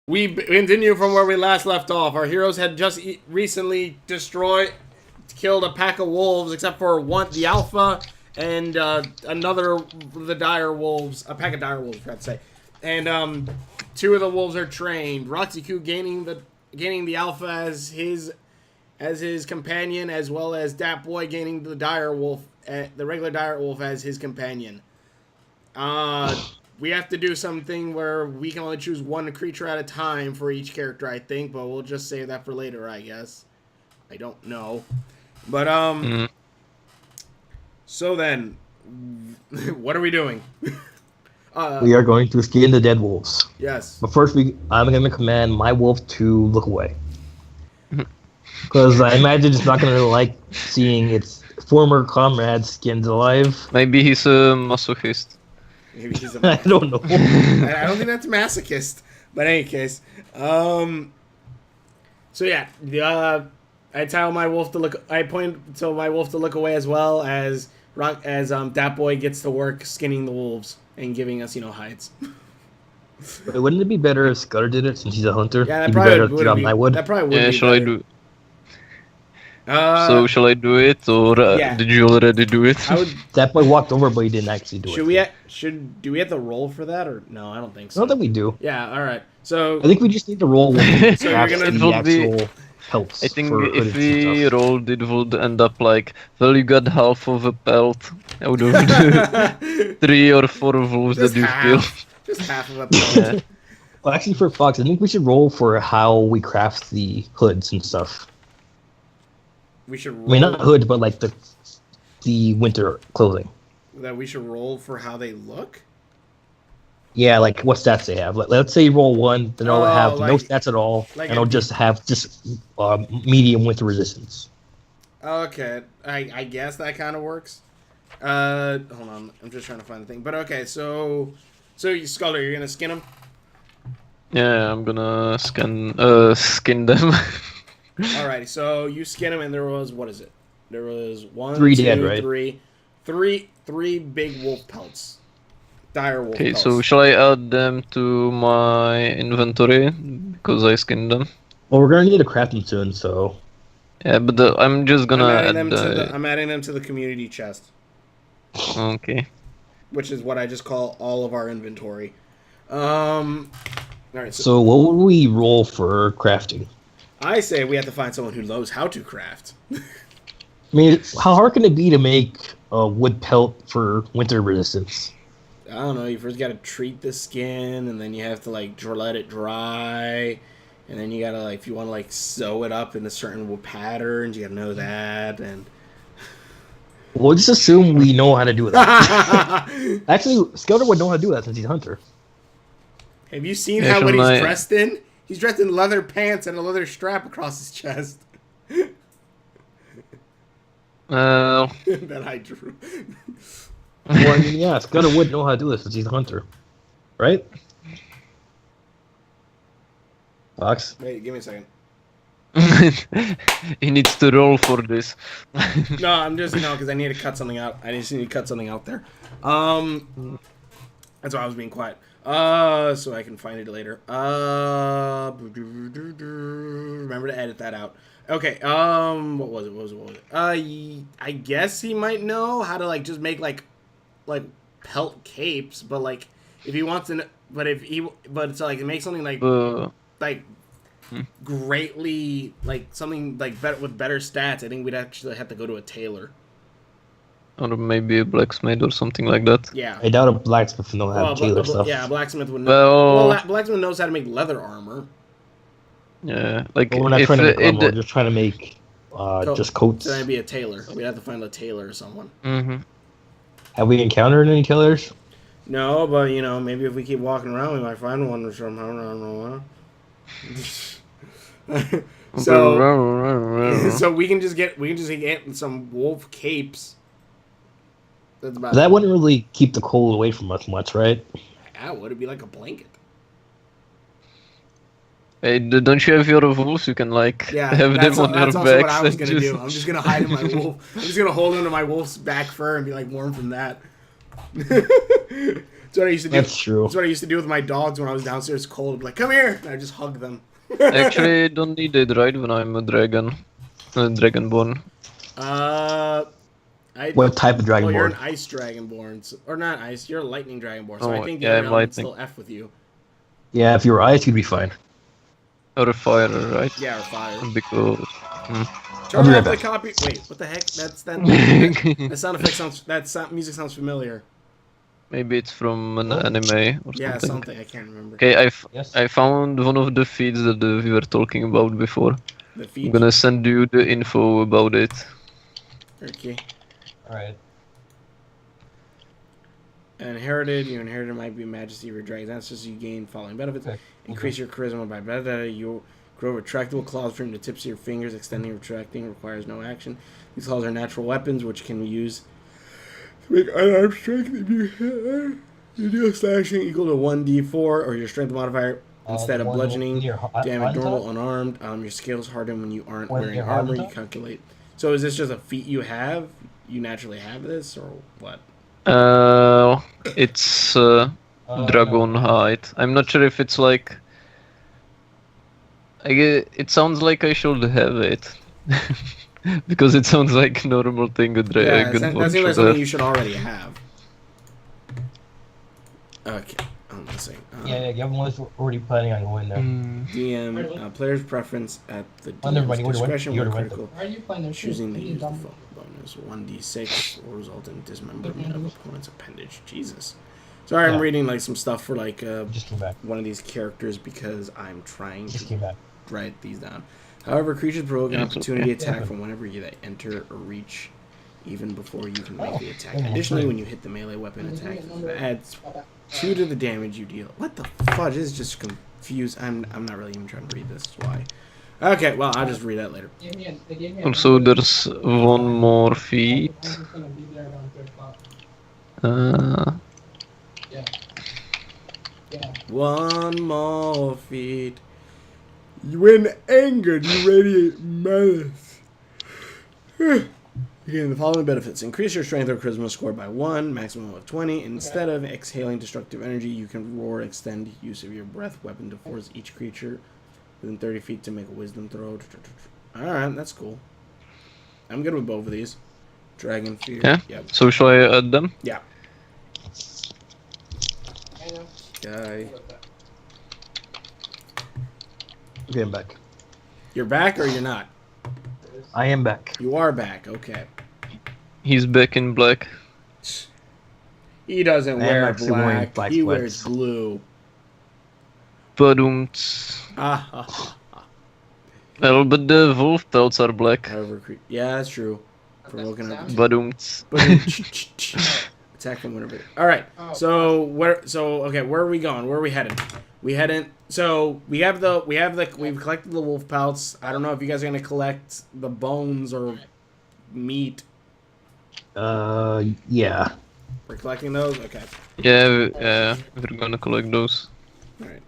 We continue from where we last left off. Our heroes had just recently killed a pack of wolves, except for one, the alpha, and another, the dire wolves, a pack of dire wolves, I have to say. And two of the wolves are trained. Roxy-Q gaining the alpha as his companion, as well as Dat Boy gaining the dire wolf, the regular dire wolf as his companion. We have to do something where we can only choose one creature at a time for each character, I think, but we'll just save that for later, I guess. I don't know. But, so then, what are we doing? We are going to skin the dead wolves. Yes. But first, I'm going to command my wolf to look away. Because I imagine it's not going to really like seeing its former comrades skinned alive. Maybe he's a masochist. Maybe he's I don't know. I don't think that's masochist. But in any case. So yeah. I tell my wolf to look. I point to my wolf to look away as well as Dat Boy gets to work skinning the wolves and giving us, hides. Wouldn't it be better if Scudder did it since he's a hunter? Yeah, that probably would be. That probably would yeah, be. Shall better. I do? So shall I do it, or yeah. did you already do it? That boy walked over, but he didn't actually do it. Do we have to roll for that, or no? I don't think so. I don't think we do. Yeah. All right. So I think we just need to roll one. So you're gonna the actual helps. I think if we rolled, it would end up like, well, you got half of a pelt out of the 3 or 4 wolves that you killed. Just half of a pelt. Well, actually, for Fox, I think we should roll for how we craft the hoods and stuff. We should roll. I mean, not hoods, but like the winter clothing. That we should roll for how they look? Yeah, like what stats they have. Let's say you roll 1, then I'll have no stats at all, and I'll just have medium winter resistance. Okay, I guess that kind of works. Hold on, I'm just trying to find the thing. But okay, so Scully, you're gonna skin them? Yeah, I'm gonna skin them. Alrighty, so you skin them, and there was, what is it? There was 1, 3 2, dead, right? three big wolf pelts. Dire wolf Okay, pelts. so shall I add them to my inventory because I skinned them? Well, we're gonna need to craft them soon, so. Yeah, but I'm just gonna I'm adding them to the community chest. Okay. Which is what I just call all of our inventory. Alright, so what would we roll for crafting? I say we have to find someone who knows how to craft. I mean, how hard can it be to make a wood pelt for winter resistance? I don't know. You first got to treat the skin, and then you have to let it dry, and then you gotta if you want to sew it up in a certain patterns, you gotta know that. And we'll just assume we know how to do that. Actually, Scouter would know how to do that since he's a hunter. Have you seen what he's dressed in? He's dressed in leather pants and a leather strap across his chest. That I drew. Well, I mean, yeah, Scudder would know how to do this since he's a hunter. Right? Fox? Wait, give me a second. He needs to roll for this. No, I'm just, because I need to cut something out. I just need to cut something out there. That's why I was being quiet. So I can find it later. Remember to edit that out. Okay, what was it? I guess he might know how to, just make, pelt capes, but, if he wants to, to make something, greatly, something, better, with better stats, I think we'd actually have to go to a tailor. Or maybe a blacksmith or something like that. Yeah. I doubt a blacksmith would know how to tailor stuff. Yeah, a blacksmith would know. Well, blacksmith knows how to make leather armor. Yeah, but we're not trying to make armor, we're just trying to make just coats. So that'd be a tailor. We'd have to find a tailor or someone. Mm-hmm. Have we encountered any tailors? No, but maybe if we keep walking around, we might find one or somehow. I don't know. So we can just get some wolf capes. That's about that wouldn't really keep the cold away from us much, right? Yeah, would it be like a blanket? Hey, don't you have your wolves? You can have them on your backs. That's also what I was gonna do. I'm just gonna hide in my wolf. I'm just gonna hold onto my wolf's back fur and be warm from that. That's what I used to do. That's true. That's what I used to do with my dogs when I was downstairs cold. I'd be like, come here, and I just hug them. Actually, don't need it, right? When I'm a dragon. Dragonborn. What type of Well, you're an dragonborn? ice dragonborn, or not ice. You're a lightning dragonborn, so Oh, I think the yeah, other I'm element's lightning. still F with you. Yeah, if you were ice, you'd be fine. Or a fire, right? Yeah, or fire. Because... Turn be right off the back. copy. Wait, what the heck? That sound effect sounds. Music sounds familiar. Maybe it's from an anime or Yeah, something. something I can't remember. Okay, Yes. I found one of the feeds that we were talking about before. The I'm feed. gonna send you the info about it. Okay. Alright. Inherited. You inherited might be majesty of your dragon's ancestors. You gain following benefits: increase your charisma by better. You grow retractable claws from the tips of your fingers. Extending, retracting requires no action. These claws are natural weapons, which can use to make unarmed strength. If you hit, you deal slashing equal to 1d4, or your strength modifier instead of bludgeoning damage normal unarmed. Your scales harden when you aren't wearing armor. You calculate. So is this just a feat you have? You naturally have this, or what? It's dragon height. I'm not sure if it's like. It sounds like I should have it. Because it sounds like a normal thing a Yeah, dragon that should seems like something have. you should already have. Okay, I'm missing. Yeah, everyone's already planning on going there. DM, player's preference at the Oh, never DM's mind, you already went- discretion you when already went critical. Why are you playing this shit? Choosing to What are you use the dumb? phone bonus 1d6 will result in dismemberment of opponent's appendage. Jesus. Sorry, I'm Yeah. reading like some stuff for like Just came back. one of these characters because I'm trying Just to came back. write these down. However, creatures provoke an opportunity attack from whenever they enter or reach, even before you can make the attack. Additionally, when you hit the melee weapon attack, it adds 2 to the damage you deal. What the fudge? This is just confused. I'm not really even trying to read this. Why? Okay, well, I'll just read that later. Also, there's one more feat. One more feat. When angered, you radiate malice. You gain the following benefits. Increase your strength or charisma score by 1, maximum of 20. Instead of exhaling destructive energy, you can roar, extend use of your breath weapon to force each creature within 30 feet to make a wisdom throw. Alright, that's cool. I'm good with both of these. Dragon Fear. Yeah? Yep. So shall I add them? Yeah. Guy. Okay, I'm back. You're back or you're not? I am back. You are back, okay. He's back in black. He doesn't I am wear actually wearing black. black He sweats. wears blue. Badumts. Ah, ha, ha. Well, but the wolf pelts are black. However, yeah, that's true. Provoking up. Badumts. Attack from whenever. All right. So where? So okay, where are we going? Where are we headed? We heading. So we've collected the wolf pelts. I don't know if you guys are gonna collect the bones or meat. Yeah. We're collecting those. Okay. Yeah, we're gonna collect those. All right.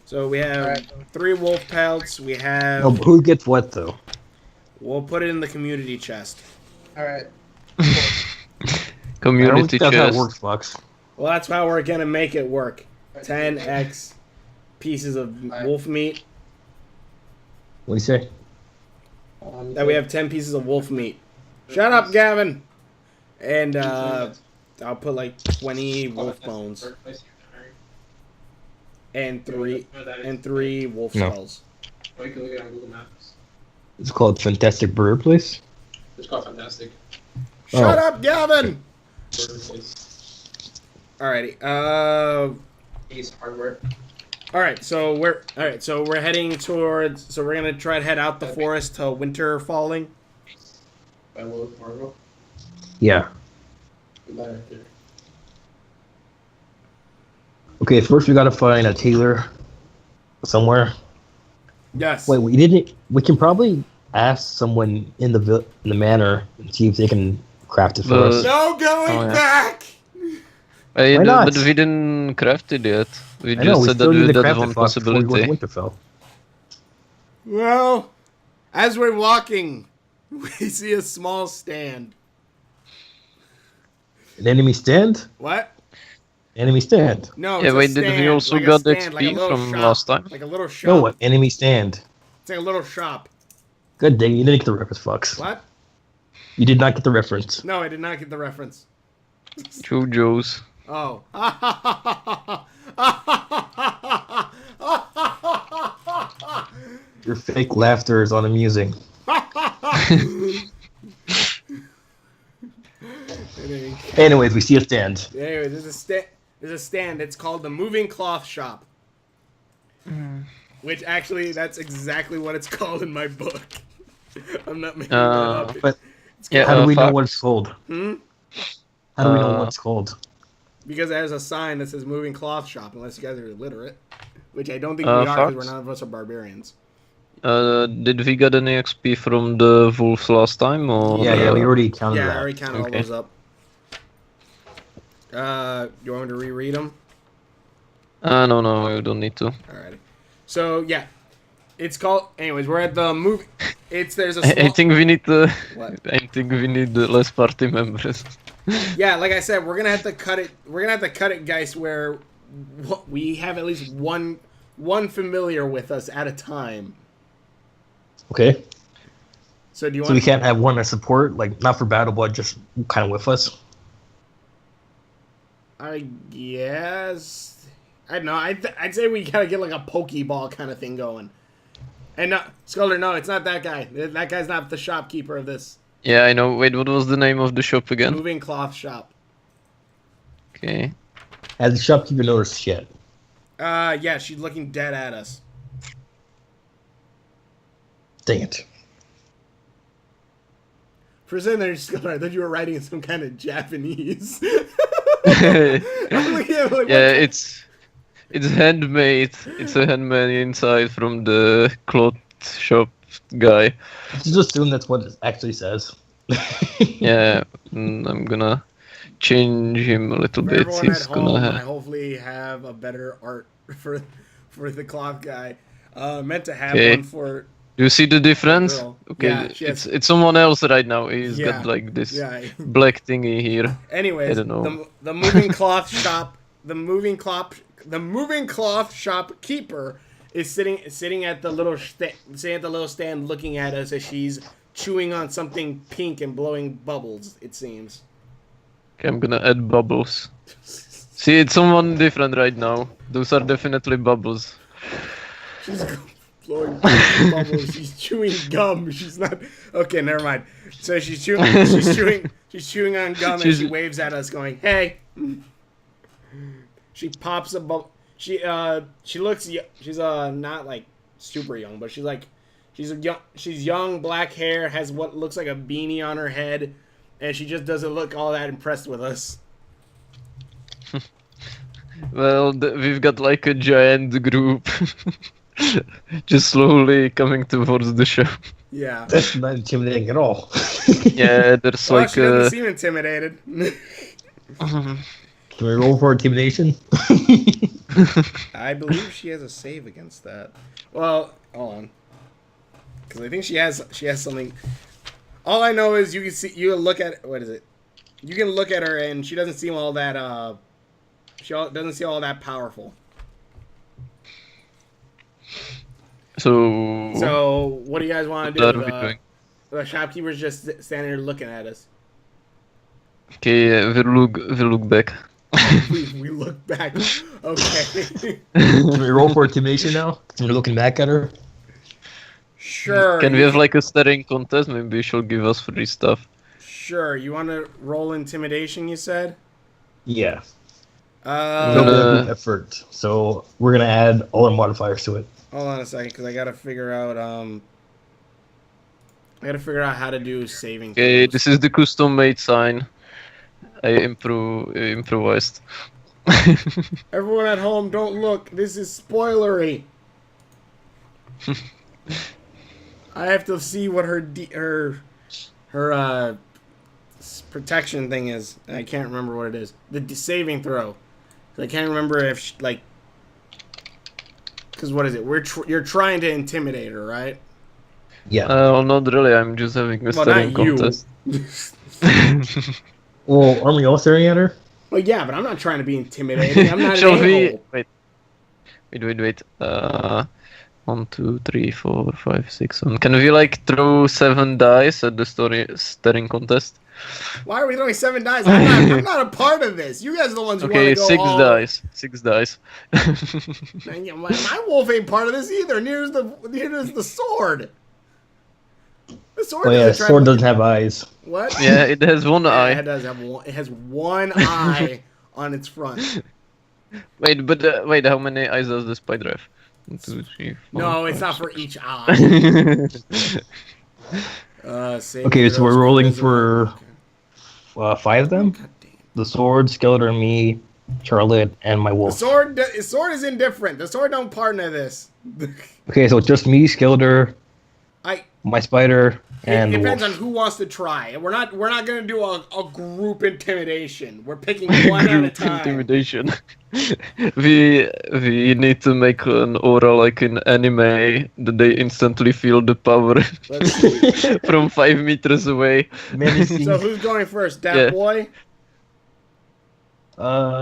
So we have 3 wolf pelts. We have. Oh, who gets what though? We'll put it in the community chest. Alright. Community I don't think that's how it chest. works, Fox. Well, that's how we're gonna make it work. 10x pieces of wolf meat. What do you say? That we have 10 pieces of wolf meat. Shut up, Gavin. And I'll put like 20 wolf bones and three wolf No. skulls. Or you can look at it on Google Maps. It's called Fantastic Burger Place. It's called Fantastic Shut up, Gavin. Burger Place. Alrighty. Ace Hardware. So we're heading towards. So we're gonna try to head out the forest to winter falling. By Will Margot. Yeah. Better. Okay, first we gotta find a tailor somewhere. Yes. Wait, we can probably ask someone in the manor and see if they can craft it for us. No going Oh, yeah. back. Hey, Why not? but we didn't craft it yet. We I just know, we said still that need to that's craft one it, Fox, before we go to possibility. Winterfell. Well, as we're walking, we see a small stand. An enemy stand? What? Enemy stand. No, Yeah, it's a wait, stand, did we also like a got stand, like a XP little from shop, last time? Like a little shop. No, what? Enemy stand. It's like a little shop. Good dang, you didn't get the reference, Fox. What? You did not get the reference. No, I did not get the reference. JoJo's. Oh. Your fake laughter is unamusing. Anyways, we see a stand. Anyway, there's a stand. It's called the Moving Cloth Shop. Which actually, that's exactly what it's called in my book. I'm not making that up. But Yeah, how do we know Fox. what it's called? Hmm? How do we know what it's called? Because there's a sign that says Moving Cloth Shop, unless you guys are illiterate. Which I don't think we are, because Fox? none of us are barbarians. Did we get any XP from the wolves last time, or? Yeah, we already counted Yeah, I that. already counted all Okay. those up. You want me to reread them? No, you don't need to. Alrighty. So, yeah. It's called... Anyways, we're at the movie... There's a I small... think we need the. What? I think we need less party members. Yeah, like I said, we're gonna have to cut it. We're gonna have to cut it, guys. Where we have at least one familiar with us at a time. Okay. So do you So we want? can't have one as support, like not for battle, but just kind of with us. I guess. I don't know. I'd say we gotta get like a Pokeball kind of thing going. And no, Skulder, no, it's not that guy. That guy's not the shopkeeper of this Yeah, I know. Wait, what was the name of the shop again? Moving Cloth Shop. Okay. Has the shopkeeper noticed yet? Yeah, she's looking dead at us. Dang it. For a second there, Skulder, I thought you were writing in some kind of Japanese. Yeah, I'm looking at it like, what? it's handmade. It's a handmade inside from the cloth shop guy. Just assume that's what it actually says. Yeah, I'm gonna change him a little For bit. everyone He's at home, I gonna. hopefully have a better art for the cloth guy. Meant to have Okay. one for Do you see the difference? girl. Okay, Yeah, she has- it's someone else right now. He's Yeah, got like this yeah. black thingy here. Anyways, I don't know. the moving cloth shop, the moving cloth shopkeeper is sitting at the little stand, looking at us as she's chewing on something pink and blowing bubbles. It seems. Okay, I'm gonna add bubbles. See, it's someone different right now. Those are definitely bubbles. She's blowing bubbles. She's chewing gum. She's not. Okay, never mind. So she's chewing on gum, and She's- she waves at us, going, "Hey." She pops a bubble. She looks. She's not like super young, but she's young, black hair, has what looks like a beanie on her head, and she just doesn't look all that impressed with us. Well, we've got like a giant group. Just slowly coming towards the shop. Yeah. That's not intimidating at all. Yeah, there's Well, like she doesn't seem intimidated. Can we roll for intimidation? I believe she has a save against that. Well, hold on, because I think she has something. All I know is you can look at what is it? You can look at her and she doesn't seem all that doesn't seem all that powerful. So what do you guys want to What do? are we doing? The shopkeeper's just standing there looking at us. Okay, we'll look back. We look back. Okay. Can we roll for intimidation now? We're looking back at her. Sure. Can we have like a staring contest? Maybe she'll give us free stuff. Sure. You want to roll intimidation? You said. Yeah. No. It'll be a group effort. So we're gonna add all our modifiers to it. Hold on a second, because I gotta figure out how to do saving. Okay, throws. this is the custom made sign. I improvised. Everyone at home, don't look. This is spoilery. I have to see what her protection thing is. I can't remember what it is. The saving throw. I can't remember if she, like. Because what is it? You're trying to intimidate her, right? Yeah. Well, not really. I'm just having a Well, staring not you. contest. Well, aren't we all staring at her? Well, yeah, but I'm not trying to be intimidating. I'm not Shall an we? a-hole. Wait. 1, 2, 3, 4, 5, 6, 7. Can we like throw 7 dice at the staring contest? Why are we throwing 7 dice? I'm not a part of this. You guys are the ones who Okay, want to go 6 all... dice. 6 dice. Man, yeah, my wolf ain't part of this either. Neither is the sword. The sword Oh yeah, doesn't try sword to doesn't have eyes. What? Yeah, it has one Yeah, eye. it does have one. It has one eye on its front. Wait, but wait, how many eyes does the spider have? 1, 2, 3, 4. No, it's not for each eye. Save Okay, so we're heroes, rolling charisma. for 5 of them. God damn. The sword, Skeletor, me, Charlotte, and my The wolf. sword is indifferent. The sword don't partner this. Okay, so just me, Skeletor, my spider, and It the depends wolf. on who wants to try. We're not gonna do a group intimidation. We're picking one at a Group time. intimidation. we need to make an aura like in anime that they instantly feel the power Let's see. from 5 meters away. Menacing. So who's going first? Dat Yeah. boy?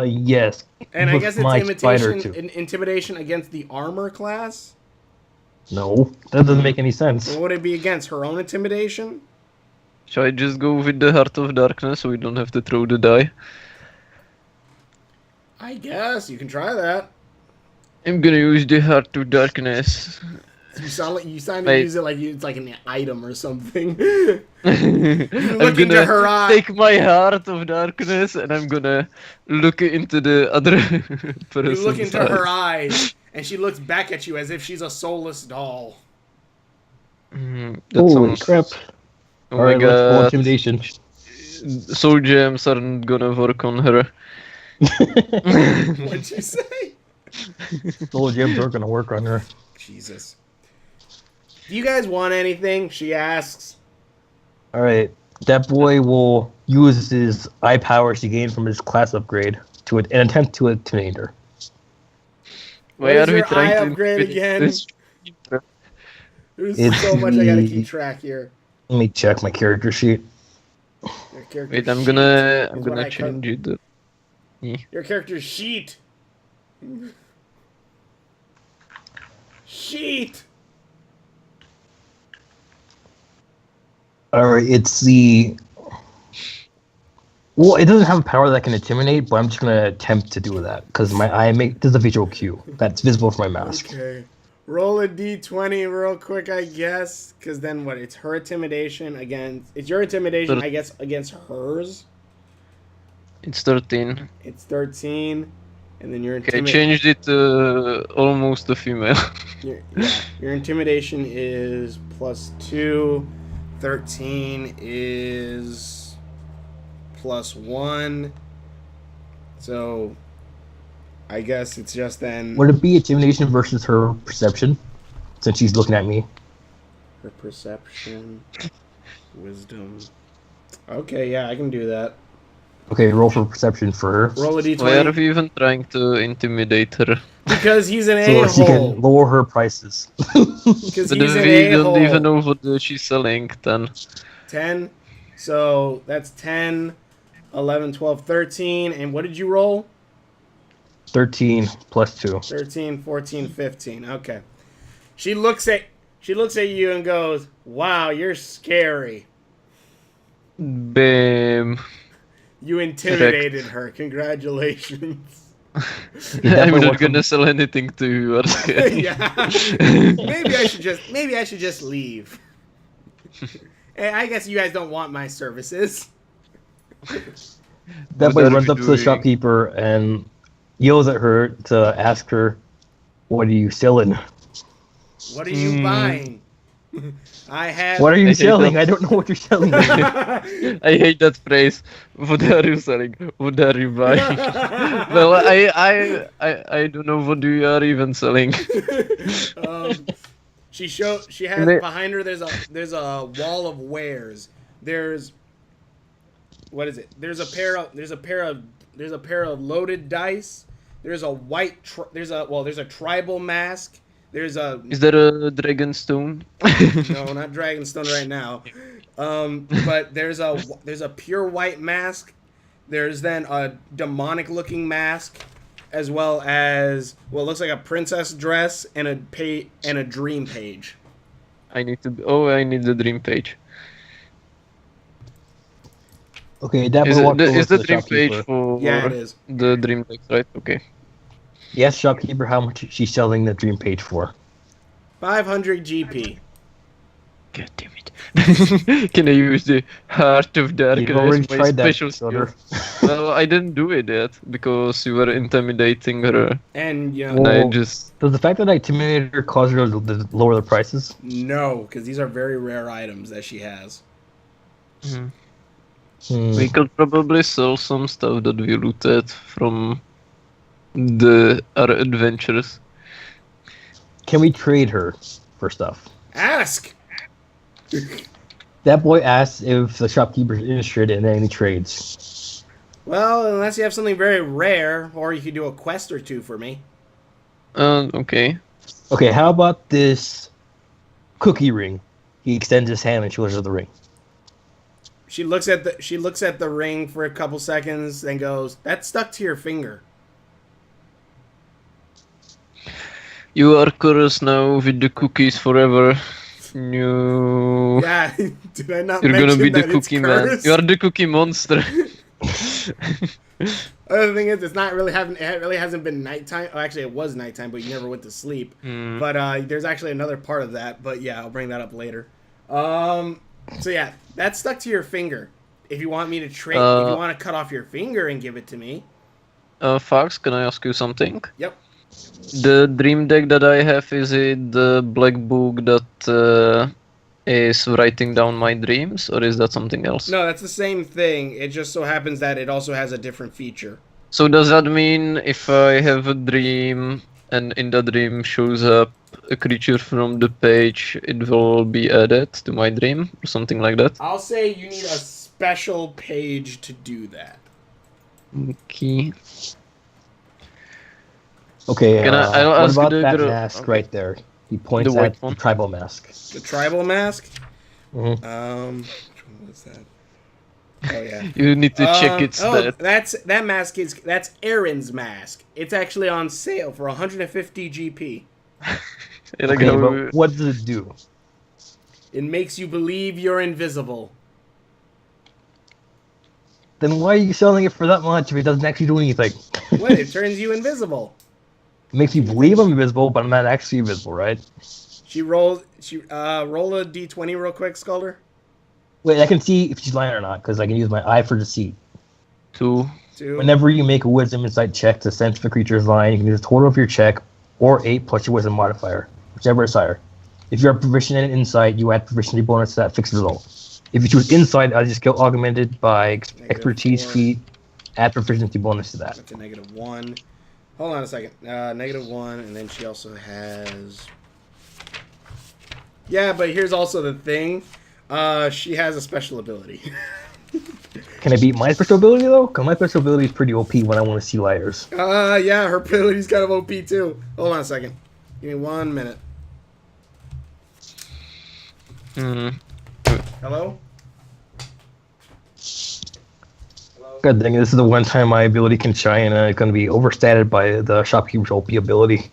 Yes. And I With guess it's my spider too. intimidation against the armor class? No, that doesn't make any sense. What would it be against? Her own intimidation? Shall I just go with the Heart of Darkness so we don't have to throw the die? I guess. You can try that. I'm gonna use the Heart of Darkness. You sound to Wait. use it like it's like an item or something. I'm look into gonna her eye. take my Heart of Darkness and I'm gonna look into the other You person's look into her eyes. eyes, and she looks back at you as if she's a soulless doll. That Holy sounds... crap. Oh Alright, my let's roll god. intimidation. Soul gems aren't gonna work on her. What'd you say? Soul gems are gonna work on her. Jesus. Do you guys want anything? She asks. Alright, that boy will use his eye powers he gained from his class upgrade to an attempt to intimidate her. Why What is are we your trying eye to upgrade intimidate again? this? There's It's so much I gotta the- keep track here. Let me check my character sheet. Your character Wait, I'm sheet gonna is what I change it. Your character's sheet. Sheet. Alright, it's the... Well, it doesn't have a power that can intimidate, but I'm just gonna attempt to do that, because my eye does a visual cue that's visible from my mask. Okay. Roll a d20 real quick, I guess. Because then what? It's her intimidation against... It's your intimidation, I guess, against hers. It's 13. It's 13. And then your Okay, I intimidation... changed it to almost a female. Your intimidation is +2. 13 is +1. So... I guess it's just then... Would it be intimidation versus her perception, since she's looking at me? Her perception, wisdom. Okay, yeah, I can do that. Okay, roll for perception for her, Roll a Why are d20. we even trying to intimidate her? Because he's an so she a-hole. can lower her prices. Because But he's an we don't a-hole. even know what she's selling then. 10. So that's 10, 11, 12, 13. And what did you roll? 13 plus 2. 13, 14, 15. Okay. She looks at you and goes, "Wow, you're scary." Bam. You intimidated her. Congratulations. I'm definitely not want gonna sell anything to you, RK. Yeah. Maybe I should just leave. Hey, I guess you guys don't want my services. That What boy are runs we up to the doing? shopkeeper and yells at her to ask her, "What are you selling? What are you buying? I have. What are you hate selling? that. I don't know what you're selling." I hate that phrase. What are you selling? What are you buying? Well, I don't know what you are even selling. She has And they- behind her. There's a wall of wares. There's what is it? There's a pair of loaded dice. There's a there's a tribal mask. There's a Is there a dragon stone? no, not Dragonstone right now. But there's a pure white mask. There's then a demonic-looking mask, as well as what looks like a princess dress and a dream page. I need to. Oh, I need the dream page. Okay, Dapper Is walks over is to the the dream page shopkeeper. for Yeah, it is. the dream deck, right? Okay. He asks shopkeeper how much she's selling the dream page for. 500 GP. God damn it. Can I use the Heart of You've Darkness, already my tried that, special skill? Soder. Well, I didn't do it yet because you were intimidating her. And, you know, And I Well, just. Does the fact that I intimidated her cause her to lower the prices? no, because these are very rare items that she has. Hmm. We could probably sell some stuff that we looted from our adventures. Can we trade her for stuff? Ask! That boy asks if the shopkeeper's interested in any trades. Well, unless you have something very rare, or you could do a quest or two for me. Okay. Okay, how about this cookie ring? He extends his hand and shows her the ring. She looks at the ring for a couple seconds, then goes, "That's stuck to your finger." You are cursed now with the cookies forever. No. Yeah, did I not You're mention gonna be the that cookie it's man. cursed? You are the cookie monster. Other thing is, it's not really having. It really hasn't been nighttime. Oh, actually, it was nighttime, but you never went to sleep. Hmm. But there's actually another part of that. But yeah, I'll bring that up later. So yeah, that's stuck to your finger. If you want me to trade, if you want to cut off your finger and give it to me. Fox, can I ask you something? Yep. The dream deck that I have, is it the black book that is writing down my dreams, or is that something else? No, that's the same thing. It just so happens that it also has a different feature. So does that mean if I have a dream and in the dream shows up a creature from the page, it will be added to my dream or something like that? I'll say you need a special page to do that. Okay. Okay, I'll what ask about the that girl- mask okay. right there? He points The white at one? the tribal mask. The tribal mask. Mhm. Which one was that? Oh yeah. You need to check its stat. That's Aaron's mask. It's actually on sale for 150 GP. Like Okay, how- but what does it do? It makes you believe you're invisible. Then why are you selling it for that much if it doesn't actually do anything? What? It turns you invisible. It makes me believe I'm invisible, but I'm not actually invisible, right? Roll a d20 real quick, Sculder. Wait, I can see if she's lying or not, because I can use my eye for deceit. 2. 2. Whenever you make a wisdom insight check to sense if the creature is lying, you can use the total of your check or 8 plus your wisdom modifier, whichever is higher. If you are proficient in insight, you add proficiency bonus to that fixed result. If you choose insight as your skill augmented by expertise 4. feat, add proficiency bonus to that. That's a -1. Hold on a second. -1, and then she also has. Yeah, but here's also the thing. She has a special ability. Can I beat my special ability though? Because my special ability is pretty OP when I want to see liars. Yeah, her ability's kind of OP too. Hold on a second. Give me 1 minute. Hmm. Hello? Good thing this is the one time my ability can shine, and it's going to be overstated by the shopkeeper's OP ability.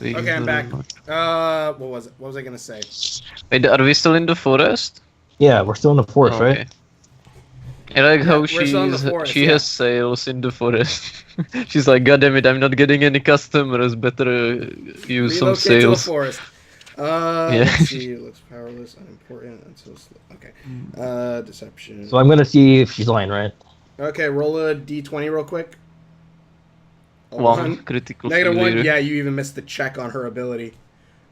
Okay, I'm back. What was it? What was I gonna say? Wait, are we still in the forest? Yeah, we're still in the forest, Oh, right? okay. I like how we're still in the forest, she yeah. has sales in the forest. She's like, God damn it, I'm not getting any customers. Better use some Relocate to the sales. forest. Yeah. Let's see. Looks powerless, unimportant, until okay. Deception. So I'm going to see if she's lying, right? Okay, roll a d20 real quick. A One critical -1. failure. Yeah, you even missed the check on her ability.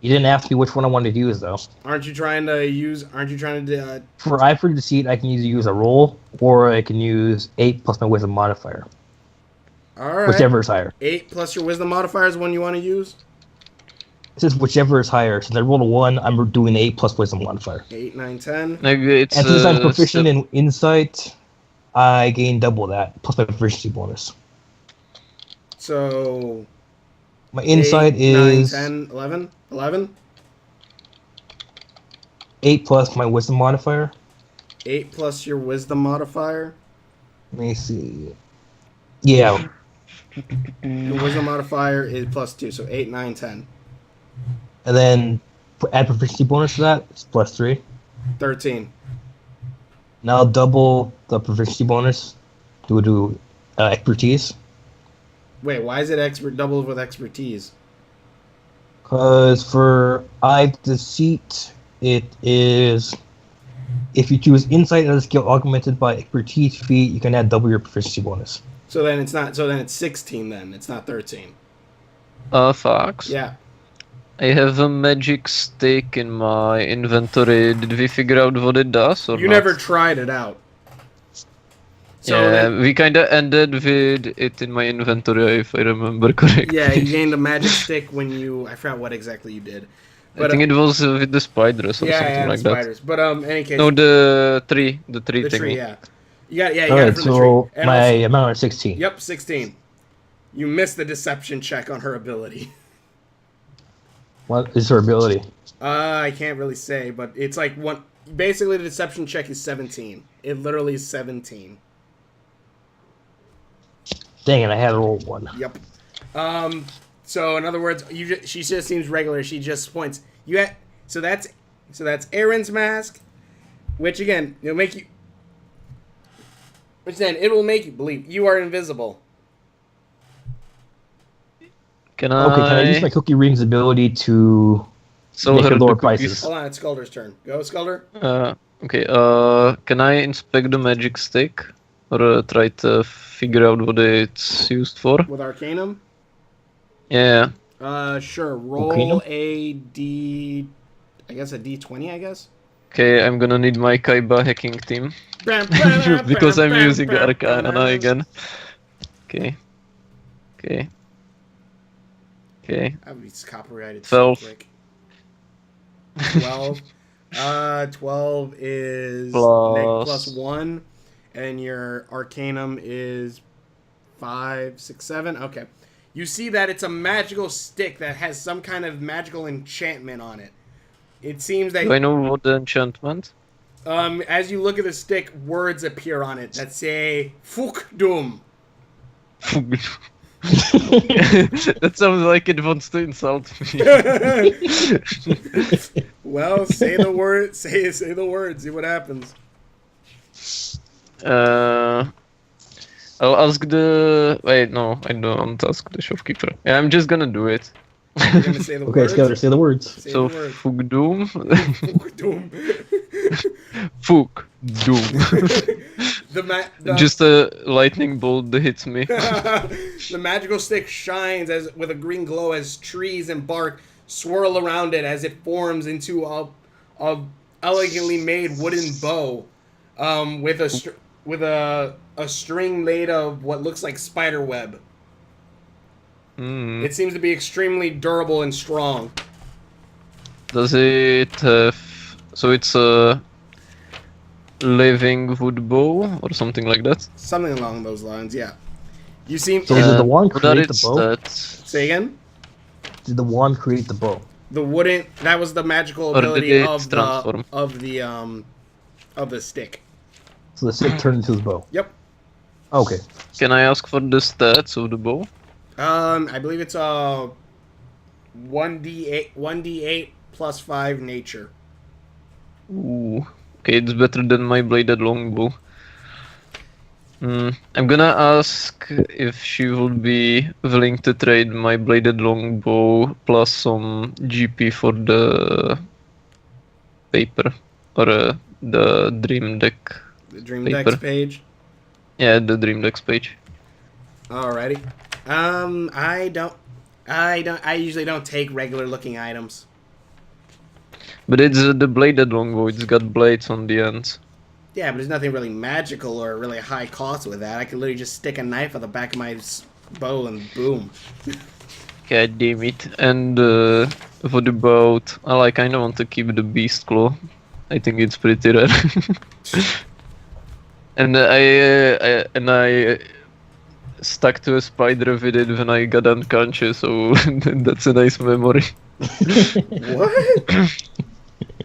You didn't ask me which one I wanted to use, though. Aren't you trying to? For eye for deceit, I can either use a roll, or I can use 8 plus my wisdom modifier, All right. whichever is higher. 8 plus your wisdom modifier is the one you want to use. It says whichever is higher. Since I rolled a 1, I'm doing 8 plus wisdom modifier. 8, 9, 10. Like, it's, And since I'm proficient in insight, I gain double that, plus my proficiency bonus. So. My insight 8, 9, is 10, 11. 11. 8 plus my wisdom modifier. 8 plus your wisdom modifier. Let me see. Yeah. Your wisdom modifier is +2, so 8, 9, 10. And then add proficiency bonus to that. It's +3. 13. Now double the proficiency bonus due to expertise. Wait, why is it doubled with expertise? Because for Deceit, it is if you choose insight as a skill augmented by expertise feat, you can add double your proficiency bonus. So then it's not. So then it's 16. Then it's not 13. Fox. Yeah. I have a magic stick in my inventory. Did we figure out what it does or You not? never tried it out. So yeah, then, we kinda ended with it in my inventory if I remember correctly. yeah, you gained a magic stick when you. I forgot what exactly you did. I think it was with the spiders or yeah, something yeah, like the that. spiders. But any case. No, the tree the thingy. tree. Yeah. You got. Yeah, you All got it right, from so the tree. And my also, amount is 16. yep, 16. You missed the deception check on her ability. What is her ability? I can't really say, but it's like one. Basically, the deception check is 17. It literally is 17. Dang it, I had to roll 1. Yep. So in other words, she just seems regular. She just points. So that's Aaron's mask, which again it'll make you. Which then it will make you believe you are invisible. Can Okay, can I use my Cookie Ring's ability to sell make her her lower the cookies? prices? Hold on, it's Skulder's turn. Go, Skulder. Okay, can I inspect the magic stick? Or try to figure out what it's used for? With Arcanum. Yeah. Sure. Roll Arcanum? a D. I guess a D20. I guess. Okay, I'm gonna need my Kaiba hacking team. Because I'm using Arcana again. Okay. Okay. Okay. I would be copyrighted. 12. So quick. 12. 12 is Plus- +1, and your Arcanum is 5, 6, 7. Okay. You see that it's a magical stick that has some kind of magical enchantment on it. It seems that Do I know what the enchantment? as you look at the stick, words appear on it that say "Fuk Dum." That sounds like it wants to insult me. Well, say the word. Say the word. See what happens. I'll ask the. Wait, no, I don't ask the shopkeeper. Yeah, I'm just gonna do it. You're gonna say the Okay, words. Skelter, say the words. Say So, the word. Fugdoom. Fuk Dum. Fugdoom. Just a lightning bolt that hits me. The magical stick shines with a green glow as trees and bark swirl around it as it forms into a elegantly made wooden bow, with a string made of what looks like spider web. Mm. It seems to be extremely durable and strong. Does it have... So it's a living wood bow or something like that? Something along those lines, yeah. You seem. So did the wand what are create the its bow? stats? Say again. Did the wand create the bow? The wooden. That was the magical Or did ability it of transform? the stick. So the stick turned into his bow. Yep. Okay. Can I ask for the stats of the bow? I believe it's 1d8 plus 5 nature. Ooh. Okay, it's better than my bladed longbow. I'm gonna ask if she would be willing to trade my bladed longbow plus some GP for the paper or the dream deck. The Dream Paper. Decks page. Yeah, the dream decks page. Alrighty. I usually don't take regular looking items. But it's the bladed longbow. It's got blades on the ends. Yeah, but there's nothing really magical or really high cost with that. I could literally just stick a knife at the back of my bow and boom. God damn it. And what about... I kinda want to keep the beast claw. I think it's pretty rare. And I stuck to a spider with it when I got unconscious, so that's a nice memory. What?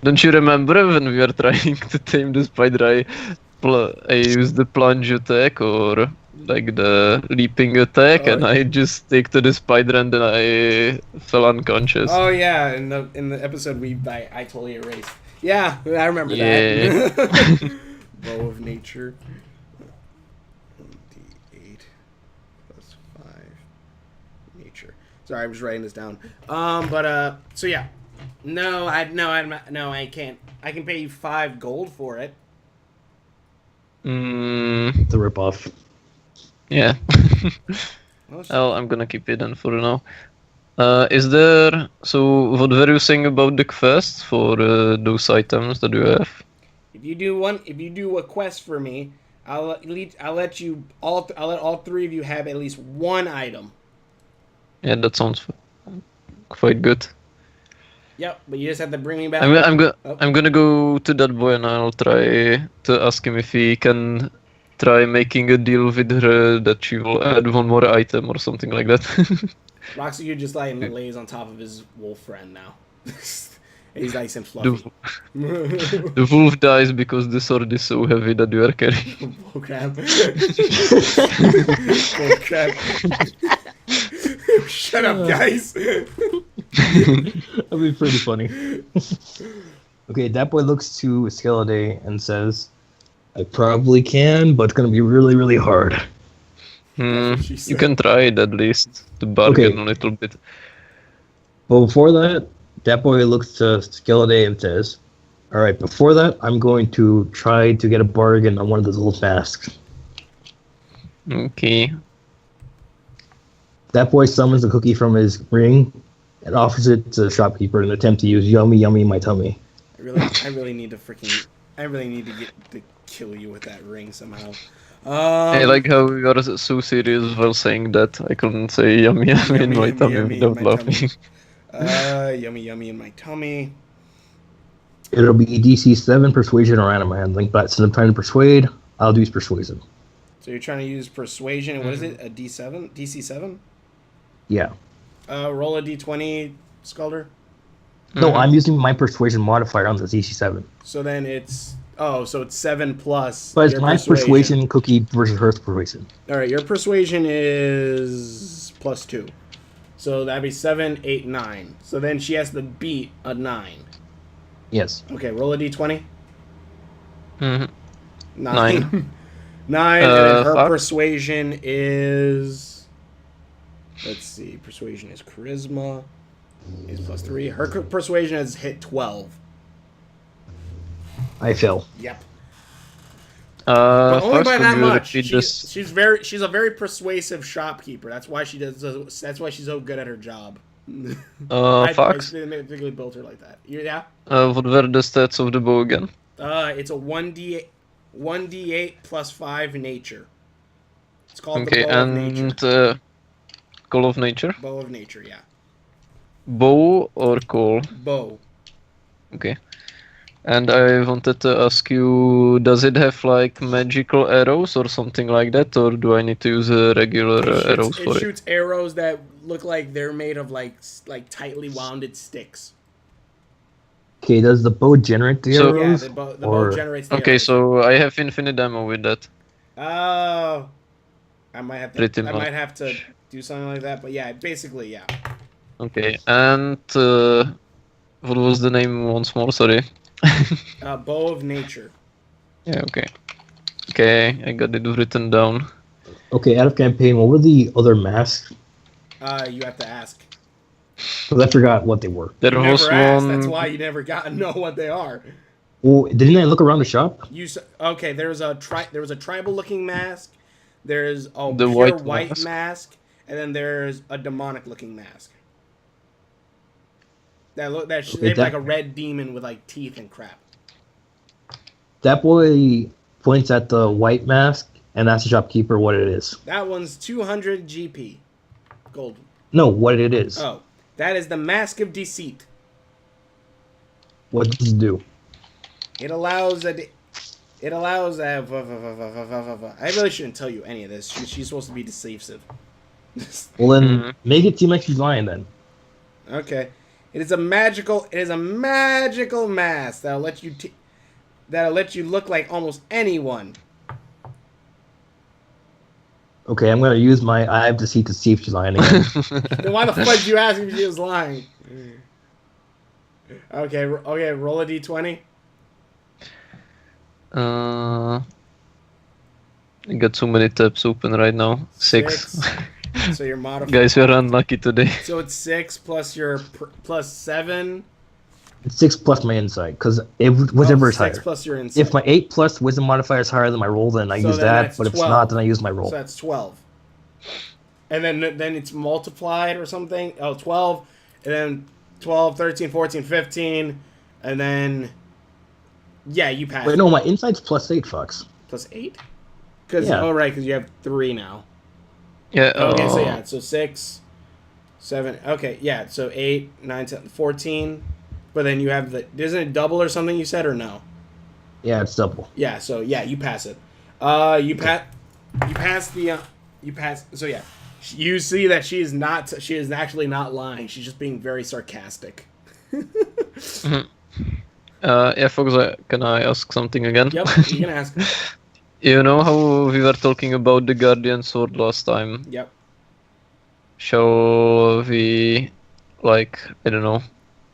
Don't you remember when we were trying to tame the spider? I used the plunge attack or like the leaping attack, Oh. and I just stick to the spider and then I fell unconscious. Oh yeah, in the episode I totally erased. Yeah, I remember Yeah. that. Bow of Nature. D8 plus 5 nature. Sorry, I'm just writing this down. So yeah. I can't. I can pay you 5 gold for it. Mm, The ripoff. yeah. Well, Well, I'm gonna keep it then for now. Is there... So, what were you saying about the quest for those items that you have? if you do a quest for me, I'll let all 3 of you have at least 1 item. Yeah, that sounds quite good. Yep, but you just have to bring me back. I'm gonna go to that boy and I'll try to ask him if he can try making a deal with her that she will add 1 more item or something like that. Roxy just like lays on top of his wolf friend now. He's nice and fluffy. The wolf dies because the sword is so heavy that you are carrying. Bull crap. Bull crap. Shut up, guys. That'd be pretty funny. Okay, that boy looks to Skeleday and says, I probably can, but it's gonna be really, really hard. she You said. can try it at least to bargain Okay. a little bit. But before that boy looks to Skeleday and says, Alright, before that, I'm going to try to get a bargain on one of those old masks. Okay. That boy summons a cookie from his ring and offers it to the shopkeeper in an attempt to use yummy yummy in my tummy. I really need to get to kill you with that ring somehow. I like how you are so serious while saying that. I couldn't say yummy yummy in my tummy yummy in without my laughing. Yummy yummy in my tummy. It'll be DC 7 persuasion or animal handling, but since I'm trying to persuade, I'll use persuasion. So you're trying to use persuasion, and what is it? A D7? DC 7? Yeah. Roll a D20, Skulder. No, I'm using my persuasion modifier on the DC 7. So then it's so it's 7 plus. But it's your my persuasion cookie versus her persuasion. All right, your persuasion is +2, so that'd be 7, 8, 9. So then she has to beat a 9. Yes. Okay, roll a D20. Mhm. 9. 9, and then her fuck. persuasion is. Let's see, persuasion is charisma. Is +3. Her persuasion has hit 12. I fail. Yep. But only First, by would that you much. repeat this? She's a very persuasive shopkeeper. That's why that's why she's so good at her job. I Fox. particularly built her like that. Yeah. What were the stats of the bow again? It's a 1d8 plus 5 nature. It's called Okay, the bow of nature. and Call of Nature? Bow of nature, yeah. Bow or call? Bow. Okay. And I wanted to ask you, does it have like magical arrows or something like that, or do I need to use regular arrows for It it? shoots arrows that look like they're made of like tightly wounded sticks. Okay, does the bow generate the So- Yeah, arrows? the bow or- generates the Okay, arrows. so I have infinite ammo with that. Oh, I might have to. Pretty I much. might have to do something like that. But yeah, basically, yeah. Okay, and what was the name once more? Sorry. Bow of nature. Yeah, okay. Okay, I got it written down. Okay, out of campaign, what were the other masks? You have to ask. Because I forgot what they were. There You was never asked. one. That's why you never got to know what they are. Well, didn't I look around the shop? Okay. There was a tribal looking mask. There's a The pure white white mask. mask, and then there's a demonic looking mask. That's Okay, like a red demon with like teeth and crap. That boy points at the white mask and asks the shopkeeper what it is. That one's 200 GP, gold. No, what it is. Oh, that is the Mask of Deceit. What does it do? It allows I really shouldn't tell you any of this. She's supposed to be decisive. Well, then Mhm. make it seem like she's lying then. Okay. It is a magical mask that'll let you look like almost anyone. Okay, I'm gonna use my Eye of Deceit to see if she's lying again. Then why the fuck did you ask if she was lying? Okay, roll a d20. I got so many tabs open right now. 6. So you're modified. Guys, we're unlucky today. So it's 6 plus your plus 7. It's 6 plus my insight, because whatever is 6 higher. plus your insight. If my 8 plus wisdom modifier is higher than my roll, then I use then that. that's But if 12. it's not, then I use my roll. So that's 12. And then it's multiplied or something. Oh, 12. And then 12, 13, 14, 15. And then... Yeah, you pass. Wait, no, my insight's plus 8, fucks. Plus 8? Because Yeah. Oh, right, because you have 3 now. Yeah. Okay, so yeah, so 6, 7... Okay, yeah, so 8, 9, 10, 14. But then you have the... Isn't it double or something you said, or no? Yeah, it's double. Yeah, so yeah, you pass it. You pass so yeah. You see that she is actually not lying. She's just being very sarcastic. Yeah, Fox, can I ask something again? Yep, you can ask. You know how we were talking about the Guardian Sword last time? Yep. Shall we, like, I don't know,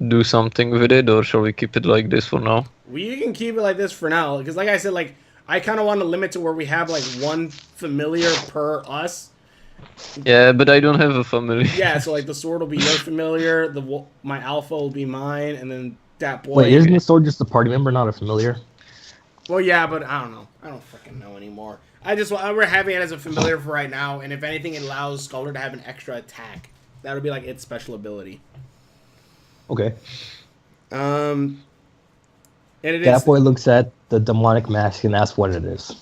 do something with it, or shall we keep it like this for now? We can keep it like this for now, because like I said, like I kind of want to limit to where we have like one familiar per us. Yeah, but I don't have a family. Yeah, so like the sword will be your familiar, my alpha will be mine, and then that boy. Wait, isn't the sword just a party member, not a familiar? Well, yeah, but I don't know. I don't freaking know anymore. We're having it as a familiar for right now, and if anything, it allows Scholar to have an extra attack. That would be like its special ability. Okay. And it That is boy looks at the demonic mask and asks what it is.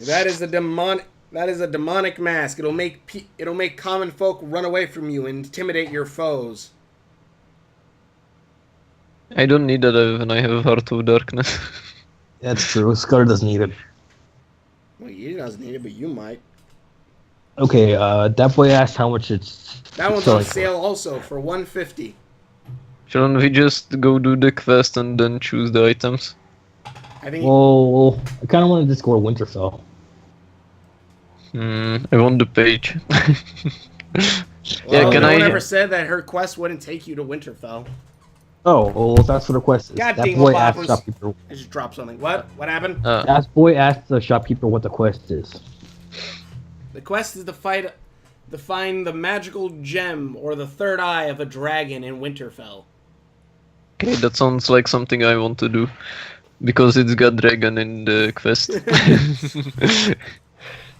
that is a demonic mask. It'll make common folk run away from you and intimidate your foes. I don't need that when I have Heart of Darkness. That's true. Scudder doesn't need it. Well, he doesn't need it, but you might. Okay, that boy asked how much it's That one's selling on for. sale also for $150. Shouldn't we just go do the quest and then choose the items? I think. Well, I kind of want to just go to Winterfell. I want the page. Well, can no I- one ever said that her quest wouldn't take you to Winterfell. Oh, well, that's what the quest is. God That dang boy it, asked boppers. the shopkeeper. I just dropped something. What? What happened? That boy asked the shopkeeper what the quest is. The quest is to find the magical gem or the third eye of a dragon in Winterfell. Okay, that sounds like something I want to do. Because it's got dragon in the quest.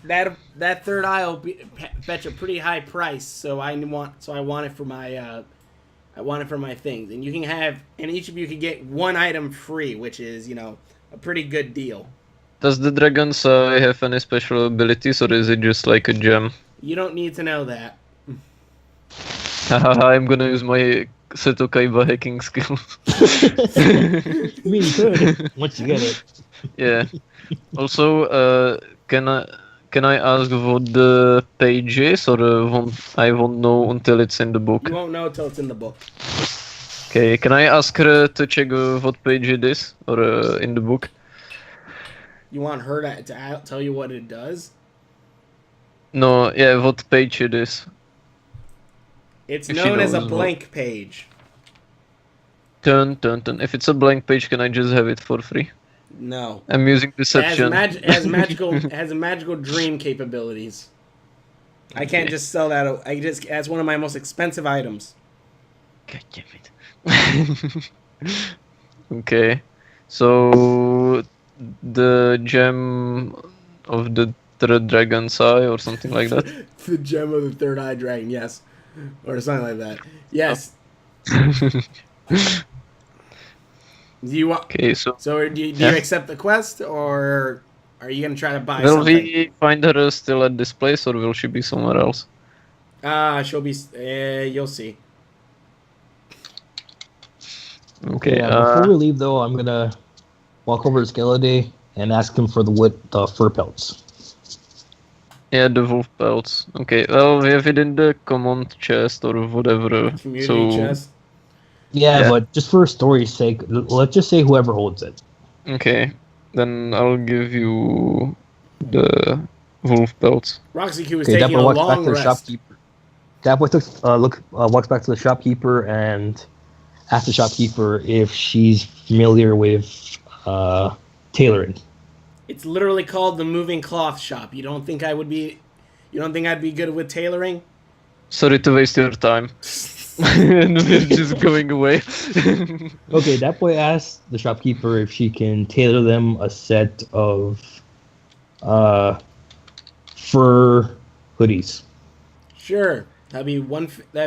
That third eye will fetch a pretty high price, so I want it for my things. And each of you can get one item free, which is, a pretty good deal. Does the dragon's eye have any special abilities, or is it just like a gem? You don't need to know that. Haha, I'm gonna use my Seto Kaiba hacking skill. I mean, you could, once you get it. Yeah. Also, can I ask what the page is, or I won't know until it's in the book? You won't know until it's in the book. Okay, can I ask her to check what page it is, or in the book? You want her to tell you what it does? No, yeah, what page it is. It's If she known as a knows blank page. Turn. If it's a blank page, can I just have it for free? No. I'm using It has, deception. has magical dream capabilities. I can't just sell that. That's one of my most expensive items. God damn it. Okay. So the gem of the third dragon's eye or something like that. The gem of the third eye dragon, yes. Or something like that. Yes. Do you want? Okay, so So do you Yeah. accept the quest, or are you gonna try to buy will something? we find her still at this place, or will she be somewhere else? She'll be. You'll see. Okay. Yeah, before we leave, though, I'm gonna walk over to Skeleday and ask him for the fur pelts. Yeah, the wolf pelts. Okay. Well, we have it in the command chest or whatever. Community so chest. Yeah, but just for story's sake, let's just say whoever holds it. Okay, then I'll give you the wolf pelts. Roxy Q is Okay, taking Dapper a walks back long to the rest. shopkeeper. Dapper walks back to the shopkeeper and asks the shopkeeper if she's familiar with tailoring. It's literally called the Moving Cloth Shop. You don't think I would be? You don't think I'd be good with tailoring? Sorry to waste your time. And we're just going away. Okay, that boy asks the shopkeeper if she can tailor them a set of fur hoodies. Sure. That'd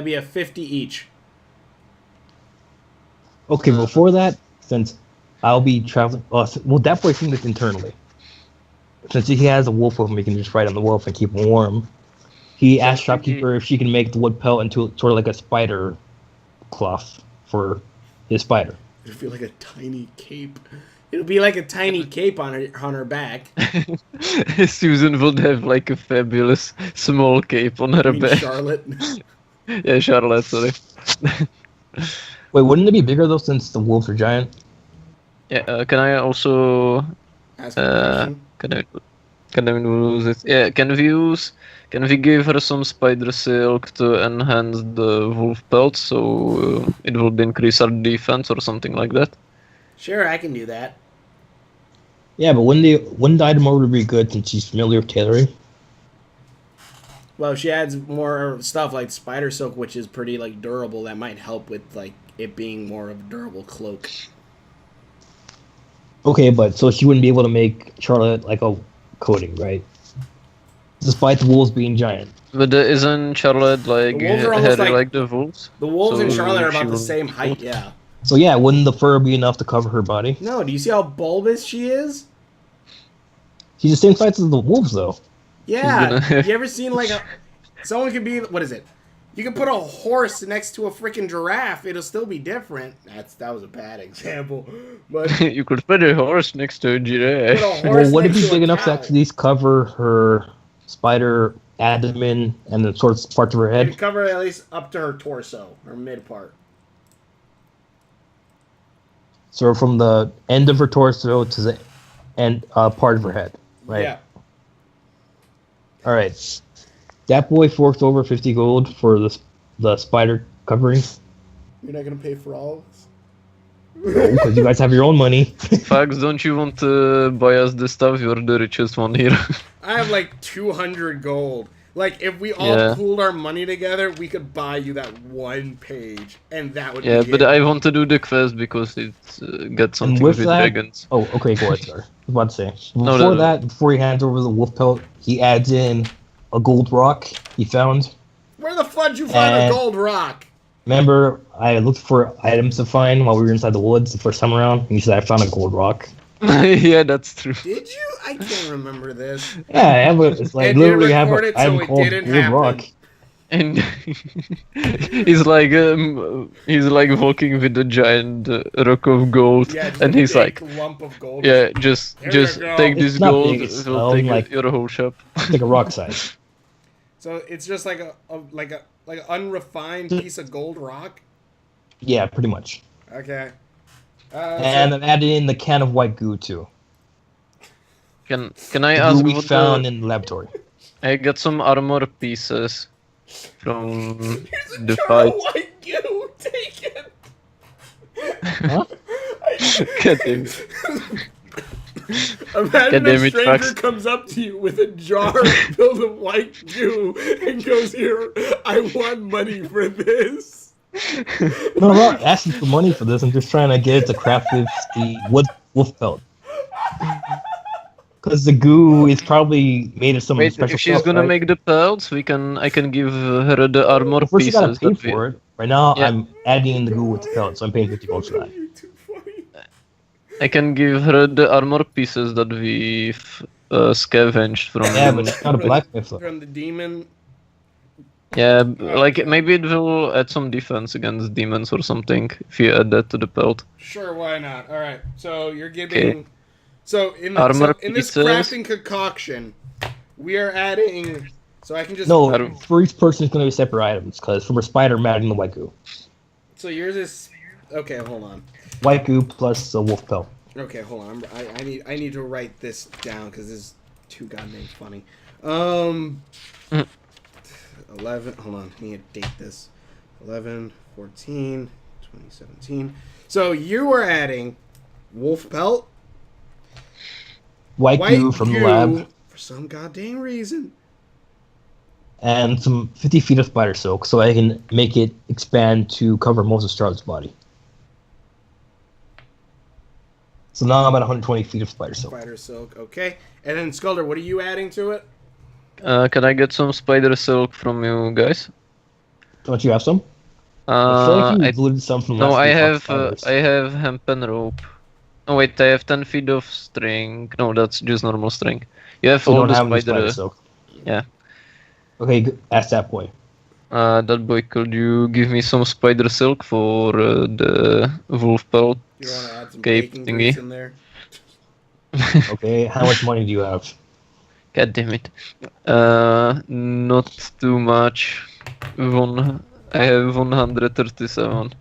be a 50 each. Okay, before that, since I'll be traveling, well, that boy thinks this internally. Since he has a wolf with him, he can just ride on the wolf and keep him warm. He asked shopkeeper if she can make the wood pelt into sort of like a spider cloth for his spider. It'd feel like a tiny cape. It'll be like a tiny cape on her back. Susan would have like a fabulous small cape on her I mean, back. Charlotte. Yeah, Charlotte, sorry. Wait, wouldn't it be bigger though since the wolves are giant? Yeah, can I also Ask a question. can I lose it? Yeah, can we give her some spider silk to enhance the wolf pelt so it will increase our defense or something like that? Sure, I can do that. Yeah, but wouldn't the item order be good since she's familiar with tailoring? Well, if she adds more stuff like spider silk, which is pretty like durable, that might help with like it being more of a durable cloak. Okay, but so she wouldn't be able to make Charlotte like a coating, right? Despite the wolves being giant. But isn't Charlotte like The wolves are almost hairy like- like the wolves? The wolves So and Charlotte are she about the will- same height, yeah. So yeah, wouldn't the fur be enough to cover her body? No, do you see how bulbous she is? She's the same size as the wolves, though. Yeah. gonna- You ever seen like a... Someone could be... What is it? You can put a horse next to a freaking giraffe. It'll still be different. That was a bad example. But You could put a horse next to a put giraffe. a horse Well, would it next be to big a enough to cow. actually cover her spider abdomen and the sort of parts of her It'd head? cover at least up to her torso, her mid part. So from the end of her torso to the end part of her head, right? Yeah. All right. That boy forked over 50 gold for the spider covering. You're not gonna pay for all of this? Because you guys have your own money. Fags, don't you want to buy us the stuff? You're the richest one here. I have like 200 gold. Like, if we all Yeah. pooled our money together, we could buy you that one page, and that would Yeah, be but it. I want to do the quest because it's got something with with that- dragons. Oh, okay, go ahead, sir. I was about to say. No, Before no. that, before he hands over the wolf pelt, he adds in a gold rock he found. Where the fuck did you find a And- gold rock? Remember, I looked for items to find while we were inside the woods the first time around, and you said I found a gold rock. Yeah, that's true. Did you? I can't remember this. Yeah, I have a, it's like And you literally have record it a item so it called didn't gold happen. rock. And he's like walking with a giant rock of gold, Yeah, just and a he's big like, lump of gold. yeah, just There you go. take It's this not gold, big, it's we'll take like- your whole shop. It's like a rock size. So it's just like like an unrefined piece of gold rock. Yeah, pretty much. Okay. And So I'm adding in the can of white goo too. Can I The ask goo we what found in the laboratory. I got some armor pieces from here's a the jar fight. of white goo. Take it. Huh? God damn it. Imagine God a damn it, stranger Fox. comes up to you with a jar filled with white goo and goes, "Here, I want money for this." No, I'm not asking for money for this. I'm just trying to get it to craft with the wolf pelt. Because the goo is probably made of some Wait, special if she's stuff, gonna right? make the pelts, I can give her the armor Well, first you gotta pieces. pay that we- for it. Right now, Yeah. I'm adding in the goo with the pelt, so I'm paying 50 gold for that. You're too funny. I can give her the armor pieces that we've scavenged from. Yeah, but it's not a blacksmith though. From the demon. Yeah, like maybe it will add some defense against demons or something if you add that to the pelt. Sure, why not? All right. So you're giving. So in Armor in this pieces. crafting concoction, we are adding. So I can just. No, I don't- for each person, it's going to be separate items. Because for a spider, I'm adding the white goo. So yours is Okay, hold on. White goo plus a wolf pelt. Okay, hold on. I need to write this down because this is too goddamn funny. 11. Hold on. I need to date this. 11, 14, 2017. So you were adding wolf pelt, White goo from the lab, for some goddamn reason. and some 50 feet of spider silk, so I can make it expand to cover most of Charlotte's body. So now I'm at 120 feet of spider silk. Spider silk. Okay. And then Skulder, what are you adding to it? Can I get some spider silk from you guys? Don't you have some? I feel like you I included some from No, last I week on have spiders. I have hempen rope. Oh wait, I have 10 feet of string. No, that's just normal string. You have You all don't the have any spider. spider silk. Yeah. Okay, ask that boy. That boy, could you give me some spider silk for the wolf pelt You want to add some cape bacon thingy? grease in there? Okay, how much money do you have? God damn it. Not too much. I have 137.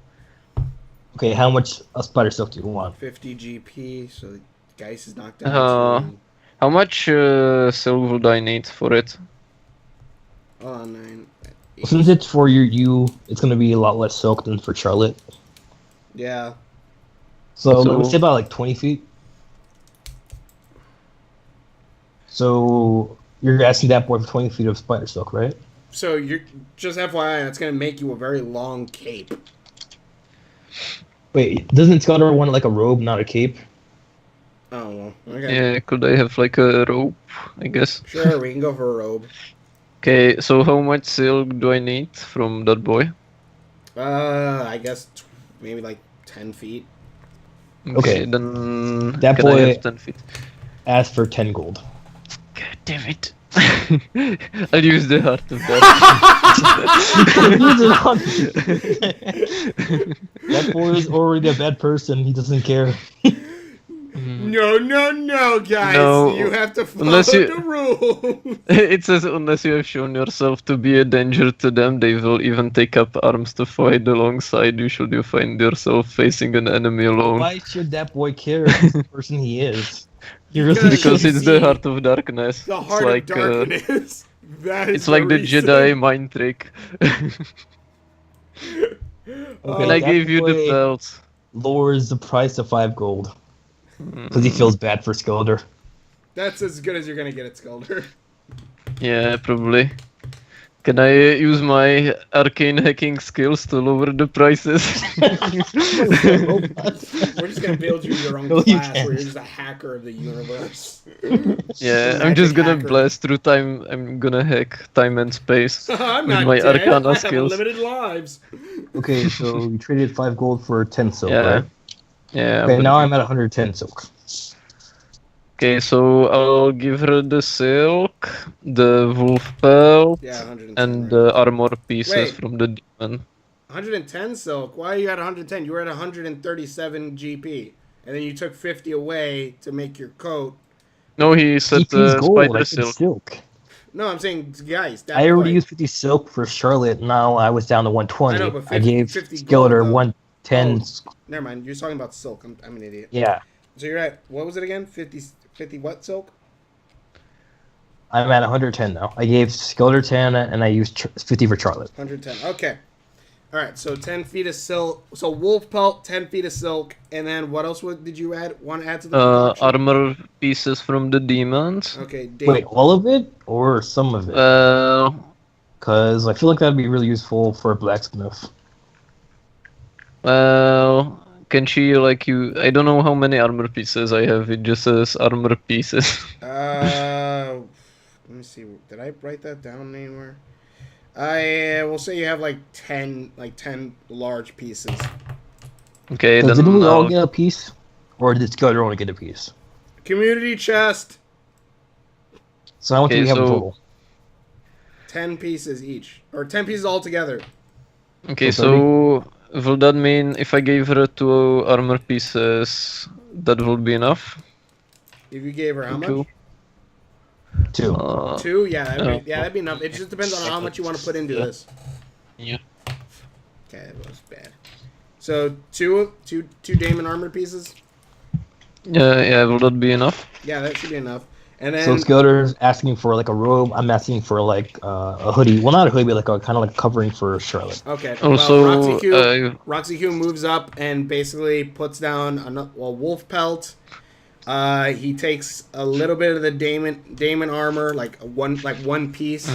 Okay, how much spider silk do you want? 50 GP, so the Geist is knocked down to... How much silk would I need for it? 9. Since it's for you, it's gonna be a lot less silk than for Charlotte. Yeah. So let's say about like 20 feet. So you're asking that boy for 20 feet of spider silk, right? So you're just FYI, that's gonna make you a very long cape. Wait, doesn't Scudder want like a robe, not a cape? Oh well. Okay. Yeah, could I have like a rope, I guess? Sure, we can go for a robe. Okay, so how much silk do I need from that boy? I guess maybe like 10 feet. Okay. Then That can I boy- have 10 feet? Ask for 10 gold. God damn it. I'll use the heart of That boy is already a bad person. He doesn't care. No, guys. No, You have to follow unless you- the rules. It says unless you have shown yourself to be a danger to them, they will even take up arms to fight alongside you should you find yourself facing an enemy alone. Why should that boy care? He's the person he is. He really Because You it's see, the heart of darkness. The It's heart like, of darkness. That is it's like the reason. Jedi mind trick. And I that gave you the boy belt. lowers the price to 5 gold. Because he feels bad for Skelder. That's as good as you're gonna get at Skulder. Yeah, probably. Can I use my arcane hacking skills to lower the prices? We're just gonna build you your own No, you class can't. where you're just a hacker of the universe. Yeah, I'm Magic just gonna hacker. blast through time. I'm gonna hack time and space I'm with not my dead. arcana I have skills. unlimited lives. Okay, so you traded 5 gold for 10 silk, Yeah. right? Yeah. Okay, but- now I'm at 110 silk. Okay, so I'll give her the silk, the wolf pelt, Yeah, 110. and right. the armor pieces Wait. from the demon. 110 silk. Why are you at 110? You were at 137 GP, and then you took 50 away to make your coat. No, he said GP's gold, I spider said silk. Oh, silk. No, I'm saying, guys. That I already boy- used 50 silk for Charlotte, now I was down to 120. I know, but I 50 gave 50 gold, Skelder though. 110. Never mind. You're talking about silk. I'm an idiot. Yeah, So you're at, what was it again? 50 what silk? I'm at 110 now. I gave Skelder 10 and I used 50 for Charlotte. 110. Okay. All right. So 10 feet of silk. So wolf pelt, 10 feet of silk, and then what else did you want to add to the concoction? Armor pieces from the demons. Okay. Wait, all of it or some of it? Because I feel like that'd be really useful for a blacksmith. Well, can she like you? I don't know how many armor pieces I have. It just says armor pieces. Let me see. Did I write that down anywhere? I will say you have like 10 large pieces. Okay, So then didn't we all I'll- get a piece? Or did Skelder only get a piece? Community chest. So how much do Okay, we have in so- total? 10 pieces each, or 10 pieces altogether. Okay, So so will that mean if I gave her 2 armor pieces, that will be enough? If you gave her how much? Two. 2. 2? Yeah, that'd be enough. It just depends on how much you want to put into this. Yeah. Okay, that was bad. So two Damon armor pieces. Yeah, will that be enough? Yeah, that should be enough. And then So Skeletor's asking for like a robe. I'm asking for like a hoodie. Well, not a hoodie, but like a kind of like covering for Charlotte. okay. Also, well, Roxy Q moves up and basically puts down a wolf pelt. He takes a little bit of the Damon armor, like one piece,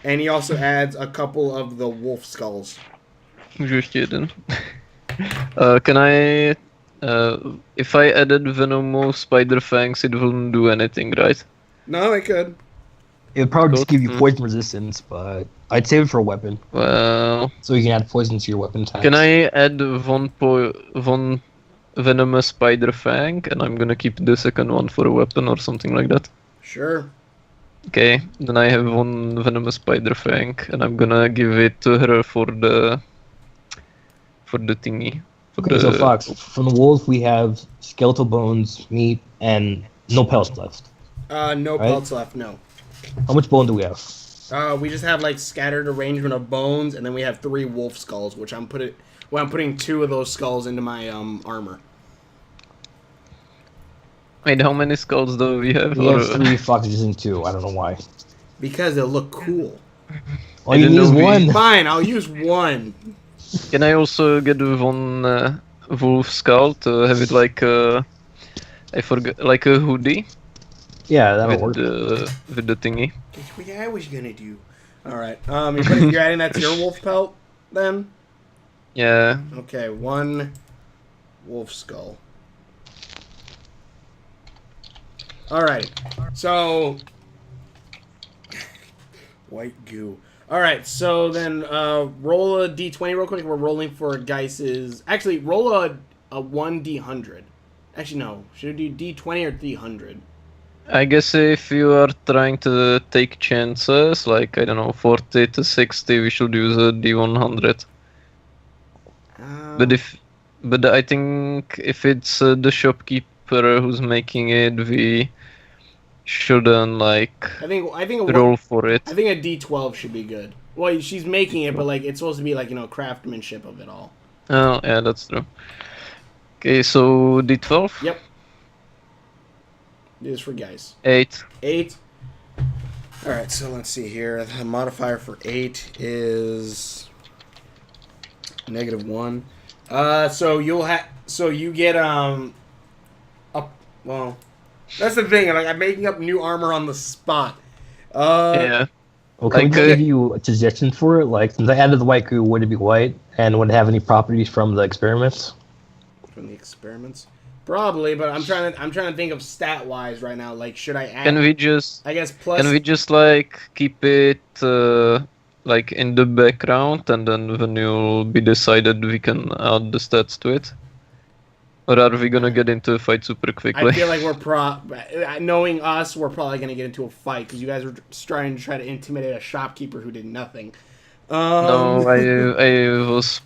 and he also adds a couple of the wolf skulls. just kidding. Can I? If I added Venomo Spider Fangs, it wouldn't do anything, right? No, it could. It would probably just give you Mm. poison resistance, but I'd save it for a weapon, Well, so you can add poison to your weapon attacks. can I add one Venomous Spider Fang, and I'm gonna keep the second one for a weapon or something like that? Sure. Okay, then I have one Venomous Spider Fang, and I'm gonna give it to her for the thingy. Okay, so Fox, from the wolves we have skeletal bones, meat, and no pelts left. No Right. pelts left. No. How much bone do we have? We just have like scattered arrangement of bones, and then we have 3 wolf skulls, which I'm putting 2 of those skulls into my armor. Wait, how many skulls do we have? We have 3, Fox is using 2. I don't know why. Because they look cool. All you didn't need is know we- one. Fine, I'll use 1. Can I also get one wolf skull to have it like I forgot, like a hoodie Yeah, that'll with work. the thingy? That's what I was gonna do. All right. You're adding that to your wolf pelt, then? Yeah. Okay, 1 wolf skull. All right. So white goo. All right. So then roll a d20 real quick. We're rolling for Geiss's. Actually, roll a 1d100. Actually, no. Should I do d20 or d100? I guess if you are trying to take chances, like I don't know, 40 to 60, we should use a D100. But I think if it's the shopkeeper who's making it, we shouldn't like I think roll for it. I think a d12 should be good. Well, she's making it, but like it's supposed to be like craftsmanship of it all. Oh yeah, that's true. Okay, so D12. Yep. This is for guys. 8. 8. All right, so let's see here. The modifier for 8 is -1. So you get well, that's the thing. Like I'm making up new armor on the spot. Yeah. Well, can Like, we just give you a suggestion for it? Like, since I added the white goo, would it be white? And would it have any properties from the experiments? From the experiments, probably. But I'm trying to think of stat wise right now. Like, should I add? Can we just I guess plus. Can we just like keep it like in the background, and then when you'll be decided, we can add the stats to it? Or are we gonna get into a fight super quickly? I feel like knowing us, we're probably gonna get into a fight because you guys are trying to intimidate a shopkeeper who did nothing. No, I was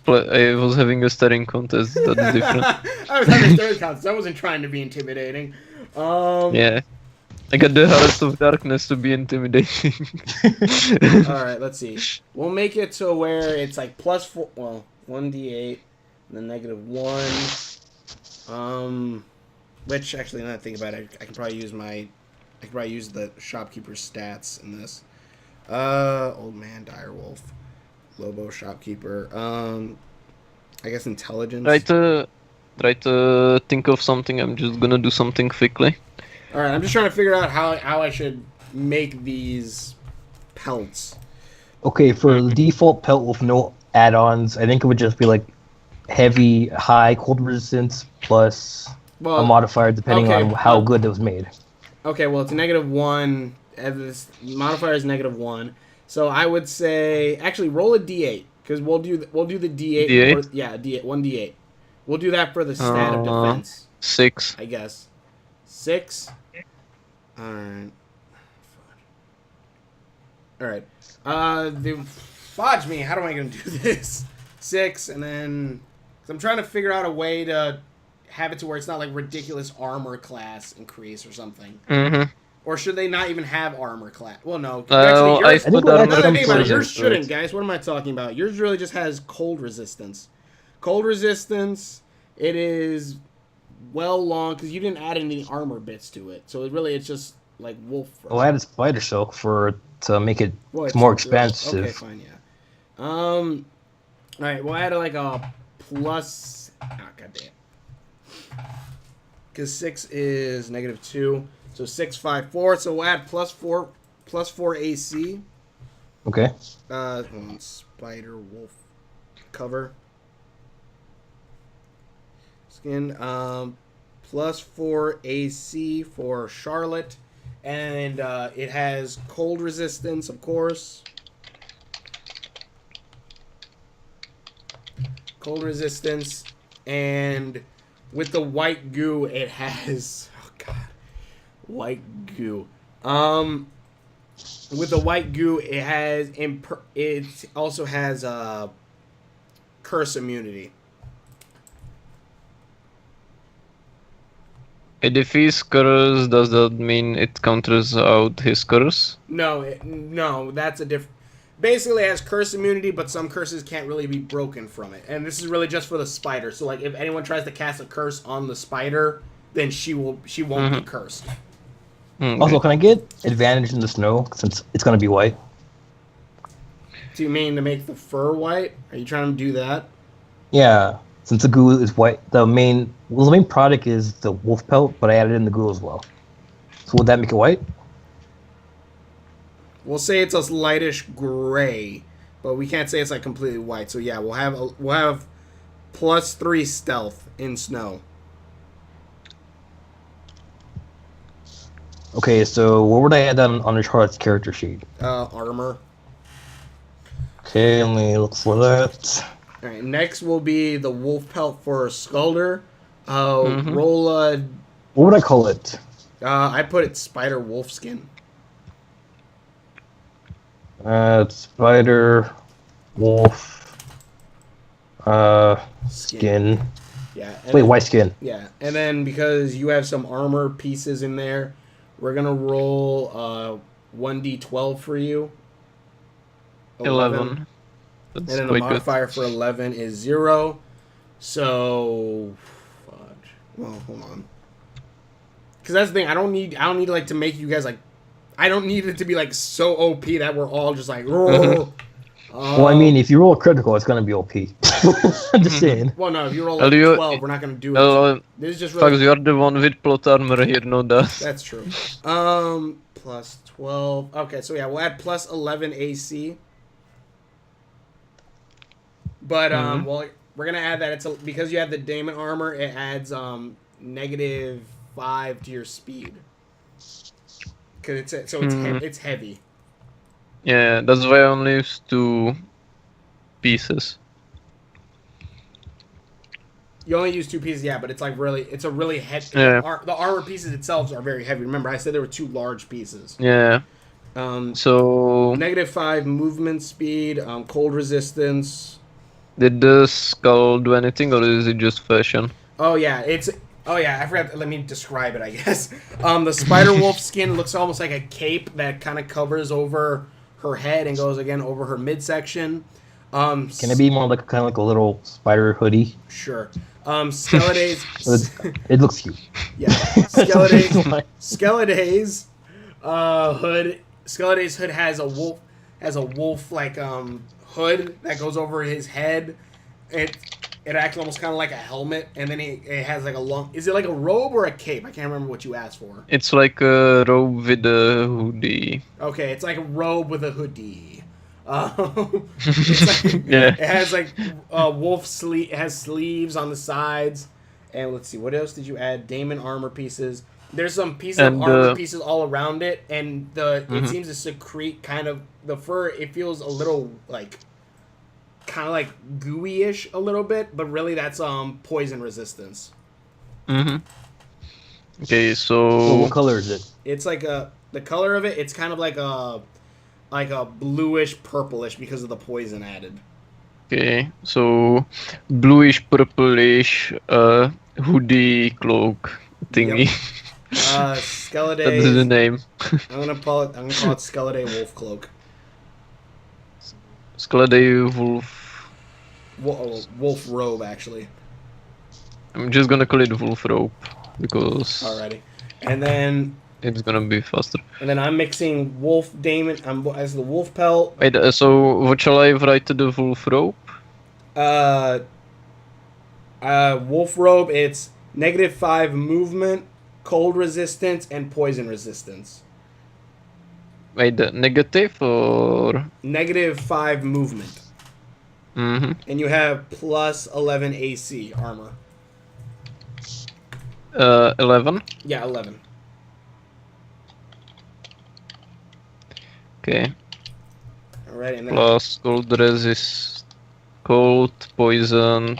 having a staring contest. That's different. I was having third contest. I wasn't trying to be intimidating. Yeah, I got the Heart of Darkness to be intimidating. All right, let's see. We'll make it to where it's like +4. Well, 1d8, and then -1. Which actually, now that I think about it, I can probably use the shopkeeper's stats in this. Old man, direwolf, Lobo, shopkeeper. I guess intelligence. Try to think of something. I'm just gonna do something quickly. All right, I'm just trying to figure out how I should make these pelts. Okay, for the default pelt with no add-ons, I think it would just be like heavy, high cold resistance plus a modifier depending on how good it was made. Okay, well it's a -1. And this modifier is -1. So I would say actually roll a d8 because we'll do the d8. D8? Yeah, d8, 1d8. We'll do that for the stat of defense. 6. I guess 6. All right. All right. Fudge me. How am I gonna do this? 6, and then cause I'm trying to figure out a way to have it to where it's not like ridiculous armor class increase or something. Mm-hmm. Or should they not even have armor class? Well, no. I Actually, put that yours some sort of shouldn't, guys. What am I talking about? Yours really just has cold resistance. Cold resistance. It is well long because you didn't add any armor bits to it, so it's just like wolf fur. Well, I added spider silk to make it Well, it's more good. expansive. Okay, fine, yeah. All right. We'll add like a plus. Ah, goddamn. Because 6 is -2, so 6, 5, 4. So we'll add +4 AC. Okay. Hold on, spider wolf cover skin. +4 AC for Charlotte, and it has cold resistance, of course. Cold resistance, and with the white goo, it has white goo. With the white goo, it also has curse immunity. And if he's curse, does that mean it counters out his curse? No, that's a different. Basically, it has curse immunity, but some curses can't really be broken from it. And this is really just for the spider. So, like, if anyone tries to cast a curse on the spider, then she won't be cursed. Also, can I get advantage in the snow since it's gonna be white? Do you mean to make the fur white? Are you trying to do that? Yeah, since the goo is white, the main product is the wolf pelt, but I added in the goo as well. So would that make it white? We'll say it's a lightish gray, but we can't say it's like completely white. So yeah, we'll have +3 stealth in snow. Okay, so what would I add on Charlotte's character sheet? Armor. Okay, let me look for that. All right, next will be the wolf pelt for Skulder. Roll a. What would I call it? I put it spider wolf skin. Spider, wolf, skin. Yeah. Wait, white skin. Yeah, and then because you have some armor pieces in there, we're gonna roll 1d12 for you. 11. And That's then the quite modifier for 11 is 0. So, fudge. Well, hold on. Because that's the thing. I don't need like to make you guys like. I don't need it to be like so OP that we're all just like. Well, I mean, if you roll a critical, it's gonna be OP. I'm just saying. Well, no, if you roll like 12, we're not gonna do it. This is just Fax, really. you are the one with plot armor here, no that. That's true. Plus 12. Okay, so yeah, we'll add plus 11 AC. But well, we're gonna add that because you have the Daemon armor, it adds -5 to your speed. Cause it's heavy. Yeah, that's why I only use 2 pieces. You only use 2 pieces, yeah, but it's a really heavy. Yeah. The armor pieces themselves are very heavy. Remember, I said there were 2 large pieces. Yeah. So -5 movement speed, cold resistance. did the skull do anything, or is it just fashion? Oh yeah, I forgot. Let me describe it. I guess the spider wolf skin looks almost like a cape that kind of covers over her head and goes again over her midsection. Can it be more like kind of like a little spider hoodie? Sure. Skeledae's. It looks cute. Yeah. Skeledae's hood. Skeledae's hood has a wolf like hood that goes over his head. It acts almost kind of like a helmet, and then it has like a long. Is it like a robe or a cape? I can't remember what you asked for. It's like a robe with a hoodie. Okay, it's like a robe with a hoodie. It's like, Yeah. It has like wolf sleeve. It has sleeves on the sides, and let's see, what else did you add? Daemon armor pieces. There's some pieces of armor pieces all around it, and it seems to secrete kind of the fur. It feels a little like. Kind of like gooey-ish a little bit, but really that's poison resistance. Okay, So what color is it? It's like the color of it. It's kind of like a bluish purplish because of the poison added. Okay, so bluish purplish hoodie cloak thingy. Yep. Skeledae. That's the name. I'm gonna call it Skeledae wolf cloak. Skeledae wolf. wolf robe actually. I'm just gonna call it wolf rope because Alrighty, and then it's gonna be faster. I'm mixing wolf daemon as the wolf pelt. Wait, so what shall I write to the wolf rope? Wolf robe. It's -5 movement, cold resistance, and poison resistance. Wait, negative or? -5 movement. Mm-hmm. And you have +11 AC armor. 11. Yeah, 11. Okay. Alright, and then Plus cold resist, cold poison,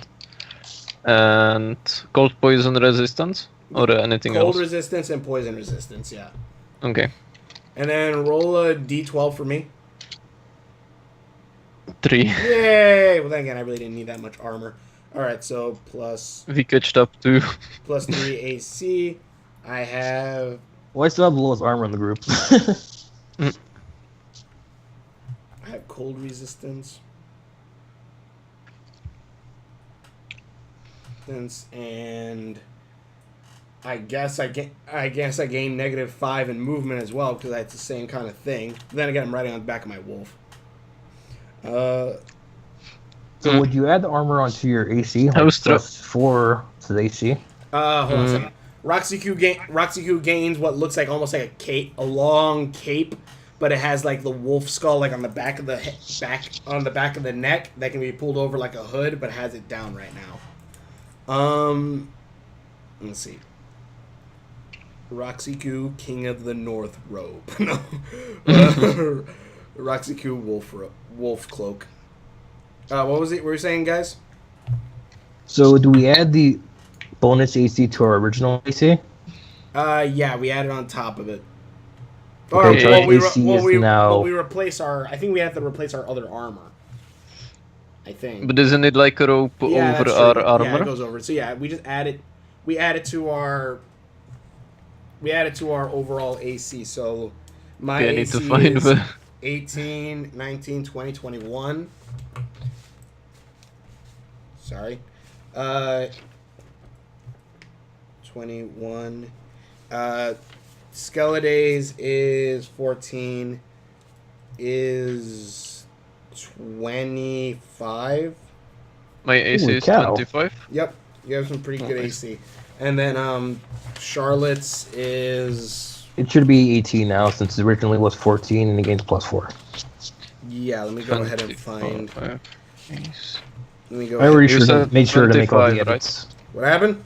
and cold poison resistance, or anything cold else. resistance and poison resistance, yeah. Okay. And then roll a d12 for me. 3. Yay! Well, then again, I really didn't need that much armor. Alright, so We catched up too. +3 AC. I have... Well, I still have the lowest armor in the group. I have cold resistance. And I guess I gain -5 in movement as well because that's the same kind of thing. Then again, I'm riding on the back of my wolf. So would you add the armor onto your AC? I was +4 to the AC. Hold on a second. Roxy gains what looks like almost like a cape, a long cape, but it has like the wolf skull like on the back of the back of the neck that can be pulled over like a hood, but has it down right now. Let's see. Roxy-Q, King of the North robe. No. Roxy-Q wolf cloak. What was it? What were you saying, guys? So do we add the bonus AC to our original AC? Yeah, we added on top of it. Okay, Or, now... we replace our. I think we have to replace our other armor. I think. But isn't it like a rope Yeah, over that's our true. armor? Yeah, it goes over. So yeah, we just added. We added to our overall AC. So my Okay, I need AC to find is the... 18, 19, 20, 21. Sorry. 21. Skeladays is 14. Is 25. My AC Holy is cow. 25. Yep. You have some pretty good Nice. AC. And then Charlotte's is... It should be 18 now, since it originally was 14 and it gains +4. Yeah, let me go ahead and find... 25. Nice. Let me go I ahead. already You said made sure to make all the 25, edits. What happened?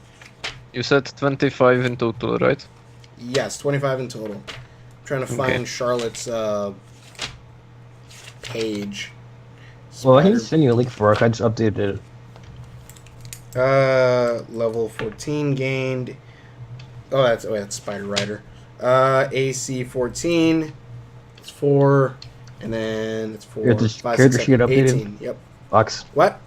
You said 25 in total, right? Yes, 25 in total. I'm trying to find Charlotte's page. Well, I can send you a link for it. I just updated it. Level 14 gained. Oh, that's Spider Rider. AC 14. It's 4. And then it's 4. Character 5, character 6, sheet 7, updated? 18. Yep. Box. What?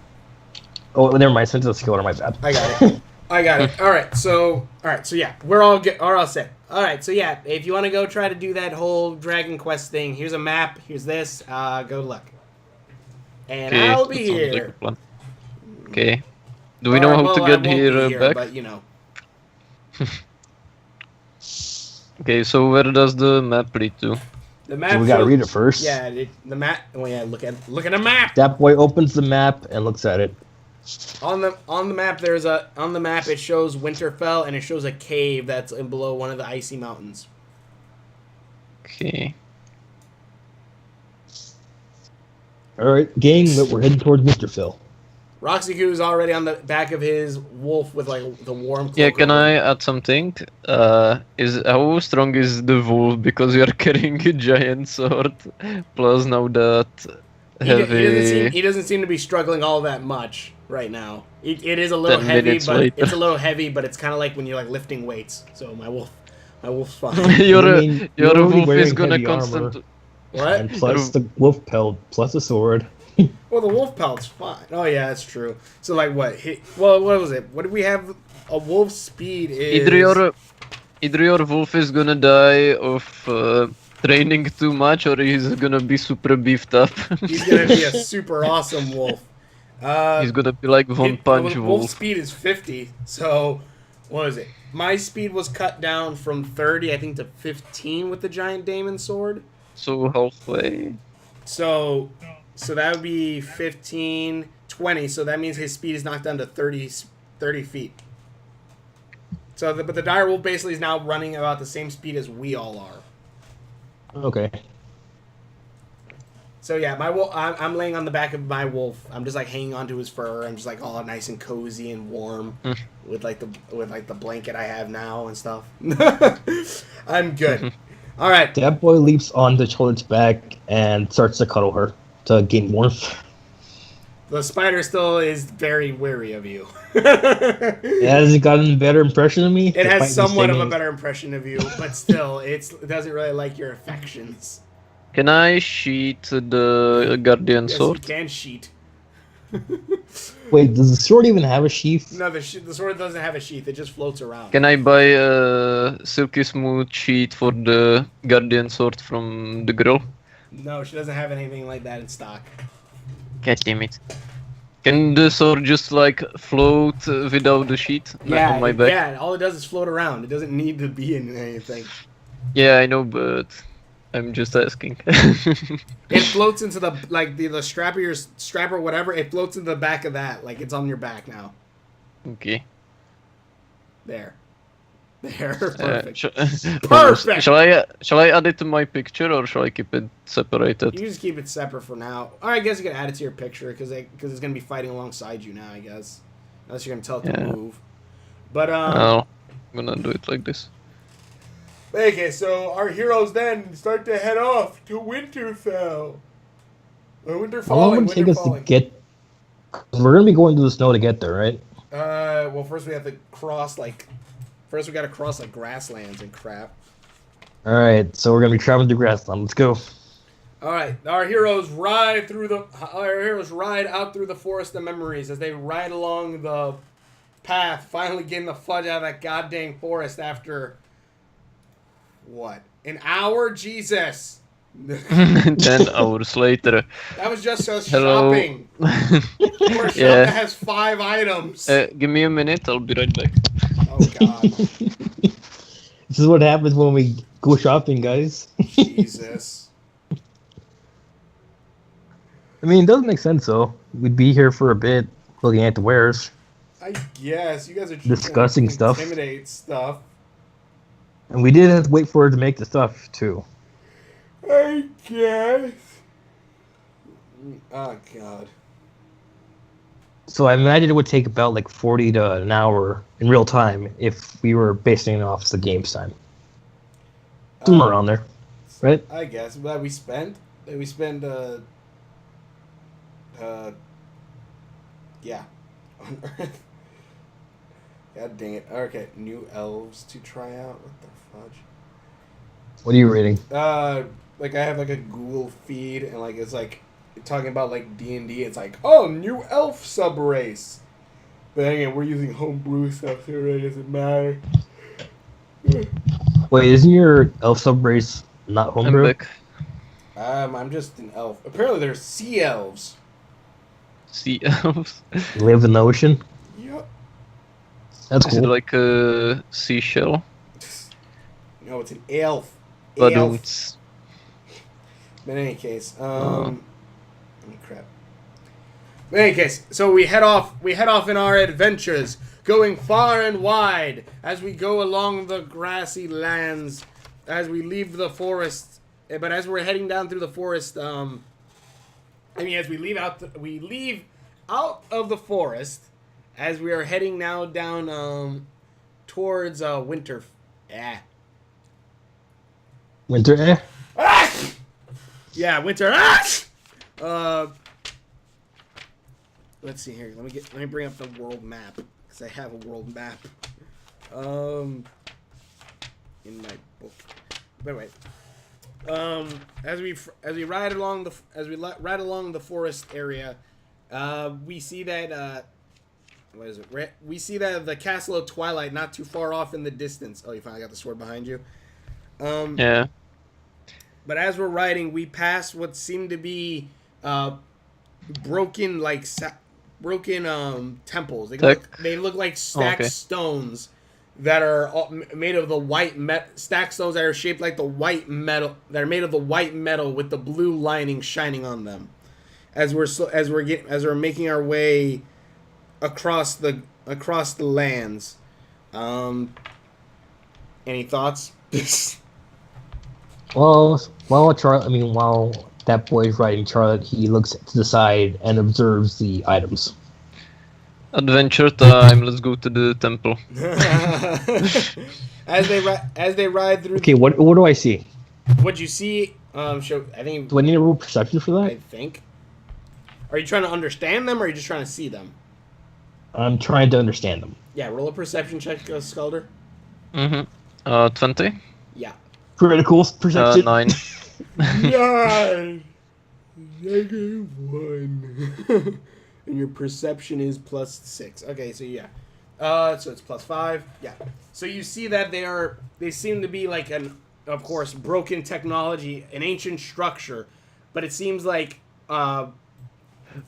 Oh, never mind. Sent to the skill order. My bad. I got it. I got it. All right. So yeah, we're all set. All right. So yeah, if you want to go try to do that whole Dragon Quest thing, here's a map. Here's this. Good luck. And Okay, I'll be that sounds like a here. plan. Okay. Do we know how to get here back? But you know. Okay, so where does the map lead to? The map. So we gotta shows- read it first. Yeah, the map. Oh yeah, look at the map. That boy opens the map and looks at it. On the map, it shows Winterfell and it shows a cave that's in below one of the icy mountains. Okay. Alright, gang, we're heading towards Winterfell. Roxy-Q is already on the back of his wolf with like the warm cloak. Yeah, can over. I add something? Is how strong is the wolf because you are carrying a giant sword? Plus now that He doesn't seem to be struggling all that much right now. It is a little 10 heavy, minutes but later. it's a little heavy, but it's kind of like when you're like lifting weights. So my wolf's fine. your I mean, your you're already wolf is wearing gonna heavy armor. constant. What? And plus the wolf pelt, plus the sword. Well, the wolf pelt's fine. Oh yeah, that's true. So like what? What was it? What did we have? A wolf's speed is. Either your wolf is gonna die of training too much, or he's gonna be super beefed up. He's gonna be a super awesome wolf. He's gonna be like One Punch Wolf Wolf. speed is 50, so what is it? My speed was cut down from 30, I think, to 15 with the giant Daemon sword. So halfway. So that would be 15, 20. So that means his speed is knocked down to 30 feet. So, but the dire wolf basically is now running about the same speed as we all are. Okay. So yeah, my wolf. I'm laying on the back of my wolf. I'm just like hanging onto his fur. I'm just like all nice and cozy and warm with like the blanket I have now and stuff. I'm good. All right. That boy leaps onto Charlotte's back and starts to cuddle her to gain warmth. The spider still is very wary of you. Has it gotten a better impression of me? It has somewhat of a better impression of you, but still, it doesn't really like your affections. Can I sheath the Guardian Yes, sword? you can sheath. Wait, does the sword even have a sheath? No, the sword doesn't have a sheath. It just floats around. Can I buy a silky smooth sheath for the Guardian sword from the girl? No, she doesn't have anything like that in stock. God damn it. Can the sword just like float without the sheath? Like Yeah, on my back? yeah. All it does is float around. It doesn't need to be in anything. Yeah, I know, but I'm just asking. It floats into the strap of your strap or whatever. It floats into the back of that, like it's on your back now. Okay. There. Perfect. Perfect. Shall I add it to my picture or shall I keep it separated? You just keep it separate for now. Or I guess you can add it to your picture because it's gonna be fighting alongside you now. I guess unless you're gonna tell it to move. But Oh, I'm gonna do it like this. Okay, so our heroes then start to head off to Winterfell. Or Winter How long Falling. would it take Winter us to Falling. get... 'Cause we're gonna be going through the snow to get there, right? Well, first we have to cross First we gotta cross grasslands and crap. Alright, so we're gonna be traveling through grassland. Let's go. All right, our heroes ride out through the forest of memories as they ride along the path, finally getting the fudge out of that goddamn forest after what? An hour? Jesus. 10 hours later. That was just us Hello. shopping. For a shop Yeah. that has 5 items. Give me a minute, I'll be right back. Oh god. This is what happens when we go shopping, guys. Jesus. I mean, it does make sense, though. We'd be here for a bit, looking at the wares. I guess you guys are just Discussing gonna stuff. Intimidate stuff. And we did have to wait for her to make the stuff, too. I guess. Oh god. So I imagine it would take about like 40 to an hour in real time if we were basing it off the game's time. Somewhere around there, right? I guess that we spend. Yeah. On Earth. God dang it. Okay, new elves to try out. What the fudge? What are you reading? Like I have like a Google feed and like it's like talking about like D&D. It's like, oh, new elf sub race. But again, we're using homebrew stuff, so it really doesn't matter. Wait, isn't your elf sub race not I'm homebrew? back. I'm just an elf. Apparently, there's sea elves. Sea elves. Live in the ocean? Yep. That's Is it cool. like a seashell? No, it's an elf. But Elf. it's But in any case, crap. But in any case, so we head off in our adventures, going far and wide as we go along the grassy lands, as we leave the forest. But as we're heading down through the forest, as we leave out of the forest, as we are heading now down towards winter. Winter, eh? Ah! Yeah, winter. Ah! Let's see here. Let me bring up the world map because I have a world map. In my book. But wait. As we ride along the forest area, we see that what is it? We see that the Castle of Twilight not too far off in the distance. Oh, you finally got the sword behind you. yeah. But as we're riding, we pass what seem to be broken temples. Tech? They look like stacked okay. stones that are made of the white stacked stones that are shaped like the white metal. That are made of the white metal with the blue lining shining on them. As we're making our way across the lands. Any thoughts? Well, while that boy's riding Charlotte, he looks to the side and observes the items. Adventure time. Let's go to the temple. as they ride through. Okay, what do I see? What you see? I think. Do I need a roll perception for that? I think. Are you trying to understand them, or are you just trying to see them? I'm trying to understand them. Yeah, roll a perception check, Skulder. 20. Yeah. Critical perception. 9. 9. -1. And your perception is +6. Okay, so yeah. So it's +5. Yeah. So you see that they seem to be like of course, broken technology, an ancient structure, but it seems like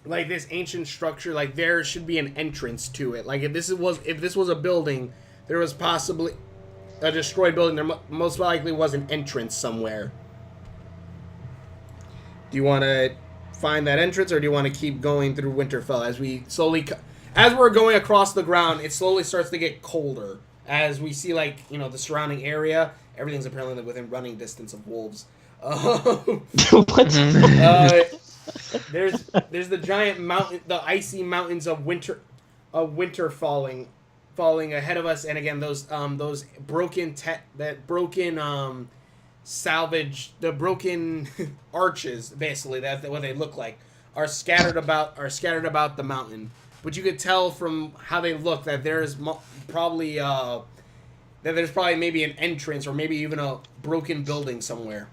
this ancient structure, like there should be an entrance to it. Like if this was a building, there was possibly a destroyed building. There most likely was an entrance somewhere. Do you want to find that entrance, or do you want to keep going through Winterfell as we're going across the ground? It slowly starts to get colder as we see the surrounding area. Everything's apparently within running distance of wolves. What? There's the giant mountain, the icy mountains of winter falling ahead of us, and again those broken salvage, the broken arches, basically that's what they look like, are scattered about the mountain. But you could tell from how they look that there's probably maybe an entrance or maybe even a broken building somewhere.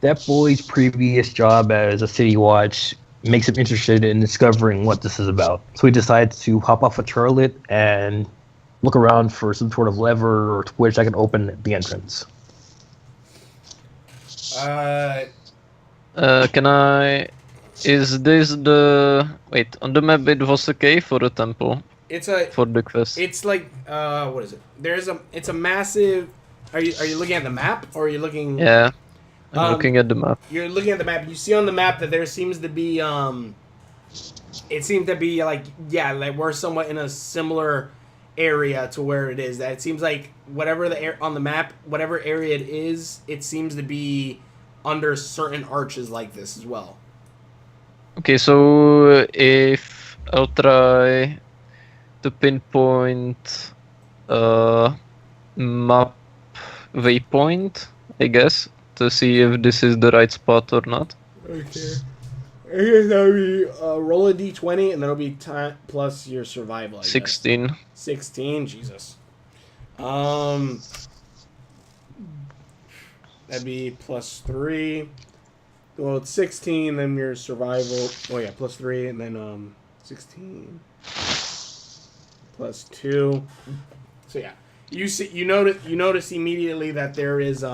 That boy's previous job as a city watch makes him interested in discovering what this is about. So he decides to hop off a turlet and look around for some sort of lever or switch that can open the entrance. Can I... Is this the... Wait, on the map it was a cave or a temple? For the quest. It's like, what is it? It's a massive... Are you looking at the map, or are you looking... Yeah, I'm looking at the map. You're looking at the map. You see on the map that there seems to be, it seems to be like we're somewhat in a similar area to where it is. That it seems like whatever on the map, whatever area it is, it seems to be under certain arches like this as well. Okay, so if I'll try to pinpoint map waypoint, I guess, to see if this is the right spot or not. Okay. I guess that'll be roll a d20 and that'll be time plus your survival. I guess. 16. 16, Jesus. That'd be +3. Well, it's 16, then your survival. Oh yeah, +3, and then 16 +2. So yeah, you notice immediately that there is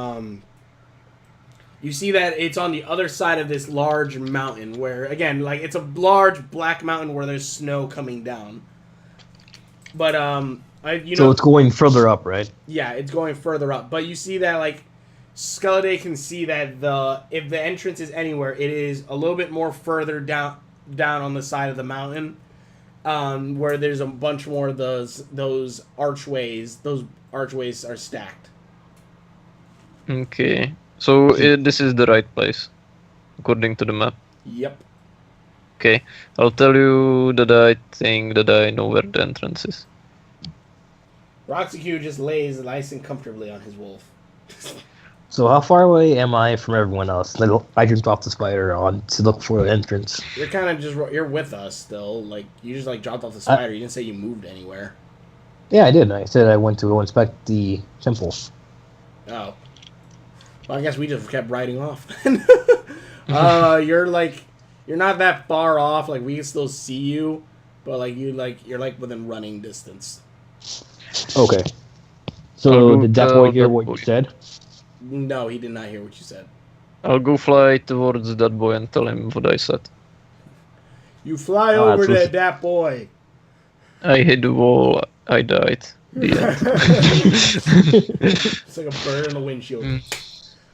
You see that it's on the other side of this large mountain where, again, like it's a large black mountain where there's snow coming down. But so it's going further up, right? Yeah, it's going further up. But you see that like Skelliday can see that if the entrance is anywhere, it is a little bit more further down on the side of the mountain, where there's a bunch more of those archways. Those archways are stacked. Okay. So this is the right place, according to the map. Yep. Okay, I'll tell you that I think that I know where the entrance is. Roxy just lays nice and comfortably on his wolf. So how far away am I from everyone else? I jumped off the spider to look for the entrance. You're kind of you're with us still. Like you just like dropped off the spider. You didn't say you moved anywhere. Yeah, I did. I said I went to go inspect the temple. Oh. Well, I guess we just kept riding off. You're not that far off. Like we can still see you, but you're within running distance. Okay. So did that boy hear what you said? No, he did not hear what you said. I'll go fly towards that boy and tell him what I said. You fly Ah, over so to it's- that boy. I hit the wall. I died. The It's like a bird in the windshield. end.